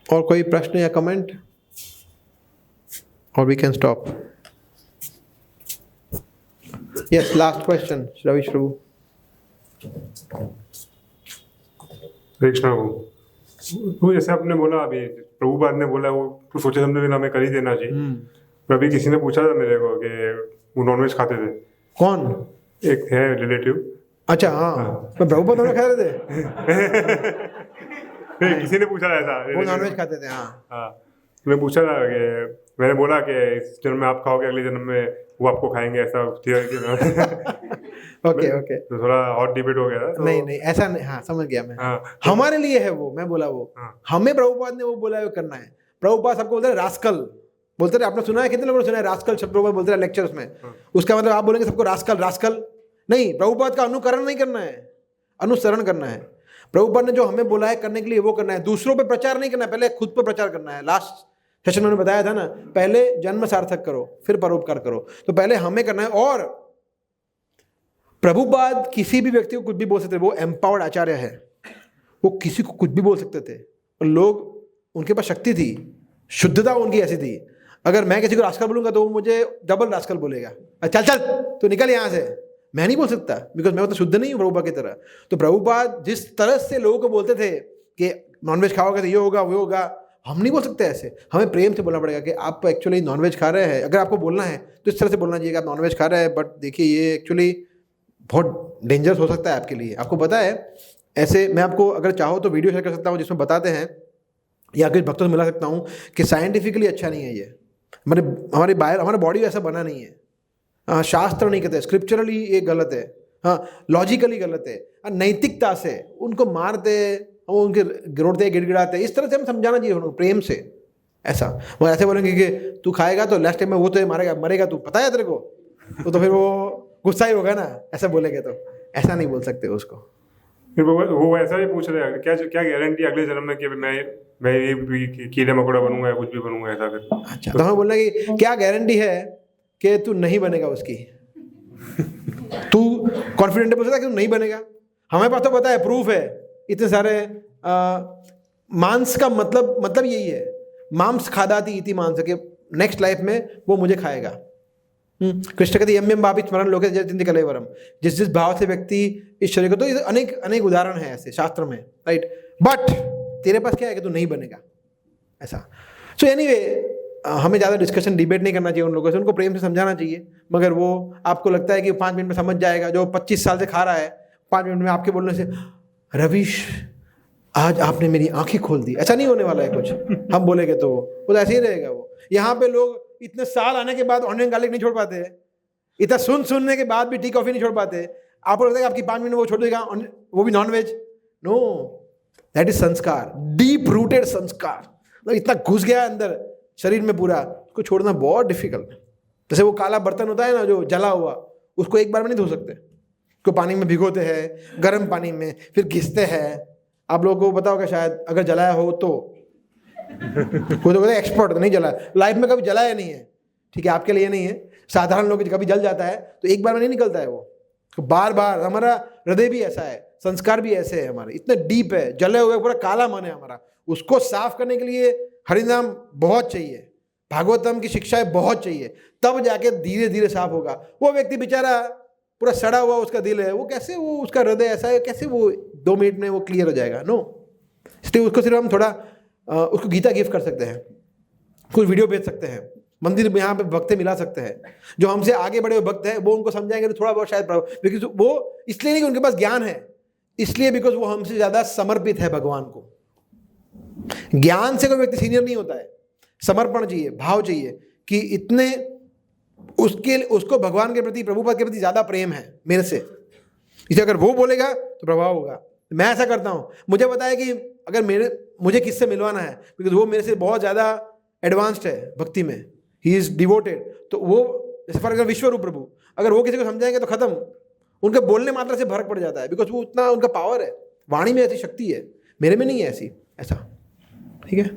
और कोई प्रश्न या कमेंट, और we can stop. Yes, last question Ravish Prabhu. Krishna वो जैसे आपने बोला अभी, प्रभुपाद ने बोला वो तो सोचे समझे बिना हमें कर ही देना चाहिए। अभी किसी ने पूछा था मेरे को कि वो नॉनवेज खाते थे। कौन? एक है रिलेटिव। अच्छा, हाँ। मैं प्रभुपाद नॉनवेज खा रहे थे? नहीं, किसी ने पूछा ऐसा, वो नॉनवेज खाते थे। हाँ, मैं पूछा था कि मैंने बोला कि इस जन्म में आप खाओगे, अगले जन्म में वो आपको खाएंगे, ऐसा ओके ओके, तो थोड़ा हॉट डिबेट हो गया था। तो नहीं ऐसा नहीं, हाँ समझ गया मैं। हाँ, हमारे लिए है वो, मैं बोला वो, हमें प्रभुपाद ने वो बोला है वो करना है। प्रभुपाद सबको बोलते हैं रास्कल, बोलते थे, आपने सुना है, कितने लोगों ने सुना है रास्कल शब्द प्रभुपाद बोलते हैं लेक्चर्स में। उसका मतलब आप बोलेंगे सबको रास्कल रास्कल नहीं, प्रभुपाद का अनुकरण नहीं करना है, अनुसरण करना है। प्रभुपाद ने जो हमें बोला है करने के लिए वो करना है, दूसरों पे प्रचार नहीं करना है, पहले खुद पे प्रचार करना है। लास्ट सेशन में बताया था ना, पहले जन्म सार्थक करो फिर परोपकार करो, तो पहले हमें करना है। और प्रभुपाद किसी भी व्यक्ति को कुछ भी बोल सकते थे, वो एम्पावर्ड आचार्य है, वो किसी को कुछ भी बोल सकते थे, और लोग उनके पास शक्ति थी, शुद्धता उनकी ऐसी थी। अगर मैं किसी को रास्कल बोलूंगा तो वो मुझे डबल रास्कल बोलेगा, चल चल तो निकल यहाँ से, मैं नहीं बोल सकता, बिकॉज मैं तो शुद्ध नहीं हूँ प्रभुपाद की तरह। तो प्रभुपाद जिस तरह से लोगों को बोलते थे कि नॉनवेज खाओगे तो ये होगा वो होगा, हम नहीं बोल सकते ऐसे, हमें प्रेम से बोलना पड़ेगा कि आप एक्चुअली नॉनवेज खा रहे हैं। अगर आपको बोलना है तो इस तरह से बोलना चाहिए कि आप नॉनवेज खा रहे हैं, बट देखिए ये एक्चुअली बहुत डेंजरस हो सकता है आपके लिए, आपको पता है। ऐसे मैं आपको अगर चाहो तो वीडियो शेयर कर सकता हूँ जिसमें बताते हैं, या कुछ भक्तों से मिला सकता हूँ कि साइंटिफिकली अच्छा नहीं है ये, हमारा बॉडी ऐसा बना नहीं है। हाँ, शास्त्र नहीं कहते, स्क्रिप्चरली ये गलत है, हाँ लॉजिकली गलत है, नैतिकता से उनको मारते, उनके गिरोड़ते गिड़गिड़ाते, इस तरह से हम समझाना चाहिए उनको प्रेम से। ऐसा वो ऐसे बोलेंगे कि तू खाएगा तो लास्ट टाइम में वो तो मारेगा, मरेगा तू, पता है तेरे को, तो फिर वो गुस्सा ही होगा ना, ऐसा बोलेंगे तो ऐसा नहीं बोल सकते उसको। फिर वो ऐसा ही पूछ रहे हैं, क्या गारंटी अगले जन्म में कि मैं ये कीड़ा मकोड़ा बनूंगा या कुछ भी बनूंगा ऐसा कर। अच्छा, तो हमें बोलना कि क्या गारंटी है कि तू नहीं बनेगा उसकी, तू कॉन्फिडेंट बोल सकता है कि तू नहीं बनेगा। हमें पास तो पता है, प्रूफ है इतने सारे। मांस का मतलब यही है, मांस खादाती इति मांस, के नेक्स्ट लाइफ में वो मुझे खाएगा। कृष्ण कहते यम यम भावी स्मरण लोके जयति कलेवरम, जिस जिस भाव से व्यक्ति इस शरीर को, तो अनेक उदाहरण है ऐसे शास्त्र में, राइट। बट तेरे पास क्या है कि तू नहीं बनेगा, ऐसा। सो एनीवे, हमें ज़्यादा डिस्कशन डिबेट नहीं करना चाहिए उन लोगों से, उनको प्रेम से समझाना चाहिए। मगर वो आपको लगता है कि 5 मिनट में समझ जाएगा, जो 25 साल से खा रहा है 5 मिनट में आपके बोलने से, रविश आज आपने मेरी आंखें खोल दी, ऐसा नहीं होने वाला है कुछ। हम बोलेंगे तो वो ऐसे ही रहेगा। वो यहाँ पे लोग इतने साल आने के बाद ऑनियन गार्लिक नहीं छोड़ पाते, इतना सुनने के बाद भी टी कॉफी नहीं छोड़ पाते। आपको लगता है कि आपकी 5 मिनट में वो छोड़ देगा, वो भी नॉनवेज? नो, दैट इज संस्कार, डीप रूटेड संस्कार, मतलब इतना घुस गया अंदर शरीर में पूरा, उसको छोड़ना बहुत डिफिकल्ट है। जैसे वो काला बर्तन होता है ना जो जला हुआ, उसको एक बार में नहीं धो सकते, उसको पानी में भिगोते हैं, गर्म पानी में, फिर घिसते हैं। आप लोगों को पता होगा शायद, अगर जलाया हो तो कोई तो कहते एक्सपर्ट, नहीं जलाया, लाइफ में कभी जलाया नहीं है, ठीक है, आपके लिए नहीं है, साधारण लोग कभी जल जाता है तो एक बार में नहीं निकलता है वो, तो बार बार। हमारा हृदय भी ऐसा है, संस्कार भी ऐसे है हमारे, इतना डीप है, जले हुए पूरा काला मन है हमारा। उसको साफ करने के लिए हरिनाम बहुत चाहिए, भागवतम की शिक्षाएं बहुत चाहिए, तब जाके धीरे धीरे साफ होगा। वो व्यक्ति बेचारा पूरा सड़ा हुआ उसका दिल है, वो कैसे, वो उसका हृदय ऐसा है, कैसे वो 2 मिनट में वो क्लियर हो जाएगा? नो, इसलिए उसको सिर्फ हम थोड़ा उसको गीता गिफ्ट कर सकते हैं, कुछ वीडियो भेज सकते हैं, मंदिर में यहाँ पे भक्त मिला सकते हैं, जो हमसे आगे बड़े हुए भक्त हैं, वो उनको समझाएंगे तो थोड़ा बहुत शायद, बिकॉज वो इसलिए नहीं कि उनके पास ज्ञान है, इसलिए बिकॉज वो हमसे ज़्यादा समर्पित है भगवान को। ज्ञान से कोई व्यक्ति सीनियर नहीं होता है, समर्पण चाहिए, भाव चाहिए कि इतने उसको भगवान के प्रति, प्रभुपाद के प्रति ज़्यादा प्रेम है मेरे से, इसलिए अगर वो बोलेगा तो प्रभाव होगा। मैं ऐसा करता हूँ, मुझे पता है कि अगर मुझे किससे मिलवाना है, बिकॉज वो मेरे से बहुत ज़्यादा एडवांस्ड है भक्ति में, ही इज़ डिवोटेड, तो वो जैसे फॉर एग्जाम्पल विश्वरूप प्रभु, अगर वो किसी को समझाएंगे तो खत्म, उनके बोलने मात्रा से फर्क पड़ जाता है, बिकॉज वो उतना उनका पावर है, वाणी में ऐसी शक्ति है, मेरे में नहीं है ऐसी, ऐसा। ठीक है,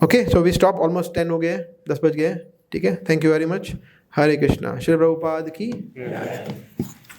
okay, so we stop, almost 10 हो गए, 10 बज गए, ठीक है, thank you very much. Hare Krishna, Shri Prabhupada की।